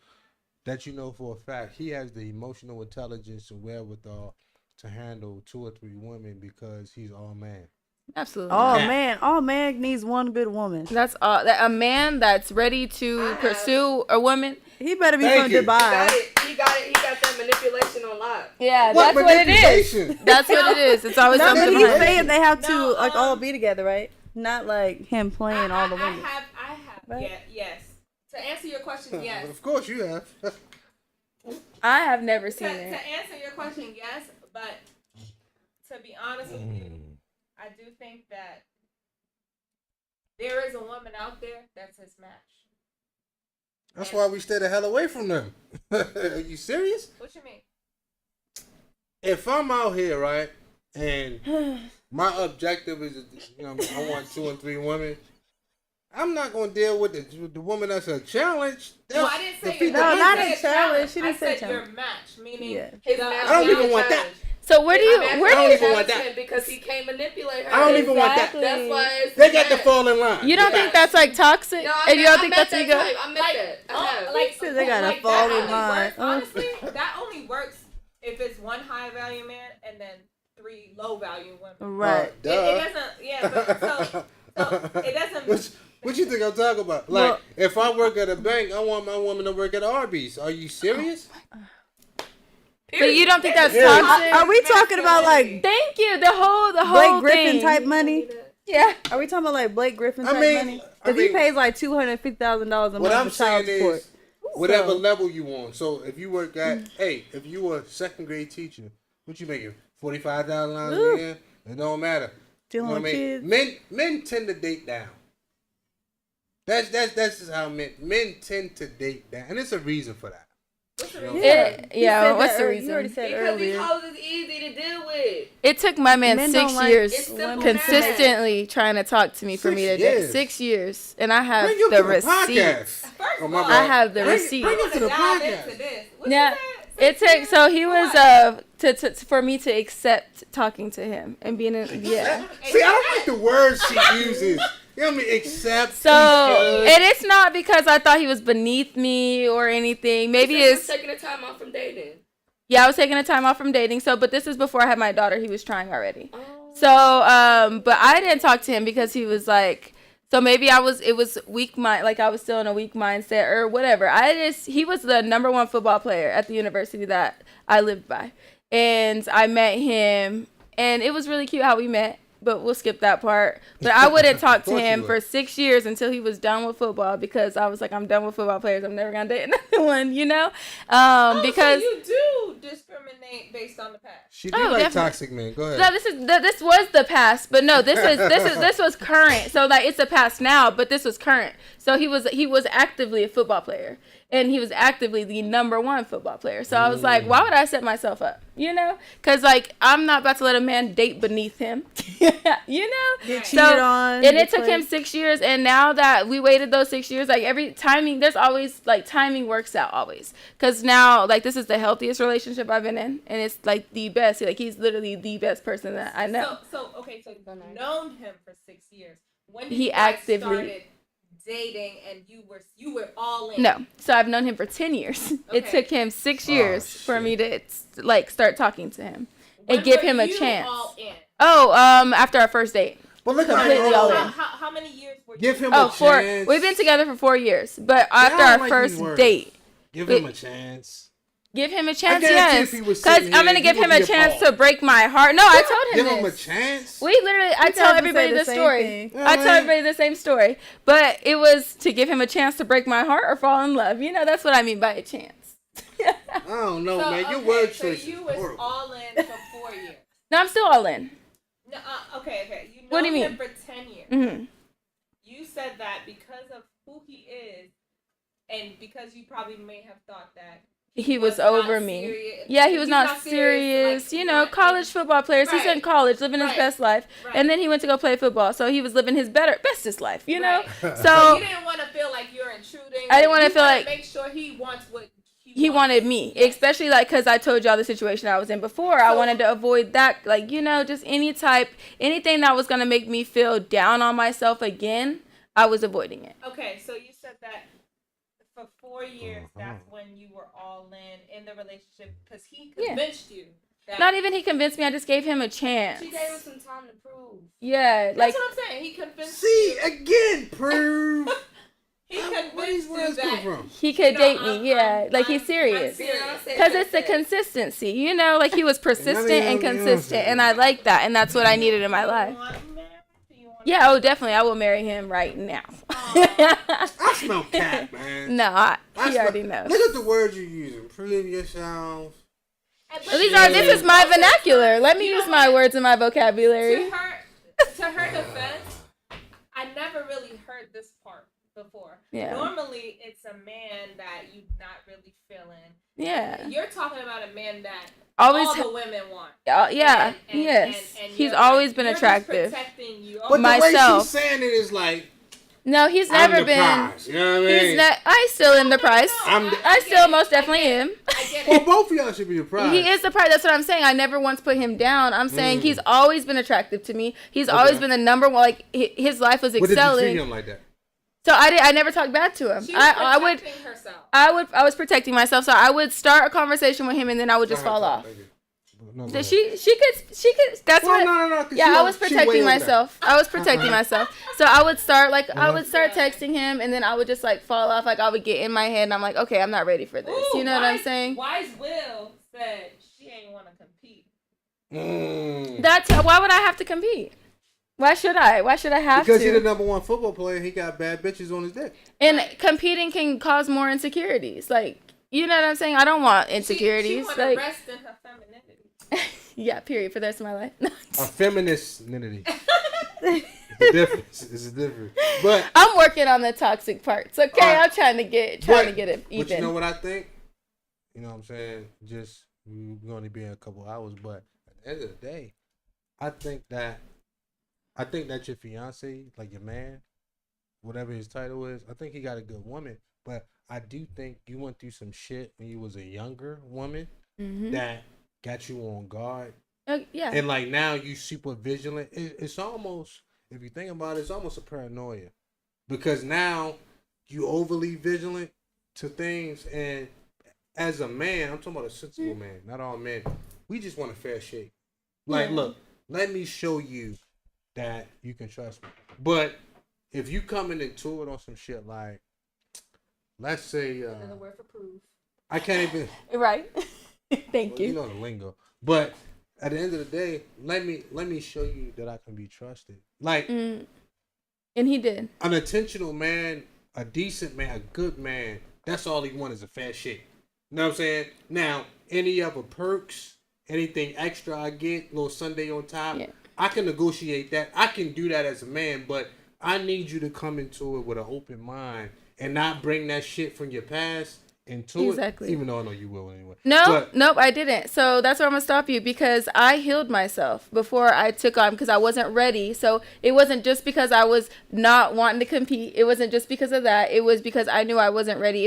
that you know for a fact he has the emotional intelligence and wherewithal to handle 2 or 3 women because he's all man? Absolutely. Oh Yeah. man, all man needs one good woman. That's all. A man that's ready to pursue a woman. He better be Thank from you. He got Dubai. it. He got it. He got that manipulation on lock. Yeah, that's what it is. manipulation? That's what it is. It's always No, something but he's behind it. saying they have to No, like all be together, right? Not like him playing all the women. I have. Right? Yeah, yes. To answer your question, yes. Of course you have. I have never To seen it. answer your question, yes. But to be honest with you, I do think that there is a woman out there that's his match. That's why we stay the hell away from them. Are you serious? What you mean? If I'm out here, right, and my objective is, I want 2 and 3 women, I'm not gonna deal with the woman that's a challenge. No, I didn't say defeat your the No, match. not purpose. a challenge. She didn't I say said your challenge. match, meaning Yeah. His the- match I don't even now want that. challenge. So where do you I'm where I don't do even you want that. Because he can't manipulate her. I don't even want that. Exactly. That's why it's They got to match. fall in line. you don't think that's like toxic? No, And you don't I think met that's that ego? type. I met that. I have. Like, said they gotta like, fall that in only line. works- Honestly, that only works if it's 1 high value man and then 3 low value women. Right. It doesn't. Yeah, but so it doesn't. What you think I'm talking about? Like, if I work at a bank, I want my woman to work at Arby's. Are you serious? But you don't think that's Yeah. toxic? Are we talking about like Thank you. The whole Blake Griffin thing. type money? Yeah. Are we talking about like Blake Griffin I type mean- money? I Because he mean- pays like $250,000 a What month I'm for child saying support. is, whatever So- level you on. So if you work at, if you were a 2nd grade teacher, what you making? $45,000 Ooh. a year? It don't matter. Dealing You know with what I mean? kids. Men tend to date down. That's just how men tend to date down, and it's a reason for that. What's the You know? reason? Yeah, You what's said the that reason? You already said Because these earlier. hoes is easy to deal with. It took my man Men 6 don't like- years It's simple consistently trying to talk to me for 6 me to years. date. 6 years, and I have Bring you the to the receipts. podcast. First Oh, of my all, bad. I have the Bring receipts. it to the dive podcast. into this. What Yeah, you it said? took. So he was What? for me to accept talking to him and being in. Yeah. See, I don't like the words she uses. You know what I mean? Accept. So he should. and it's not because I thought he was beneath me or anything. Maybe So you're it's taking the time off from dating. yeah. I was taking a time off from dating. So, but this is before I had my daughter. He was trying already. Oh. So, but I didn't talk to him because he was like, so maybe it was weak mind, like I was still in a weak mindset or whatever. He was the #1 football player at the university that I lived by. And I met him and it was really cute how we met, but we'll skip that part. But I wouldn't talk to course you him would. for 6 years until he was done with football because I was like, I'm done with football players. I'm never going to date another one, you know? Because So you do discriminate based on the past. She do Oh, like definitely. toxic men. Go ahead. no, this was the past, but no, this was current. So like it's the past now, but this was current. So he was actively a football player, and he was actively the number one football player. So I was like, why would I set myself up? You know, because like I'm not about to let a man date beneath him. You know, Get so cheated on. and get it took him played. 6 years, and now that we waited those 6 years, like every timing, there's always like timing works out always. Because now like this is the healthiest relationship I've been in, and it's like the best. Like he's literally the best person that I know. So you've known him for 6 years. When did He you guys actively- started dating and you were all in? No, so I've known him for 10 years. It Okay. took him 6 years for me to like start talking to him When and give were him a you chance. all in? Oh, after our first date. But look at Completely all in. How many years were you? Give him Oh, a four. chance. We've been together for 4 years, but I after don't our like first these words. date, Give Wait. him a chance. give him a chance. guarantee Yes, if he was because sitting I'm here, gonna he give would him a be chance appalled. to break my heart. No, I told Give him him a this. chance. We literally, I You tell guys everybody say the this same story. thing. Yeah, I tell man. everybody the same story, but it was to give him a chance to break my heart or fall in love. You know, that's what I mean by a chance. I don't know, man. Your word choice So you is was horrible. all in for 4 years. No, I'm still all in. No, okay. You know What do you him mean? for 10 years. hmm You said that because of who he is, and because you probably may have thought that He was not over me. serious- Yeah, he was he's not serious. like, you know, not college football players. He's in Right. college, living his Right. best life, Right. and then he went to go play football. So he was living his bestest life. You know. Right. So you didn't want to feel like you're intruding. I didn't wanna You feel wanna like- make sure he wants what he wants. wanted me, Yes. especially like because I told y'all the situation I was in before. I So- wanted to avoid that, like you know, just anything that was gonna make me feel down on myself again. I was avoiding it. Okay, so you said that for 4 years, Uh-huh. that's when you were all in the relationship because he Yeah. convinced you. That Not even he convinced me. I just gave him a chance. She gave us some time to prove. Yeah, That's like what I'm saying. He convinced See you. again, prove. He Where these convinced you words come that. from? he could No, date I'm- me. Yeah, I'm- like he's I'm serious. serious. Because it's the consistency, you know, like he was persistent and consistent, and I like that, and that's what I needed in my life. Yeah, oh, definitely, I will marry him right now. I smell cat, man. No, I he smell- already knows. Look at the words you're using. Prove yourself. This is my vernacular. Let me use my words in my vocabulary. To her defense, I never really heard this part before. Yeah. Normally, it's a man that you're not really feeling. Yeah. You're talking about a man that Always. all the women want. Yeah. And- Yes. and He's you're always like- been you're just attractive. protecting you. But the way Myself. she's saying it is like, No, he's I'm never the been. prize. You know what I mean? He's not. I still am the prize. I'm the- I still most definitely am. I get Well, it. both of y'all should be the prize. He is the prize. That's what I'm saying. I never once put him down. I'm saying he's always been attractive to me. He's always been the number one. Like his life was But did you treat excelling. him like that? So I never talked back to him. She was protecting herself. I was protecting myself. So I would start a conversation with him, and then I would just fall off. No, So she could. That's Well, what. no. 'cause Yeah, she- I was she way protecting over there. myself. I was protecting myself. So I would start texting him, and then I would just like fall off. Like I would get in my head, and I'm like, okay, I'm not ready for this. Ooh, You know what I'm saying? Wise Will said she ain't want to compete. That's why would I have to compete? Why should I? Why should I have Because he's the to? number one football player, he got bad bitches on his dick. And competing can cause more insecurities. Like you know what I'm saying? I don't want insecurities. She want like to rest in her femininity. yeah, period. For the rest of my life. A feminist nudity. It's a difference. But I'm working on the toxic parts. Okay, I'm trying to get it But you even. know what I think? You know what I'm saying? Just we're going to be in a couple hours, but at the end of the day, I think that your fiance, like your man, whatever his title is, I think he got a good woman. But I do think you went through some shit when you was a younger woman that got you on guard. Yeah. And like now you super vigilant. It's almost, if you think about it, it's almost a paranoia. Because now you overly vigilant to things, and as a man, I'm talking about a sensible man, not all men, we just want a fair shake. Like, look, let me show you that you can trust me. But if you coming into it on some shit like, let's say, Another word for proof. I can't even. Right. Thank Well, you you. know the lingo. But at the end of the day, let me show you that I can be trusted. Like And he did. an intentional man, a decent man, a good man, that's all he wants is a fair shake. You know what I'm saying? Now, any other perks, anything extra I get, little Sunday on top, Yeah. I can negotiate that. I can do that as a man, but I need you to come into it with an open mind and not bring that shit from your past into Exactly. it. Even though I know you will anyway. Nope, I didn't. So that's where I'm gonna stop you because I healed myself before I took on because I wasn't ready. So it wasn't just because I was not wanting to compete. It wasn't just because of that. It was because I knew I wasn't ready.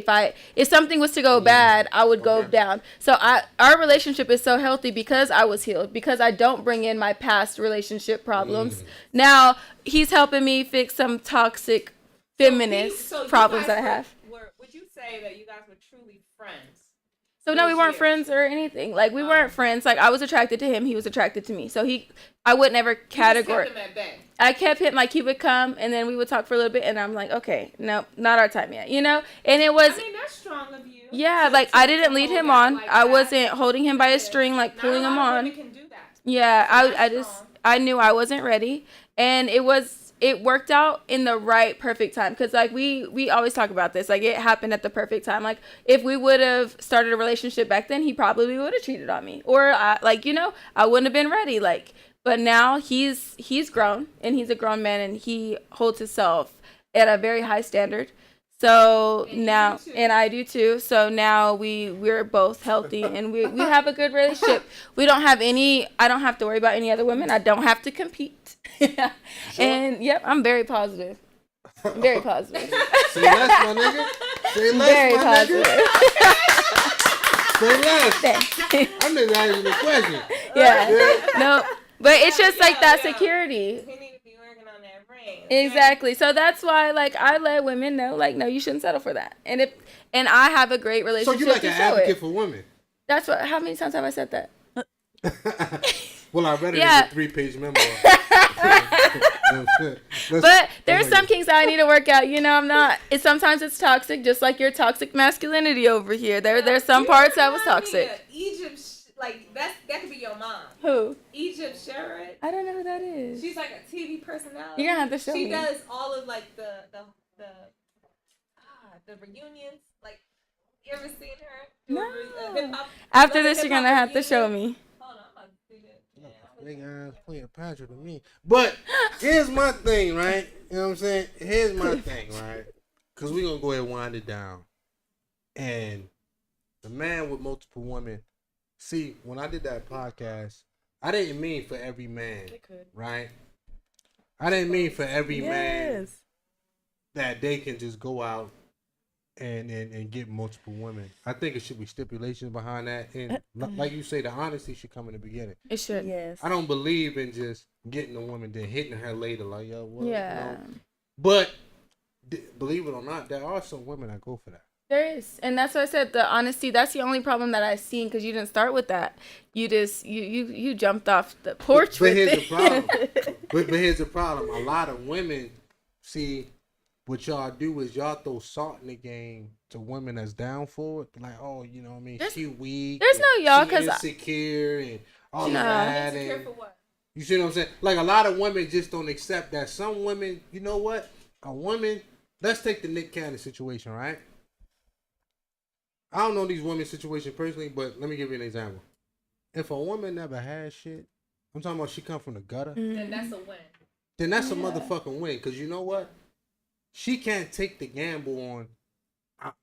If something was to go bad, I would go down. So our relationship is so healthy because I was healed, because I don't bring in my past relationship problems. Now he's helping me fix some toxic feminist problems that I have. Would you say that you guys were truly friends? So no, we weren't friends or anything. Like we weren't friends. Like I was attracted to him, he was attracted to me. So I would never categorize. I kept him, like he would come and then we would talk for a little bit and I'm like, okay, no, not our time yet, you know? And it was. I mean, that's strong of you. Yeah, like I didn't lead him on. Like I wasn't holding him by a string, like pulling him on. Women can do that. Yeah, I knew I wasn't ready, and it worked out in the right perfect time because like we always talk about this, like it happened at the perfect time. Like if we would have started a relationship back then, he probably would have cheated on me, or I wouldn't have been ready. Like, but now he's grown and he's a grown man and he holds himself at a very high standard. So now, and I do too. So now we're both healthy and we have a good relationship. I don't have to worry about any other women. I don't have to compete. Sure. And yep, I'm very positive. Very positive. Say less, my nigga. Say less, very my positive. Nigga. Say less. I'm just asking the question. Yeah. No, but it's just like that security. Exactly. So that's why, like, I let women know, like, no, you shouldn't settle for that. And I have a great relationship. So you're like an advocate for women. That's what. How many times have I said that? Well, I read it in a 3-page memo. But there's some kinks that I need to work out. You know, I'm not. Sometimes it's toxic, just like your toxic masculinity over here. There's some parts that was toxic. Egypt. Like that could be your mom. Who? Egypt Sherrod. I don't know who that is. She's like a TV personality. You're gonna have to show me. She does all of like the reunions. Like, you ever seen her? No. Hip-hop? After this, you're gonna have to show me. Hold on, I'm about to do that. Big ass Cleopatra to me. But here's my thing, right? You know what I'm saying? Here's my thing, right? Because we're gonna go ahead and wind it down. And the man with multiple women. See, when I did that podcast, I didn't mean for every man, right? I didn't mean for every man that they can just go out and get multiple women. I think it should be stipulations behind that. And like you say, the honesty should come in the beginning. It should. Yes. I don't believe in just getting a woman, then hitting her later, like, yo, what? Yeah. You know? But believe it or not, there are some women that go for that. There is, and that's why I said the honesty. That's the only problem that I've seen because you didn't start with that. You just you jumped off the porch. But here's the problem. but here's the problem. A lot of women see what y'all do is y'all throw salt in the game to women that's down for it. Like, oh, you know what I mean? She weak. There's no y'all because insecure and all that. Insecure for what? You see what I'm saying? Like a lot of women just don't accept that. Some women, you know what? A woman. Let's take the Nick Cannon situation, right? I don't know these women's situation personally, but let me give you an example. If a woman never has shit, I'm talking about she come from the gutter. Then that's a win. Then that's a motherfucking win. Because you know what? She can't take the gamble on,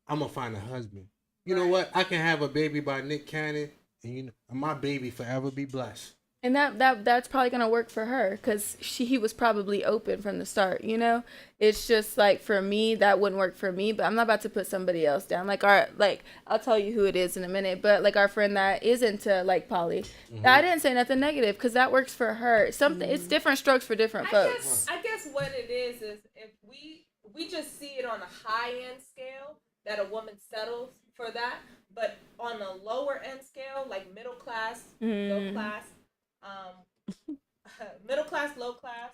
I'm going to find a husband. You know what? I can have a baby by Nick Cannon, and my baby forever be blessed. And that's probably gonna work for her because he was probably open from the start. You know, it's just like for me that wouldn't work for me. But I'm not about to put somebody else down. I'll tell you who it is in a minute. But like our friend that is into like poly, I didn't say nothing negative because that works for her. It's different strokes for different folks. I guess what it is if we just see it on a high end scale that a woman settles for that, but on a lower end scale like middle class, low class. Middle class, low class,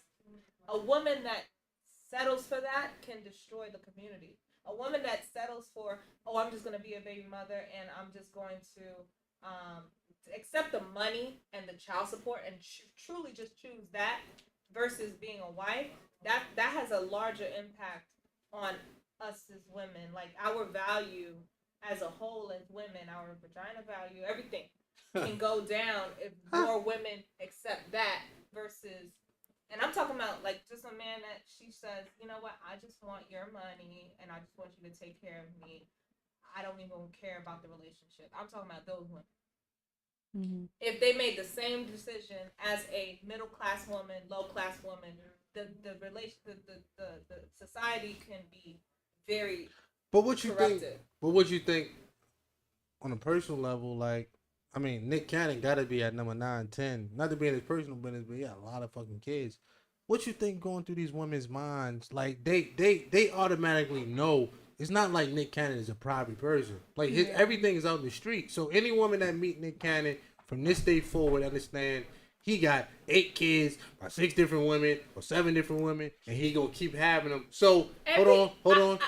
a woman that settles for that can destroy the community. A woman that settles for, I'm just going to be a baby mother and I'm just going to accept the money and the child support and truly just choose that versus being a wife, that has a larger impact on us as women. Like our value as a whole as women, our vagina value, everything can go down if more women accept that versus And I'm talking about like just a man that she says, you know what, I just want your money and I just want you to take care of me. I don't even care about the relationship. I'm talking about those women. Mm-hmm. If they made the same decision as a middle class woman, low class woman, the society can be very But what you corrupted. think? But what you think on a personal level? Like, I mean, Nick Cannon got to be at number 9, 10. Not to be in his personal business, but yeah, a lot of fucking kids. What you think going through these women's minds? Like, they automatically know. It's not like Nick Cannon is a private person. Like, everything is out in the street. So any woman that meet Nick Cannon from this day forward understand he got 8 kids by 6 different women or 7 different women, and he gonna keep having them. So hold on.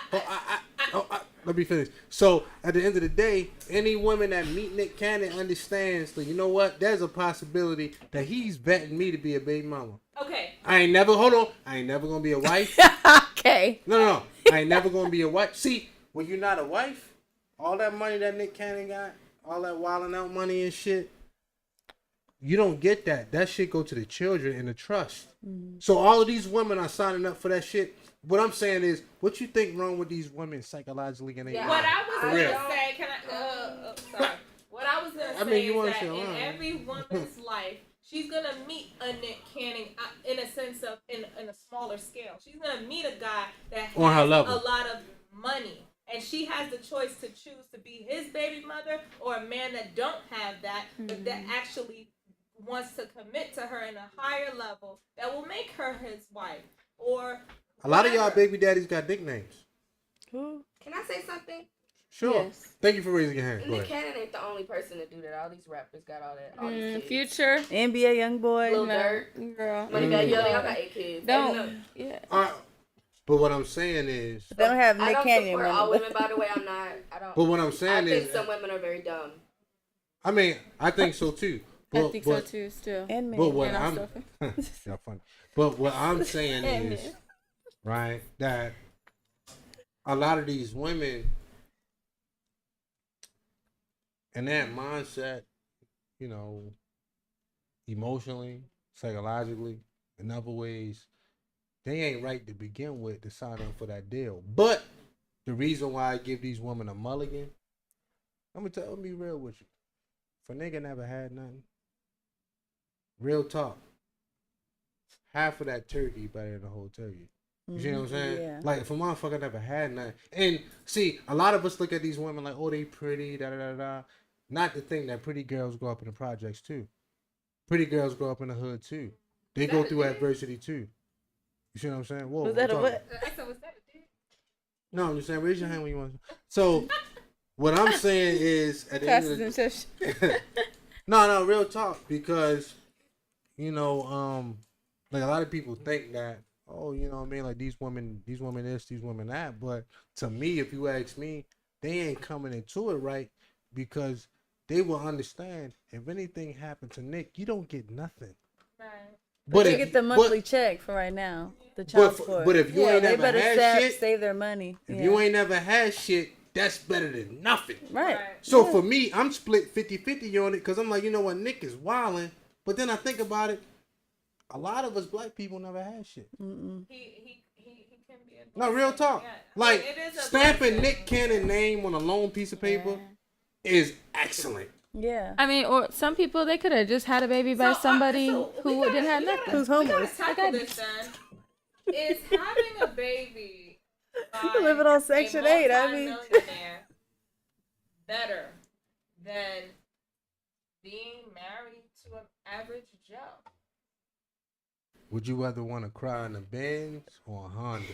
Let me finish. So at the end of the day, any woman that meet Nick Cannon understands that, you know what, there's a possibility that he's betting me to be a baby mama. Okay. I ain't never gonna be a wife. Okay. No. I ain't never gonna be a wife. See, when you're not a wife, all that money that Nick Cannon got, all that wilding out money and shit, you don't get that. That shit go to the children and the trust. Mm-hmm. So all of these women are signing up for that shit. What I'm saying is, what you think wrong with these women psychologically in their mind? What I was gonna say, sorry. What I was gonna say is that in every woman's life, she's gonna meet a Nick Cannon in a sense of in a smaller scale. She's gonna meet a guy that has on her level. A lot of money, and she has the choice to choose to be his baby mother or a man that don't have that, but that actually wants to commit to her in a higher level that will make her his wife. Or a lot of y'all baby daddies got nicknames. Can I say something? Sure. Yes. Thank you for raising your hand. Nick Cannon ain't the only person to do that. All these rappers got all that. All these kids. Future, NBA young boy, Lil Durk, girl. Money Got Young. Y'all got 8 kids. Yeah. But what I'm saying is, they don't have Nick I don't Cannon. support all women, by the way. I'm not. I don't. But what I'm saying is, I think some women are very dumb. I mean, I think so too. I think so too. Still. And men. But what y'all funny. But what I'm saying is, right, that a lot of these women and that mindset, you know, emotionally, psychologically, in other ways, they ain't right to begin with to sign up for that deal. But the reason why I give these women a mulligan, I'm gonna be real with you. If a nigga never had nothing, real talk, half of that turkey better than the whole turkey. You see what I'm saying? Yeah. Like, if a motherfucker never had nothing. And see, a lot of us look at these women like, oh, they pretty, da-da-da-da. Not to think that pretty girls grow up in the projects, too. Pretty girls grow up in the hood, too. They go through adversity, too. You see what I'm saying? Whoa, was that a what? No, I'm just saying, raise your hand when you want to. So, what I'm saying is, at the end of the No, real talk, because, you know, like, a lot of people think that, oh, you know what I mean, like, these women this, these women that, but to me, if you ask me, they ain't coming into it right, because they will understand if anything happened to Nick, you don't get nothing. Right. But they get the monthly check for right now, the child support. But if you ain't never had shit, save their money. If you ain't never had shit, that's better than nothing. Right. So for me, I'm split 50-50 on it, because I'm like, you know what, Nick is wilding, but then I think about it, a lot of us black people never had shit. He can be a no, real talk. Yeah. Like, stamping Nick Cannon name on a long piece of paper is excellent. Yeah. I mean, or some people, they could have just had a baby by somebody who didn't have nothing. Who's homeless. Tackle this then. Is having a baby living on Section 8, I mean. better than being married to an average Joe? Would you rather want to cry in a Benz or a Honda?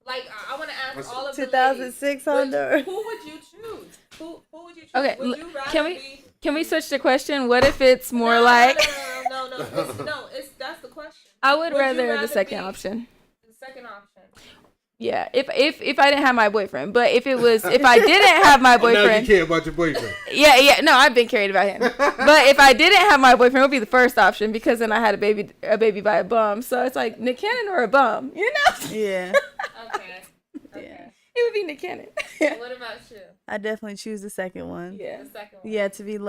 Like, I want to ask all of the 2006 Honda. Who would you choose? Who would you choose? Okay, would you rather can we switch the question? What if it's more no, like? No. That's the question. I would rather the second option. The second option. Yeah, if I didn't have my boyfriend, but if I didn't have my boyfriend, now you care about your boyfriend. Yeah, no, I've been caring about him. But if I didn't have my boyfriend, it would be the first option, because then I had a baby by a bum. So it's like Nick Cannon or a bum, you know? Yeah. Okay. Yeah. It would be Nick Cannon. What about you? I definitely choose the second one. Yeah. The second one. Yeah, to be in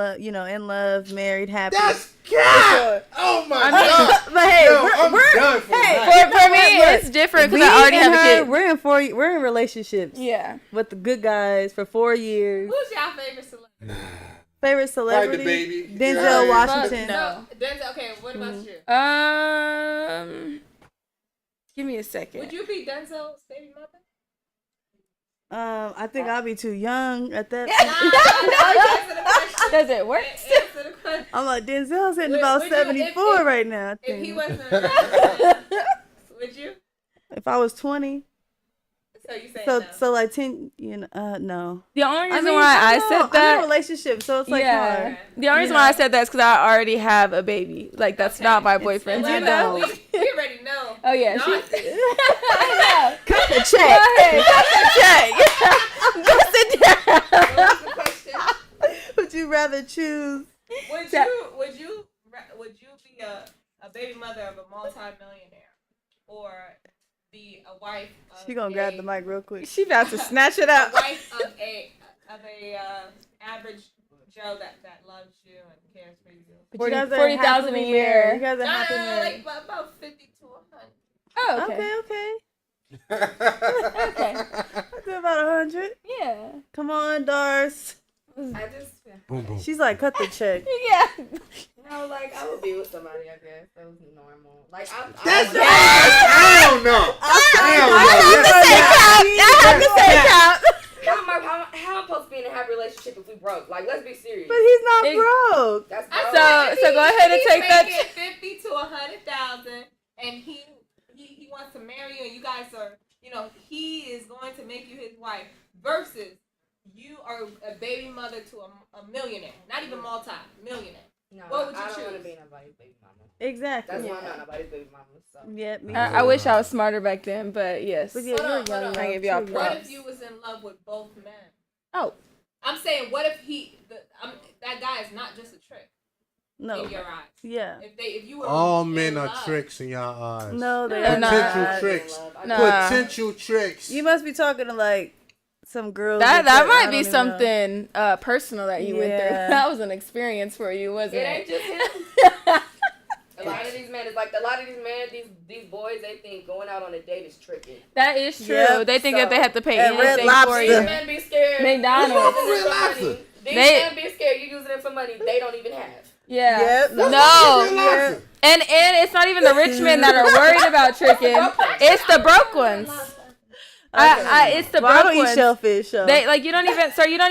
love, married, happy. That's God. Oh my God. But hey, Yo, we're I'm done for hey, tonight. For me, it's different because I already have a kid. We're in relationships. Yeah. With the good guys for 4 years. Who's your favorite celebrity? Favorite Like celebrity? the baby. Denzel Yeah. Washington. No. Denzel. Okay, what about you? Give me a second. Would you be Denzel's baby mother? I think I'll be too young at that Answer the question. Does it work? Answer the question. I'm like, Denzel's hitting Would- about would you- 74 if- right now. I If he think. wasn't, would you? If I was 20, So you say so no. so like 10, no. The only reason I why I know, said I'm in a that. relationship, so it's like Yeah. hard. The only reason why I said that is because I already have a baby. Like, that's not my boyfriend. you You know. know? We already know. Oh, yeah. No, She, I Cut the Go check. ahead. Cut the check. Go sit down. What was the question? Would you rather choose? Would you be a baby mother of a multi-millionaire or be a wife of She gonna grab the mic real quick. She about to snatch it a out. wife of a average Joe that loves you and cares for you? But you guys are 40,000 a happily year. married. You guys are No, happy married. like about 50 to 100. Oh, okay. Okay. Okay. I do about 100. Yeah. Come on, Dars. I just, Boom, boom. She's like, cut the check. Yeah. like I would be with somebody. I guess that was normal. Like That's hell no. Hell no. I have to say cap. How am I supposed to be in a happy relationship if we broke? Like, let's be serious. But he's not Ex- broke. That's So go ahead and take that. He's making 50 to 100,000, and he wants to marry you, and you guys are, he is going to make you his wife. Versus, you are a baby mother to a millionaire, not even multi-millionaire. No, what would you choose? I don't want to be nobody's baby mama. Exactly. That's why I'm not nobody's baby mama. So. Yeah, me I wish I was smarter back then, but yes. But yeah, Hold on, you're young. hold on. I give y'all Too props. What if you was in love with both men? Oh. I'm saying, what if that guy is not just a trick No. in your eyes? Yeah. If you were All in men are love, tricks in y'all eyes. No, they They're are not. Potential not. tricks. Nah. Potential tricks. You must be talking to like some girls. That I might don't be even know. something personal that you went through. Yeah. That was an experience for you, wasn't It ain't it? just him. A lot of these men, these boys, they think going out on a date is tricky. That is true. Yep. They think that they have to pay And Red anything Lobster. for These you. men be scared. McDonald's. You using it Red for Lobster. money. These They- men be scared. You using it for money they don't even have. Yeah. Yep. No. Yeah. And it's not even the rich men that are worried about tricking. It's the broke ones. It's the Well, I broke don't eat ones. shellfish. So. They you don't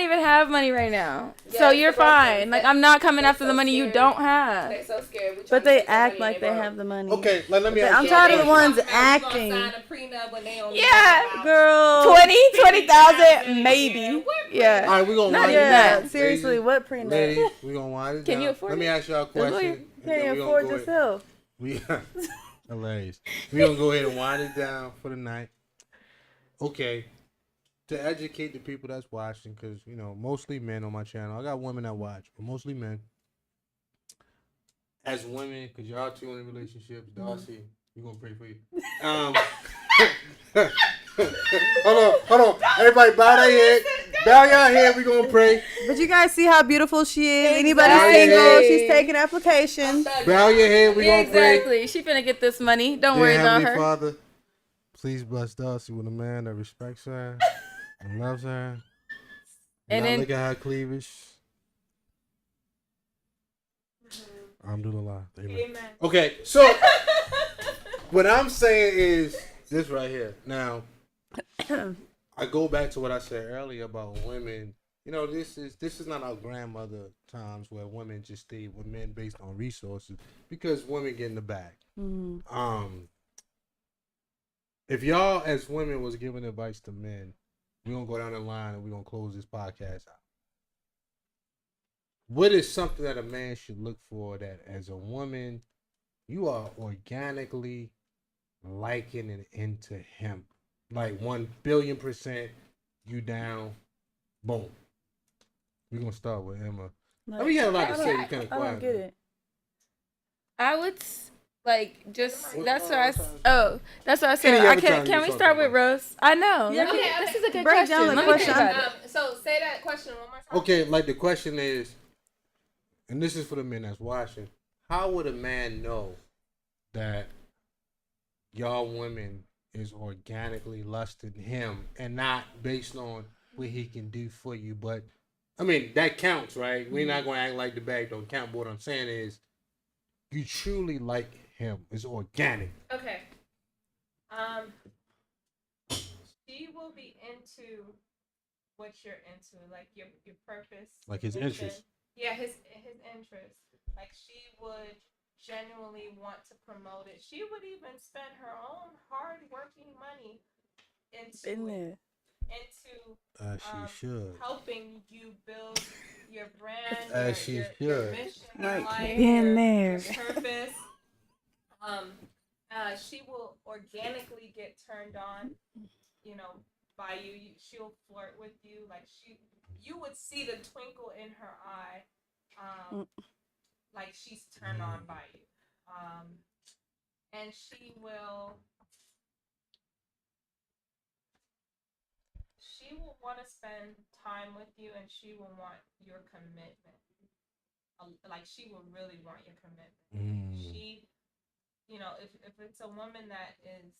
even have money right now. Yeah, So it's you're the broke fine. ones. Like, I'm not coming They're after the so money you scared. don't have. They so scared. We But tryna they get the act money like and they broke. have the money. Okay, let me ask I'm you. tired of the They ones talking about acting. you gonna sign a prenup when they only Yeah, about Girl. 20,000 maybe. Yeah. All right, we're going to Not wind even it that. down. Seriously, what prenup? Ladies, we're going to wind it down. Can you afford Let me it? ask y'all a question. Can't even afford yourself. Hilarious. We're going to go ahead and wind it down for the night. Okay. To educate the people that's watching, because, mostly men on my channel. I got women that watch, but mostly men. As women, because y'all two in relationships, Darcy, we're going to pray for you. Hold on. Everybody bow their head. Bow your head. We're going to pray. But you guys see how beautiful she is. Anybody Exactly. single, she's taking applications. Bow your head. We're going to pray. Exactly. She finna get this money. Don't Dear worry about Heavenly her. Father, please bless Darcy with a man that respects her and loves her. And And then- look at her cleavage. Alhamdulillah. Amen. Amen. Okay, so what I'm saying is this right here. Now, I go back to what I said earlier about women. This is not our grandmother times where women just stay with men based on resources because women get in the bag. If y'all as women was giving advice to men, we're gonna go down the line and we're gonna close this podcast out. What is something that a man should look for that as a woman you are organically liking and into him? Like 1,000,000,000% you down, boom. We're gonna start with Emma. Like, I mean, you had a lot to say. You kind of I quiet. don't get it. I would Like, just that's what I. Any That's what I said. other time Can you we talk start with about Rose? I know. Yeah, Let me- okay, This is a good break question. down the Let me question. think about it. So say that question one more time. Okay, like the question is, and this is for the men that's watching. How would a man know that y'all women is organically lusting him and not based on what he can do for you? But I mean that counts, right? We're not gonna act like the bag don't count. But what I'm saying is, you truly like him. It's organic. Okay. She will be into what you're into, like your purpose, Like his mission. interest. Yeah, his interest. Like she would genuinely want to promote it. She would even spend her own hard working money into Should. helping you build your brand, As she your should. mission in Like, life, in there. your purpose. She will organically get turned on, by you. She'll flirt with you, like you would see the twinkle in her eye, like she's turned on by you, and she will want to spend time with you, and she will want your commitment. Like she will really want your commitment. She, if it's a woman that is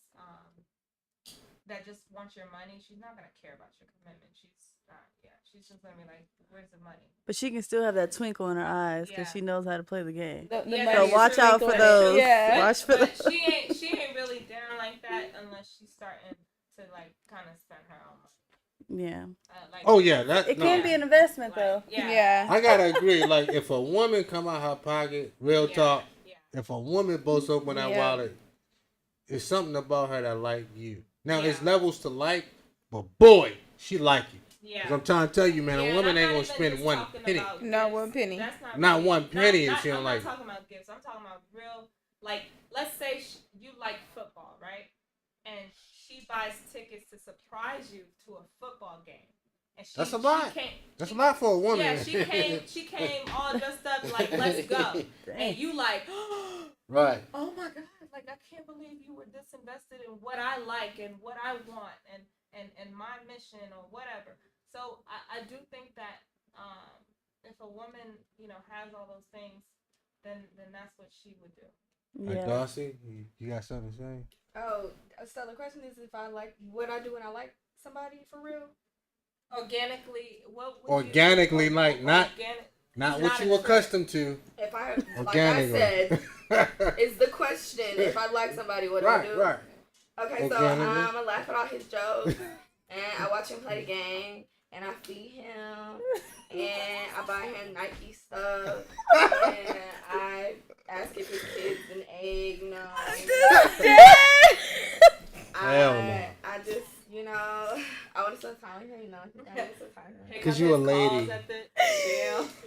that just wants your money, she's not gonna care about your commitment. She's not. Yeah, she's just gonna be like, "Where's the money?" But she can still have that twinkle in her eyes because Yeah. she knows how to play the game. The Yeah, money So is watch out for twinkling. those. Yeah. Watch for But those. she ain't really down like that unless she's starting to like kind of spend her own money. Yeah. Like, Oh yeah, that It no. can be an investment like, though. Yeah. I gotta agree. Like if a woman come out her pocket, real talk. Yeah. If a woman busts open that Yeah. wallet, it's something about her that like you. Now Yeah. it's levels to like, but boy, she like you. Yeah. 'Cause I'm trying to tell you, man, Yeah, a woman and I'm ain't not gonna even spend just one talking penny. about Not gifts. one penny. That's Not really- one penny if she don't I'm like not talking about gifts. I'm talking about real, like, let's say you like football, right? And she buys tickets to surprise you to a football game. And That's a lot. That's a lot for a woman. Yeah, she came all dressed up like, let's go. And you like, Right. oh my God, like I can't believe you were disinvested in what I like and what I want and my mission or whatever. So I do think that if a woman, has all those things, then that's what she would do. Like Darcy, you got something to say? Oh, so the question is if I like what I do when I like somebody for real. Organically, what would Organically, you, like not Not what a you accustomed to. If I, like I Organically. said, is the question if I like somebody, what do I do? Right. Okay, so Organically. I laugh at all his jokes, and I watch him play the game, and I feed him, and I buy him Nike stuff, and I ask if his kids an egg, Hell no. I just, I want to spend time with him, I want to spend time with him. 'Cause you a lady.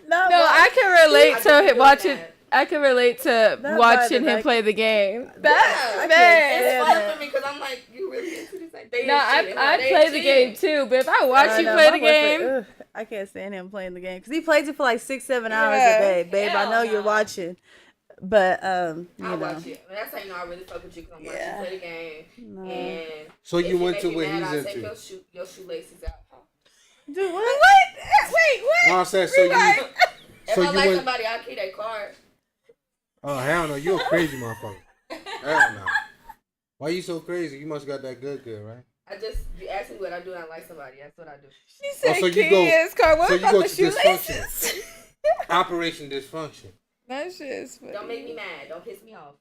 No, I can relate I to just him feel watching. that. I can relate to That watching part him is play the game. I That's can't bad. It's fun for me because I'm like, you really into this? Like, they No, ain't cheating. I They play ain't the cheating. game too, but if I watch I you know, play my the boyfriend, game, ugh, I can't stand him playing the game because he plays it for like 6-7 hours Yeah. a day. Babe, I Hell know you're no. watching, but I you know, watch it. That's how you know I really fuck with you because I'm watching Yeah. you play the game. no. And So if you went make to me what mad, he's I take into. your shoelaces out. Dude, what? wait, what? No, I'm saying so you. If So I you like went. somebody, I'll keep that card. Oh hell no, you a crazy motherfucker. Hell no. Why you so crazy? You must got that good, right? You ask me what I do and I like somebody. That's what I do. She said, so you go- kids, car. What so you about go the to shoelaces? Operation Dysfunction. That shit is funny. Don't make me mad. Don't piss me off.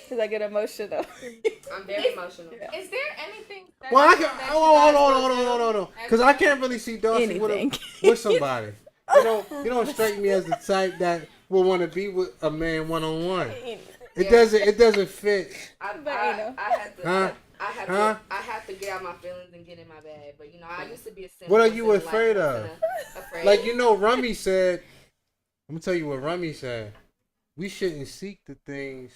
Cause I get emotional. I'm very emotional. Is there anything that Well, I can. that you Hold guys on, will do no. as Because I can't really see Darcy Anything. with somebody. You don't strike me as the type that will want to be with a man one on one. It doesn't fit. I Huh? have to get out my feelings and get in my bag. But I used to be a simple. What are you person, afraid like, of? Afraid. Like Rummy said. I'm gonna tell you what Rummy said. We shouldn't seek the things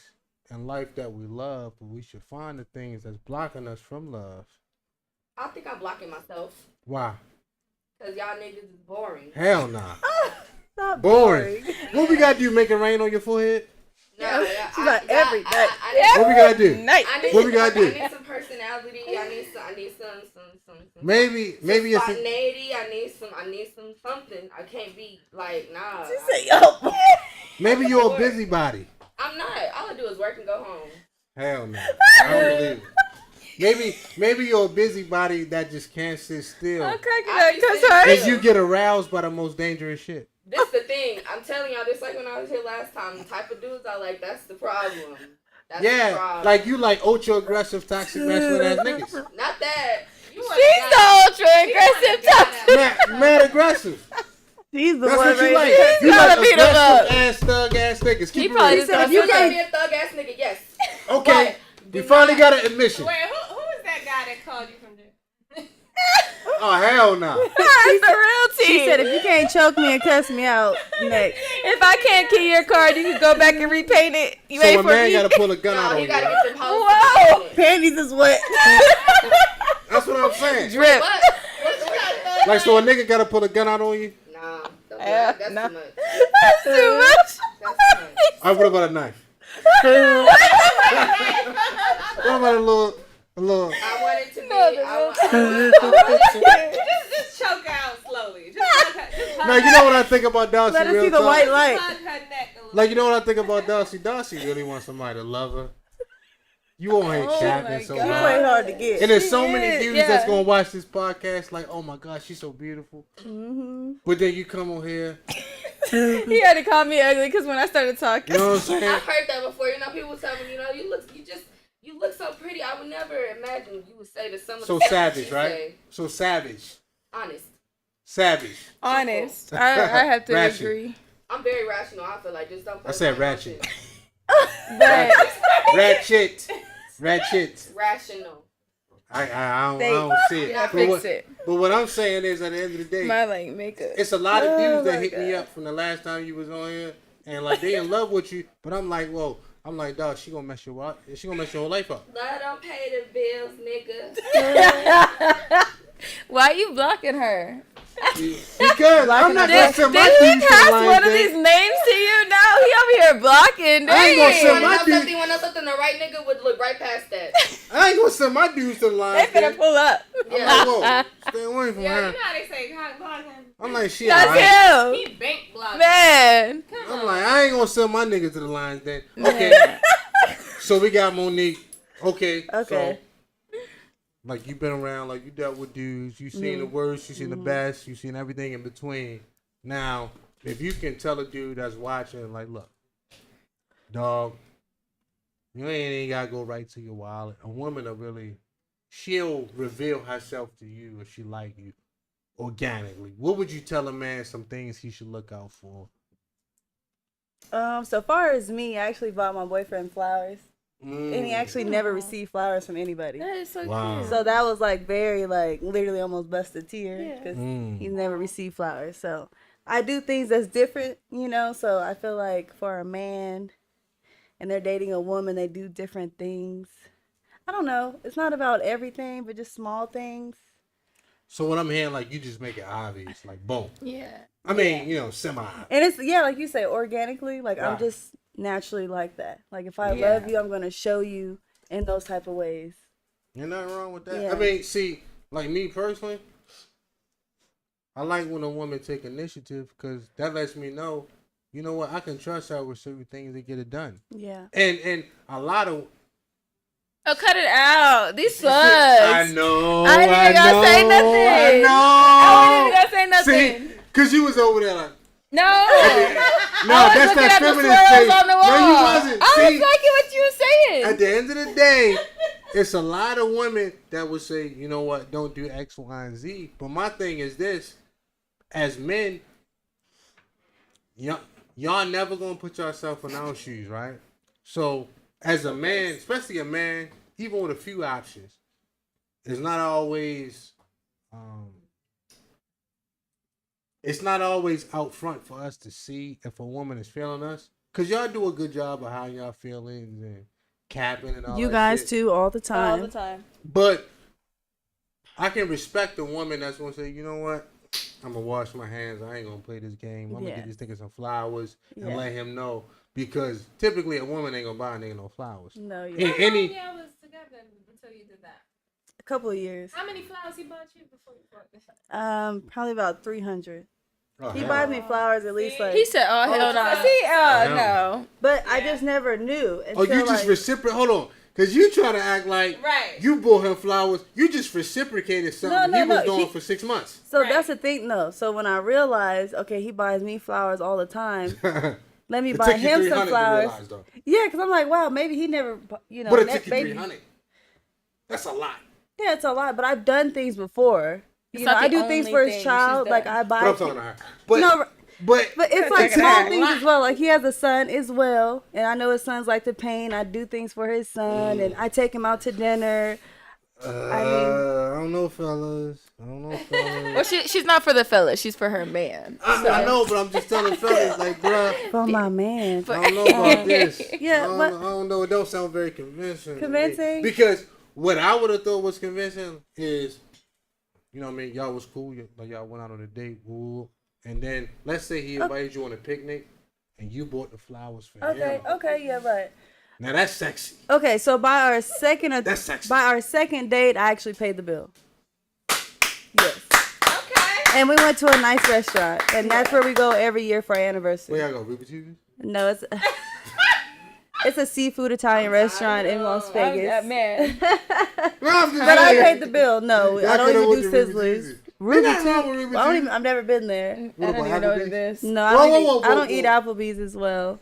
in life that we love, but we should find the things that's blocking us from love. I think I'm blocking myself Why? because y'all niggas is boring. Hell nah. Not Boring. What we gotta do? Make it rain on your forehead? No, yeah, She's like every day. What we gotta do? Night. What we gotta do? I need some personality. I need some Maybe it's spontaneity. I need some something. I can't be like, nah. She said, yo. maybe you're a busybody. I'm not. All I do is work and go home. Hell no. I don't believe it. Maybe you're a busybody that just can't sit still. I'm cracking up because And you get aroused by the most dangerous shit. This the thing. I'm telling y'all, this like when I was here last time. The type of dudes I like, that's the problem. That's the problem. Like you like ultra aggressive, toxic, masculine ass niggas. Not that. she's the ultra aggressive toxic. Mad aggressive. She's the That's one what you right like. there. You gotta like beat 'em up. aggressive ass, thug ass niggas. He Keep it probably real. just If you can't be a thug ass nigga, yes. Okay, we finally got an admission. Wait, who is that guy that called you from there? Oh hell no. That's the real She team. said, if you can't choke me and cuss me out, next. If I can't key your card, you can go back and repaint it. You So ready a for man me? gotta pull a gun out No, on you you. gotta Right? get them hoes. Whoa. Panties is wet. That's what I'm saying. Drip. What? Like so a nigga gotta pull a gun out on you. Nah, Yeah, that's nah. too much. That's too much. That's too much. Alright, what about a knife? What about a little I want it to be. No, the Just choke her out slowly. Just hug Now you know what I think about Darcy. Let us real see the talk? white light. hug her neck a little. Like you know what I think about Darcy. Darcy really wants somebody to love her. You on here Oh capping my so God. You hard. played hard to get. And there's so She many is, dudes yeah. that's gonna watch this podcast like, oh my God, she's so beautiful. Mm-hmm. But then you come on here, He had to call me ugly because when I started talking. you know what I'm saying? I've heard that before. You know, people tell me, you know, you look so pretty. I would never imagine you would say to some of So the stuff savage, you right? say. So savage. Honest. Savage. Honest. I have to Ratchet. agree. I'm very rational. I feel like just don't. I said my ratchet. emotions. But Ratchet. Ratchet. Rational. I don't see it. yeah, But fix what, it. but what I'm saying is at the end of the day, My like makeup. it's a lot of Oh dudes that my hit me God. up from the last time you was on here, and like they in love with you, but I'm like, whoa, I'm like, dog, she gonna mess your whole life up. Love don't pay the bills, nigga. Why are you blocking her? Because I'm not gonna Did, send did my he dudes to the pass lion's one of den. these names to you? No, he over here blocking. I ain't gonna Dang. send When my I know dude. something, when I know something, the right nigga would look right past that. I ain't gonna send my dudes to the They lion's finna den. pull up. Yeah. I'm like, whoa, stay away from Yeah, her. you know how they say, God block him. I'm like, shit. That's alright. him. He bank blocked. Man. I'm like, I ain't gonna send my niggas to the lion's den. Okay. So we got Monique. Okay. Okay. So, like you been around, like you dealt with dudes, you seen the worst, you seen the best, you seen everything in between. Now, if you can tell a dude that's watching, like, look, dog, you ain't gotta go right to your wallet. A woman will really, she'll reveal herself to you if she like you organically. What would you tell a man some things he should look out for? So far as me, I actually bought my boyfriend flowers. And he actually never received flowers from anybody. That is so Wow. cute. So that was like very like literally almost busted tear Yeah. because Mm. he's never received flowers. So I do things that's different, you know. So I feel like for a man and they're dating a woman, they do different things. I don't know. It's not about everything, but just small things. So what I'm hearing, like, you just make it obvious, like, boom. Yeah. I mean, you know, semi. And it's like you say, organically. Like I'm Right. just naturally like that. Like if I Yeah. love you, I'm gonna show you in those type of ways. Ain't nothing wrong with that. Yeah. I mean, see, like me personally, I like when a woman take initiative because that lets me know, you know what, I can trust her with certain things to get it done. Yeah. And a lot of Oh, cut it out. These slugs. I know. I ain't even gonna say nothing. I know. I ain't even gonna say nothing. See, because you was over there like, No. no, I was that's looking that at the feminist swirls face. on the wall. No, you wasn't. I was See, liking what you were saying. at the end of the day, it's a lot of women that would say, you know what, don't do X, Y, and Z. But my thing is this: as men, y'all never gonna put yourself in our shoes, right? So, as a man, especially a man, even with a few options, it's not always, out front for us to see if a woman is feeling us. Cause y'all do a good job of hiding y'all feelings and capping and all You that guys shit. too, all the time. All the time. But I can respect a woman that's gonna say, you know what? I'm gonna wash my hands. I ain't gonna play this game. I'm gonna Yeah. get this nigga some flowers and Yeah. let him know because typically a woman ain't gonna buy a nigga no flowers. No, In yeah. How any long y'all was together until you did that? A couple of years. How many flowers he bought you before you bought this? Probably about 300. oh, He hell buys no. me flowers at least See? like. He said, "Oh hell no." Oh, See, hell no. But I Yeah. just never knew. Oh, you until, just like, reciprocate. Hold on, because you trying to act like Right. you bought him flowers. You just reciprocated something No, he was no, doing for 6 months. So Right. that's the thing, no. So when I realized, okay, he buys me flowers all the time. Let me It buy took you him 300 some to flowers. realize, though. Yeah, because I'm like, wow, maybe he never, you know. But it that took you baby- 300. That's a lot. Yeah, it's a lot, but I've done things before. It's You know, not I the do things only for his thing child. she's Like done. I buy. But I'm talking to her. But No, but but it's like It's a small things lot. as well. Like he has a son as well, and I know his son's like to paint. I do things for his son, and I take him out to dinner. I don't know, fellas. I don't know, fellas. Well, she's not for the fellas. She's for her man. I know, but I'm just telling fellas, like, bruh, For my man. I don't know about this. Yeah, I but- don't know. It don't sound very convincing. to me. Convincing? Because what I would have thought was convincing is, you know what I mean? Y'all was cool. Like, y'all went out on a date. Woo. And then, let's say he invited you on a picnic and you bought the flowers for Okay, him. okay, yeah, right. Now, that's sexy. Okay, so by our second That's sexy. by our second date, I actually paid the bill. Yes. Okay. And we went to a nice restaurant, and that's where we go every year for our anniversary. Where y'all go? Ruby Tuesday? No, it's it's a seafood Italian restaurant in Las Vegas. Man. No, I'm just But I saying. paid the bill. No, Y'all I don't coulda even went do to Ruby Sizzlers. Tuesday. Ruby Ain't nothing wrong with Tuesday. Ruby I don't Tuesday. even. I've never been there. What I about don't even know what it Applebee's? is. No, I Whoa, don't, whoa, eat, whoa, I don't whoa, eat whoa. Applebee's as well.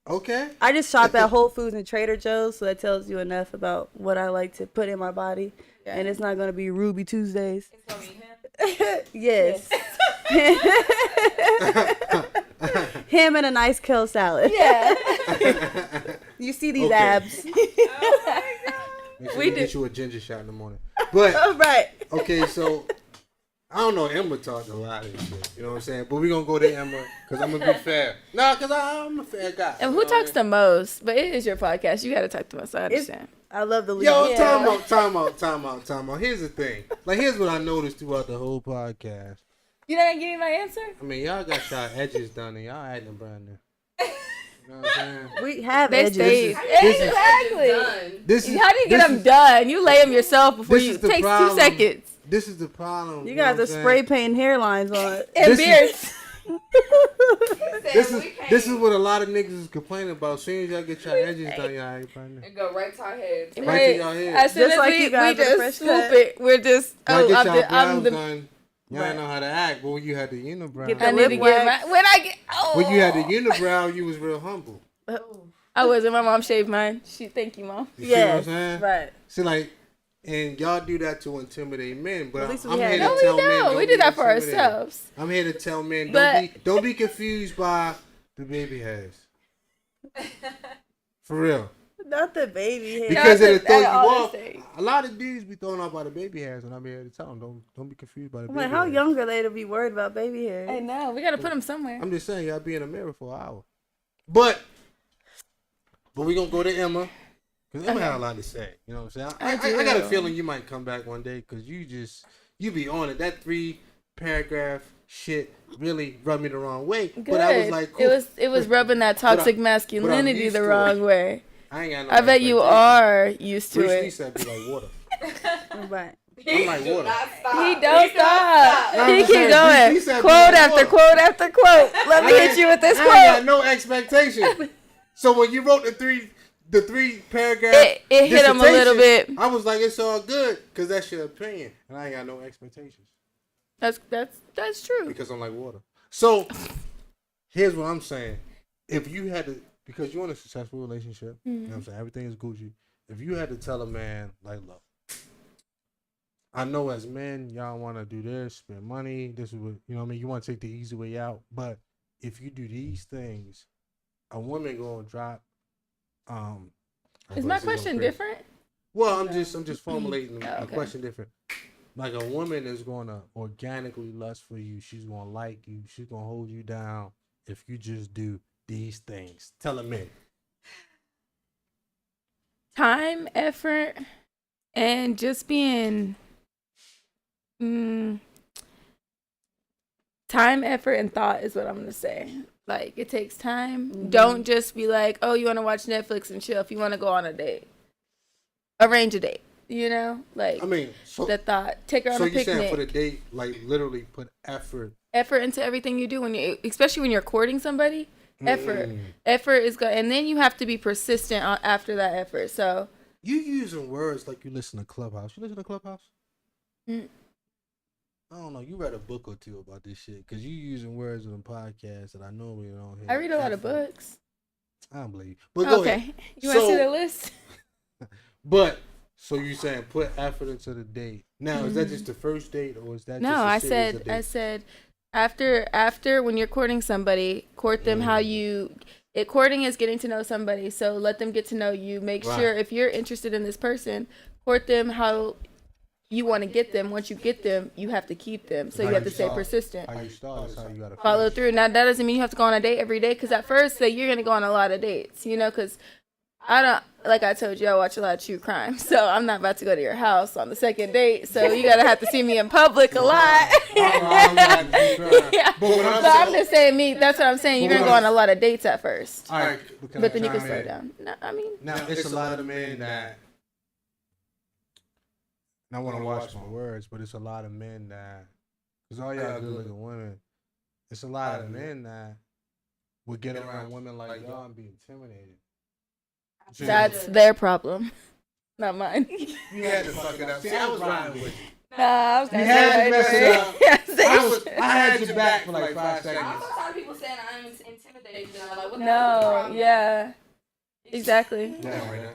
Okay. I just shop at Whole Foods and Trader Joe's, so that tells you enough about what I like to put in my body. Yeah. And it's not gonna be Ruby Tuesdays. It's gonna be him. Yes. Him and a nice kale salad. Yeah. You see these Okay. abs. Oh my god. Make sure We you do. get you a ginger shot in the morning. But All right. okay, so I don't know. Emma talked a lot of shit. You know what I'm saying? But we gonna go to Emma because I'm a big fan. Nah, because I'm a fair guy. And you who know talks what the most? But it is your podcast. You got to talk the most. I understand. I love the lead. Yo, Yeah. time out. Here's the thing. Like, here's what I noticed throughout the whole podcast. You didn't give me my answer? I mean, y'all got y'all edges done and y'all acting brand new. You know what I'm saying? We have They edges. stayed. this is- Exactly. Done. This is How do you get this them is- done? You lay them yourself before this you. is It the takes problem. 2 seconds. This is the problem. You know guys what are I'm saying? spray painting hairlines on. And This is- beards. This is what a lot of niggas is complaining about. As soon as y'all get your edges done, y'all ain't brand new. It go right to our heads. Right to y'all head. As soon Just as like we, you guys we with a fresh just swoop cut. it, we're just. Y'all Oh, get I'm y'all the. I'm brows the. done. Y'all Right. ain't know how to act. But when you had the unibrow, Get the I need to lip get wax. my. When I get. Oh. when you had the unibrow, you was real humble. I wasn't. My mom shaved mine. Thank you, mom. You see what I'm Yes. saying? Right. See, like, and y'all do that to intimidate men, but At least we I'm had here it. to No, we tell men don't. We be do that for intimidated. ourselves. I'm here to tell men But- don't be confused by the baby hairs. For real. Not the baby hair. Because Not it'll the- throw you all off. this thing. A lot of dudes be thrown off by the baby hairs, and I'm here to tell them don't be confused by the I'm baby like, how hairs. young are they to be worried about baby hair? I know. We gotta put them somewhere. I'm just saying, y'all be in the mirror for an hour. But we gonna go to Emma. Because Emma had a lot to say. You know what I'm saying? I got a feeling you might come back one day because you be on it. That 3-paragraph shit really rubbed me the wrong way. Good. But I was like, cool. It was rubbing that toxic masculinity used the to wrong it. way. I ain't got no I bet you expectations. are used to Bruce Lee it. said be like water. Right. I'm like Do water. not stop. He don't stop. No, He I'm keep saying, going. he said Quote be like after water. quote after quote. Let me I hit you with this I ain't got quote. no expectation. So when you wrote the 3-paragraph, It hit him a little dissertation, bit. I was like, it's all good because that's your opinion, and I ain't got no expectations That's true. because I'm like water. So here's what I'm saying: if you had to, because you're in a successful relationship, you know what I'm saying, everything is Gucci. If you had to tell a man, like, look, I know as men, y'all want to do this, spend money. This is what you know. What I mean, you want to take the easy way out, but if you do these things, a woman gonna drop. Is my question different? Well, I'm just formulating Oh, a okay. question different. Like a woman is gonna organically lust for you. She's gonna like you. She's gonna hold you down if you just do these things. Tell a man. Time, effort, and just being time, effort, and thought is what I'm gonna say. Like, it takes time. Don't just be like, oh, you want to watch Netflix and chill. If you want to go on a date, arrange a date. You know, like, I mean, so, the thought. Take her on so a you picnic. saying for the date, like literally put effort into everything you do when you, especially when you're courting somebody. Effort is good, and then you have to be persistent after that effort. So you using words like you listen to Clubhouse. You listen to Clubhouse? I don't know. You read a book or two about this shit because you using words on the podcast that I normally don't hear. I read a lot of books. I don't believe you. But go ahead. You want to see the list? But so you saying put effort into the date. Now is that just the first date or is that no? just I said after when you're courting somebody, court them how you. Courting is getting to know somebody, so let them get to know you. Make sure if you're interested in this person, court them how you want to get them. Once you get them, you have to keep them. So you have to stay persistent. How you start is how you gotta Follow through. Now that doesn't mean you have to go on a date every day, because at first you're gonna go on a lot of dates, you know, because I don't, like I told you, I watch a lot of true crime, so I'm not about to go to your house on the second date. So you gotta have to see me in public a lot. Yeah. But I'm just saying, that's what I'm saying. You're gonna go on a lot of dates at first, All right, but then you can slow down. No, I mean, now it's a lot of men that. And I want to watch my words, but it's a lot of men that, because all y'all good looking women, it's a lot of men that would get around women like y'all and be intimidated. that's their problem, not mine. You had to fuck it up. See, I was riding with you. Nah, I was You had to mess it up. I I had your back for like 5 seconds. I saw a lot of people saying I'm intimidated. And I'm like, what the No, yeah, exactly. Yeah, right now.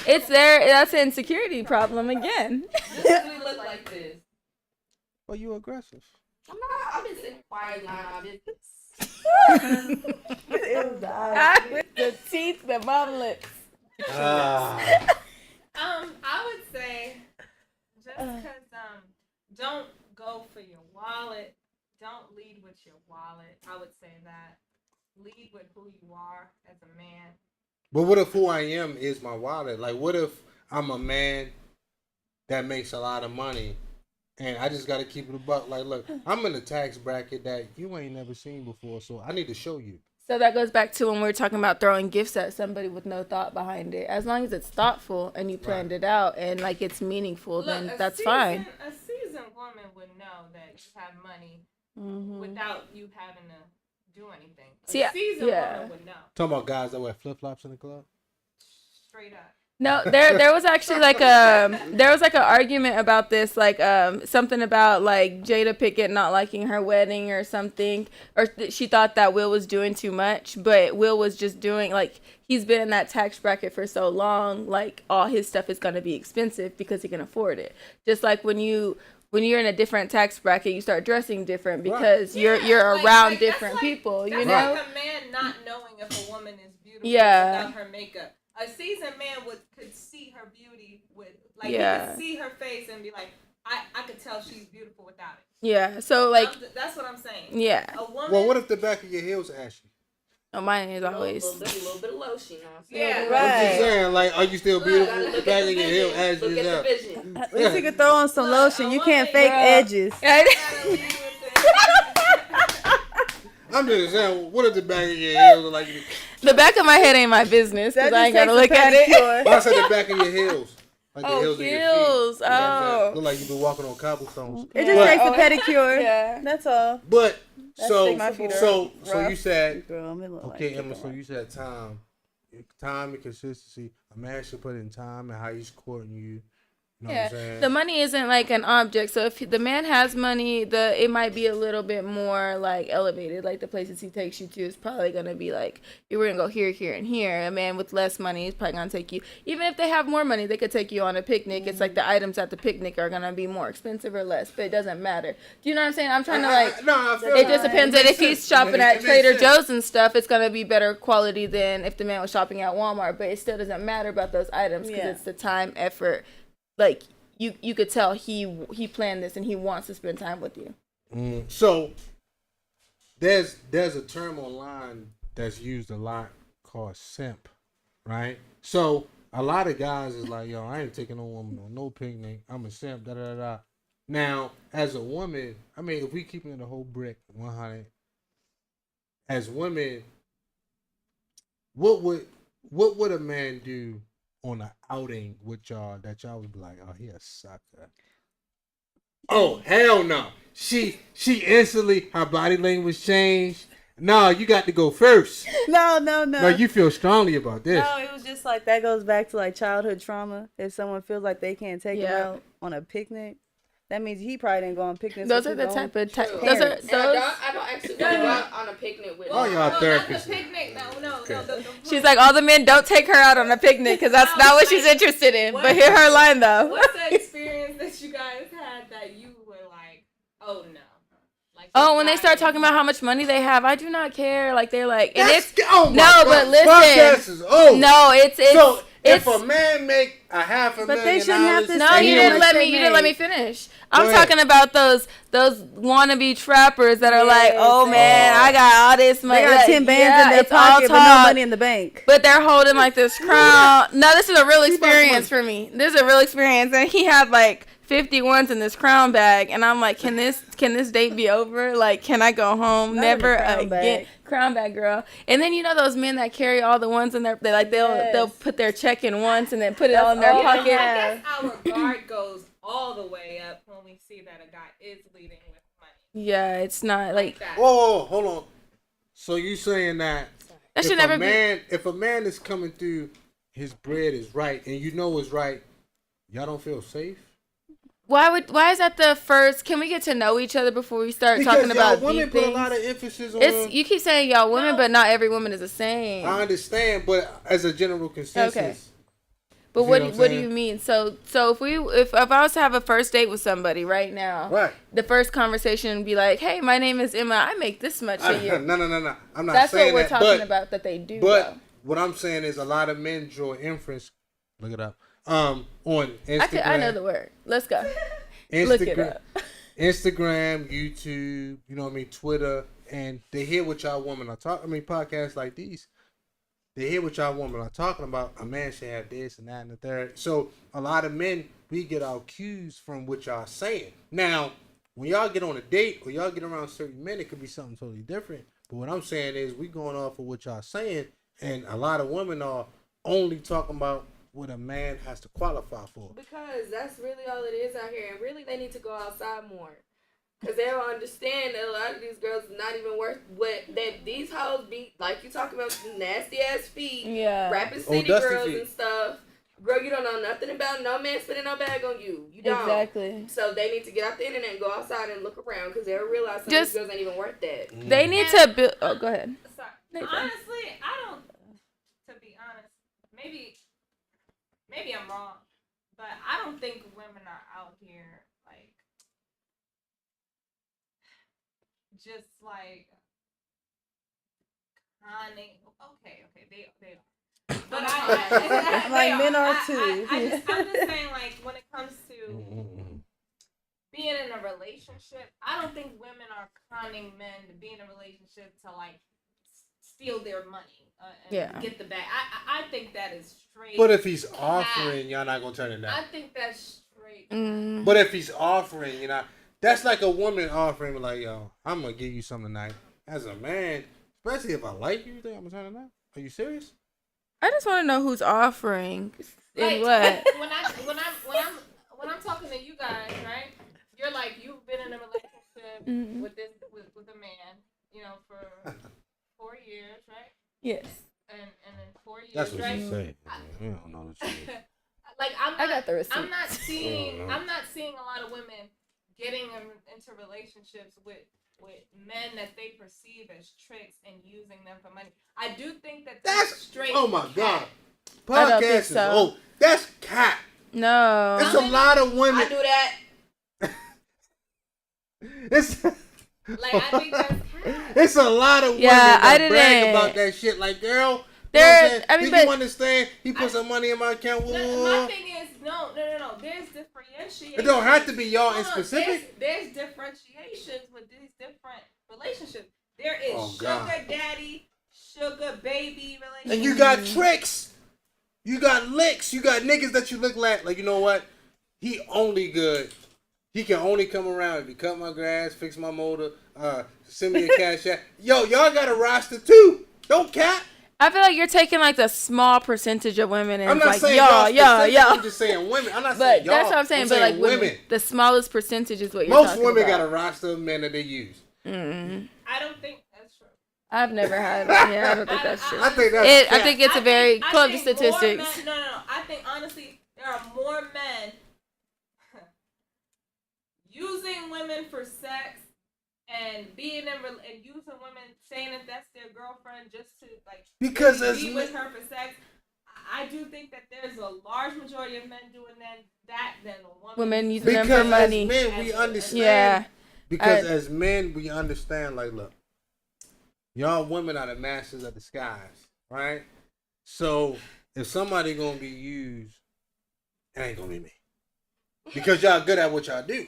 It's that's an insecurity problem again. This we look like this. Well, you aggressive. I'm not. I've been sitting quiet minding my business. With the teeth, the mom lips. I would say just because don't go for your wallet. Don't lead with your wallet. I would say that. Lead with who you are as a man. But what if who I am is my wallet? Like, what if I'm a man that makes a lot of money and I just got to keep it a buck? Like, look, I'm in a tax bracket that you ain't never seen before, so I need to show you. So that goes back to when we were talking about throwing gifts at somebody with no thought behind it. As long as it's thoughtful and you planned it out and like it's meaningful, then that's fine. A seasoned woman would know that you have money without you having to do anything. A seasoned woman would know. Talking about guys that wear flip-flops in the club? Straight up. No, there was actually like an argument about this, like something about like Jada Pinkett not liking her wedding or something, or she thought that Will was doing too much, but Will was just doing, like, he's been in that tax bracket for so long, like all his stuff is gonna be expensive because he can afford it. Just like when you're in a different tax bracket, you start dressing different because you're around different people, you know? Like a man not knowing if a woman is beautiful without her makeup. A seasoned man could see her beauty with, like, he could see her face and be like, I could tell she's beautiful without it. Yeah, so like that's what I'm saying. Yeah. A woman. Well, what if the back of your heels ashy? Oh, mine is always. A little bit of lotion. Yeah, I'm just saying, like, are you still beautiful? The back of your heel ashy Look as hell. at the vision. At least you can throw on some lotion. You can't fake edges. I'm just saying, what if the back of your heels are like? The back of my head ain't my business because I ain't gotta look at it. I said the back of your heels. Like the heels of your feet. Heels. You know what I'm saying? Look like you've been walking on cobblestones. It just takes a pedicure. Yeah. That's all. But so rough. you said, Girl, it look okay, like Emma. So you said time and consistency. A man should put in time and how he's courting you. You know what I'm saying? The money isn't like an object. So if the man has money, it might be a little bit more like elevated. Like the places he takes you to is probably gonna be like, you were gonna go here, here, and here. A man with less money is probably gonna take you. Even if they have more money, they could take you on a picnic. It's like the items at the picnic are gonna be more expensive or less, but it doesn't matter. Do you know what I'm saying? I'm trying to like. I feel It just depends that if he's shopping at Trader sense. Joe's and stuff, it's gonna be better quality than if the man was shopping at Walmart. But it still doesn't matter about those items because it's the time, effort. Like you could tell he planned this and he wants to spend time with you. So there's a term online that's used a lot called simp, right? So a lot of guys is like, yo, I ain't taking no woman on no picnic. I'm a simp. Da da da. Now, as a woman, I mean, if we keeping it a whole brick 100, as women, what would a man do on an outing with y'all that y'all would be like, oh, he a sucker? Oh, hell no. She instantly, her body language changed. No, you got to go first. No. No, you feel strongly about this. No, it was just like that goes back to like childhood trauma. If someone feels like they can't take him out on a picnic, that means he probably didn't go on picnics. Those are the type of those are And those. I don't actually want to go out on a picnic with. Oh, y'all Not the therapists. picnic. No. She's like, all the men don't take her out on a picnic because that's not what she's interested in. But hear her line though. What's the experience that you guys had that you were like, oh no? Like, Oh, when they start talking about how much money they have, I do not care. Like they're like, and it's oh my no, God. but listen, Podcast is over. no, it's So it's. if a man make a $500,000, But they shouldn't have to No, say you how didn't much let me. they You didn't let me make. finish. I'm Go ahead. talking about those wannabe trappers that are like, Yes. oh man, I got all this money. They got Like, 10 bands yeah, in their it's all pocket, but no talk. money in the bank. But they're holding like this crown. No, this is a real experience for me. This is a real experience, and he had like 50 ones in this crown bag, and I'm like, can this date be over? Like, can I go home? Not Never in a crown again. bag. Crown bag girl. And then you know those men that carry all the ones in their they'll put their check in once and then put it all in their all they pocket. I have. guess our guard goes all the way up when we see that a guy is leading with money. Yeah, it's not like That. Whoa, hold on. So you saying that that if should never be. if a man is coming through, his bread is right, and you know it's right, y'all don't feel safe? Why is that the first? Can we get to know each other before we start talking about women deep put things? a lot of emphasis on. It's you keep saying y'all women, No. but not every woman is the same. I understand, but as a general consensus. Okay. But You what know do, what what I'm do you saying? mean? So if I was to have a first date with somebody right now, Right. the first conversation would be like, "Hey, my name is Emma. I make this much a year." No. I'm not That's saying what we're that, talking but, about that they do. But though. what I'm saying is a lot of men draw inference. Look it up. On Instagram. I know the word. Let's go. Look it Instagram, up. Instagram, YouTube, you know what I mean, Twitter, and they hear what y'all women are talking. I mean, podcasts like these, they hear what y'all women are talking about. A man should have this and that and the third. So a lot of men, we get our cues from what y'all saying. Now, when y'all get on a date or y'all get around certain men, it could be something totally different. But what I'm saying is, we going off of what y'all saying, and a lot of women are only talking about what a man has to qualify for. Because that's really all it is out here. And really, they need to go outside more. Because they don't understand that a lot of these girls are not even worth what that these hoes be. Like you talking about nasty ass feet. Yeah. Rapping city dusty girls feet. and stuff. Girl, you don't know nothing about no man spending no bag on you. You don't. Exactly. So they need to get off the internet and go outside and look around. Because they'll realize some Just- of these girls ain't even worth that. They need to build. Oh, go ahead. Sorry. Nathan. Honestly, I don't. To be honest, maybe I'm wrong, but I don't think women are out here like just like conning. Okay, they are. But I Like, men are I'm too. just saying, like, when it comes to being in a relationship, I don't think women are conning men to be in a relationship to like steal their money and Yeah. get the bag. I think that is straight. But if he's offering, y'all not gonna turn it I down. think that's straight. Mm. But if he's offering, you know, that's like a woman offering, like, yo, I'm gonna give you something tonight. As a man, especially if I like you, you think I'm gonna turn it down? Are you serious? I just want to know who's offering and Like, what. when I'm talking to you guys, right? You're like, you've been in a relationship Mhm. with a man, you know, for 4 years, right? Yes. And in 4 years, That's what right? you say. We don't know the truth. Like I'm I got the receipt. I'm not seeing Oh, no. I'm not seeing a lot of women getting into relationships with men that they perceive as tricks and using them for money. I do think that that's straight. Oh my cat. god. I don't Podcast think is so. oh, that's cat. No. It's a lot of I women. do that. It's Like I think that's cat. it's a lot of women Yeah, I that brag didn't- about that shit. Like, girl, There- I mean, do but- you understand? He put some money in my account. My thing is no. There's differentiation. It don't have to be y'all in Hold on, specific. There's differentiations with these different relationships. There is Oh, sugar God. daddy, sugar baby relationship. And you got tricks. You got licks. You got niggas that you look like you know what? He only good. He can only come around if you cut my grass, fix my motor, send me a cash app. Yo, y'all got a roster too. Don't cap. I feel like you're taking like the small percentage of women and I'm not like saying y'all. I'm just saying women. I'm not saying But y'all. that's what I'm saying. But like women. The smallest percentage is what you're Most talking women about. got a roster of men that they use. Mm-hmm. I don't think that's true. I've never had. Yeah, I don't think that's true. I think that's. I think it's a very club to I think statistics. No. I think honestly, there are more men using women for sex and being in and using women, saying that that's their girlfriend just to like because be with her for sex. I do think that there's a large majority of men doing that than women using them for money. Because as men, we understand. Yeah. Because as men, we understand. Like, look, y'all women are the masters of the skies, right? So if somebody gonna be used, it ain't gonna be me. Because y'all good at what y'all do.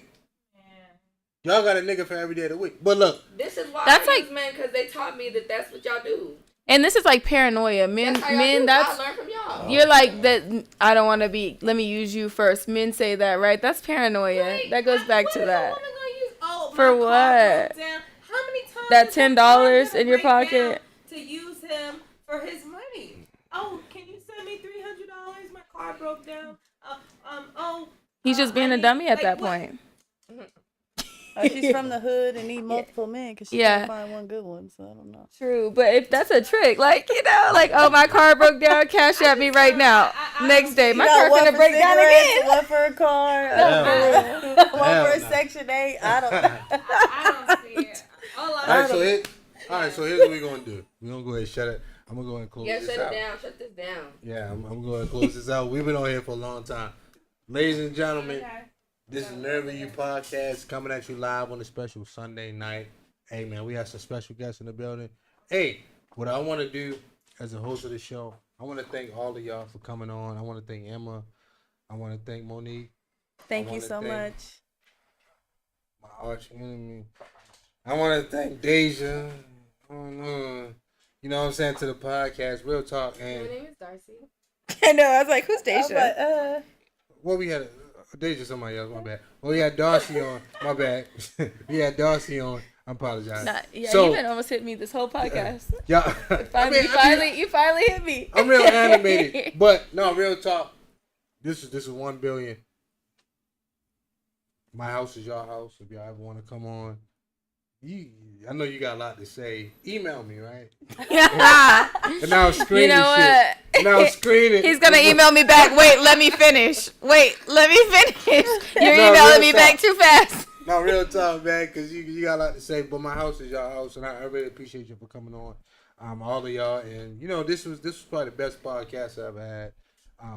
Y'all got a nigga for every day of the week. But look. This is why that's I use men, because they taught me that that's what y'all do. And this is like paranoia. Men, I learned from y'all. You're like that. I don't want to be. Let me use you first. Men say that, right? That's paranoia. Right. That goes back to that. Woman gonna use, for my what? car broke down. How many times That is $10 car in your gonna break down pocket to use him for his money? Oh, can you send me $300? My car broke down. He's just being a dummy at that point. She's from the hood and need multiple men because she can't find one good one, so I don't know. True, but if that's a trick, like, you know, like, oh, my car broke down, cash at me right now. Next day, my car gonna break down again. One for a car, one for a Section 8. I don't see it. All right, so here's what we're gonna do. We're gonna go ahead and shut it. I'm gonna go ahead and close this out. Shut this down. Yeah, I'm gonna go ahead and close this out. We've been on here for a long time. Ladies and gentlemen, this is Nerve You Podcast coming at you live on a special Sunday night. Hey, man, we have some special guests in the building. Hey, what I want to do as a host of the show, I want to thank all of y'all for coming on. I want to thank Emma. I want to thank Monique. Thank you so much. My arch enemy. I want to thank Deja. You know what I'm saying, to the podcast, Real Talk. And my name is Darcy. I know, I was like, who's Deja? Well, we had Deja, somebody else, my bad. Well, we had Darcy on, my bad. We had Darcy on. I apologize. You've been almost hit me this whole podcast. Yeah. You finally hit me. I'm real animated. But no, real talk. This is 1 billion. My house is your house. If y'all ever want to come on. I know you got a lot to say. Email me, right? And now I'm screening shit. And now I'm screening. He's going to email me back. Wait, let me finish. You're emailing me back too fast. No, real talk, man, because you got a lot to say. But my house is your house, and I really appreciate you for coming on. All of y'all. And, you know, this was probably the best podcast I ever had.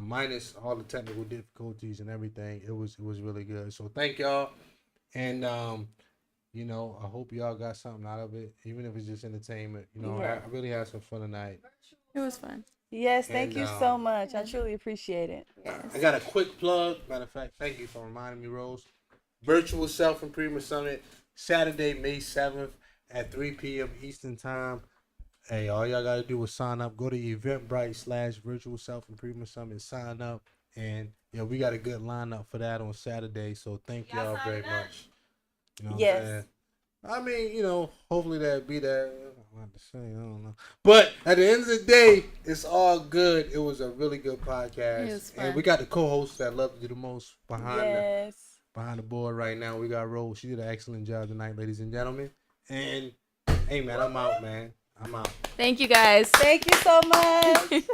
Minus all the technical difficulties and everything. It was really good. So thank y'all. And, you know, I hope y'all got something out of it, even if it's just entertainment. You know, I really had some fun tonight. It was fun. Yes, thank you so much. I truly appreciate it. Yes. I got a quick plug. Matter of fact, thank you for reminding me, Rose. Virtual Self-Improvement Summit, Saturday, May 7th at 3 p.m. Eastern Time. Hey, all y'all got to do is sign up. Go to Eventbrite/Virtual Self-Improvement Summit. Sign up. And, we got a good lineup for that on Saturday. So thank y'all very much. You know what I'm saying? I mean, hopefully that'll be that. I don't know. But at the end of the day, it's all good. It was a really good podcast. And we got the co-host that love to do the most behind the board right now. We got Rose. She did an excellent job tonight, ladies and gentlemen. And, hey, man, I'm out, man. I'm out. Thank you, guys. Thank you so much.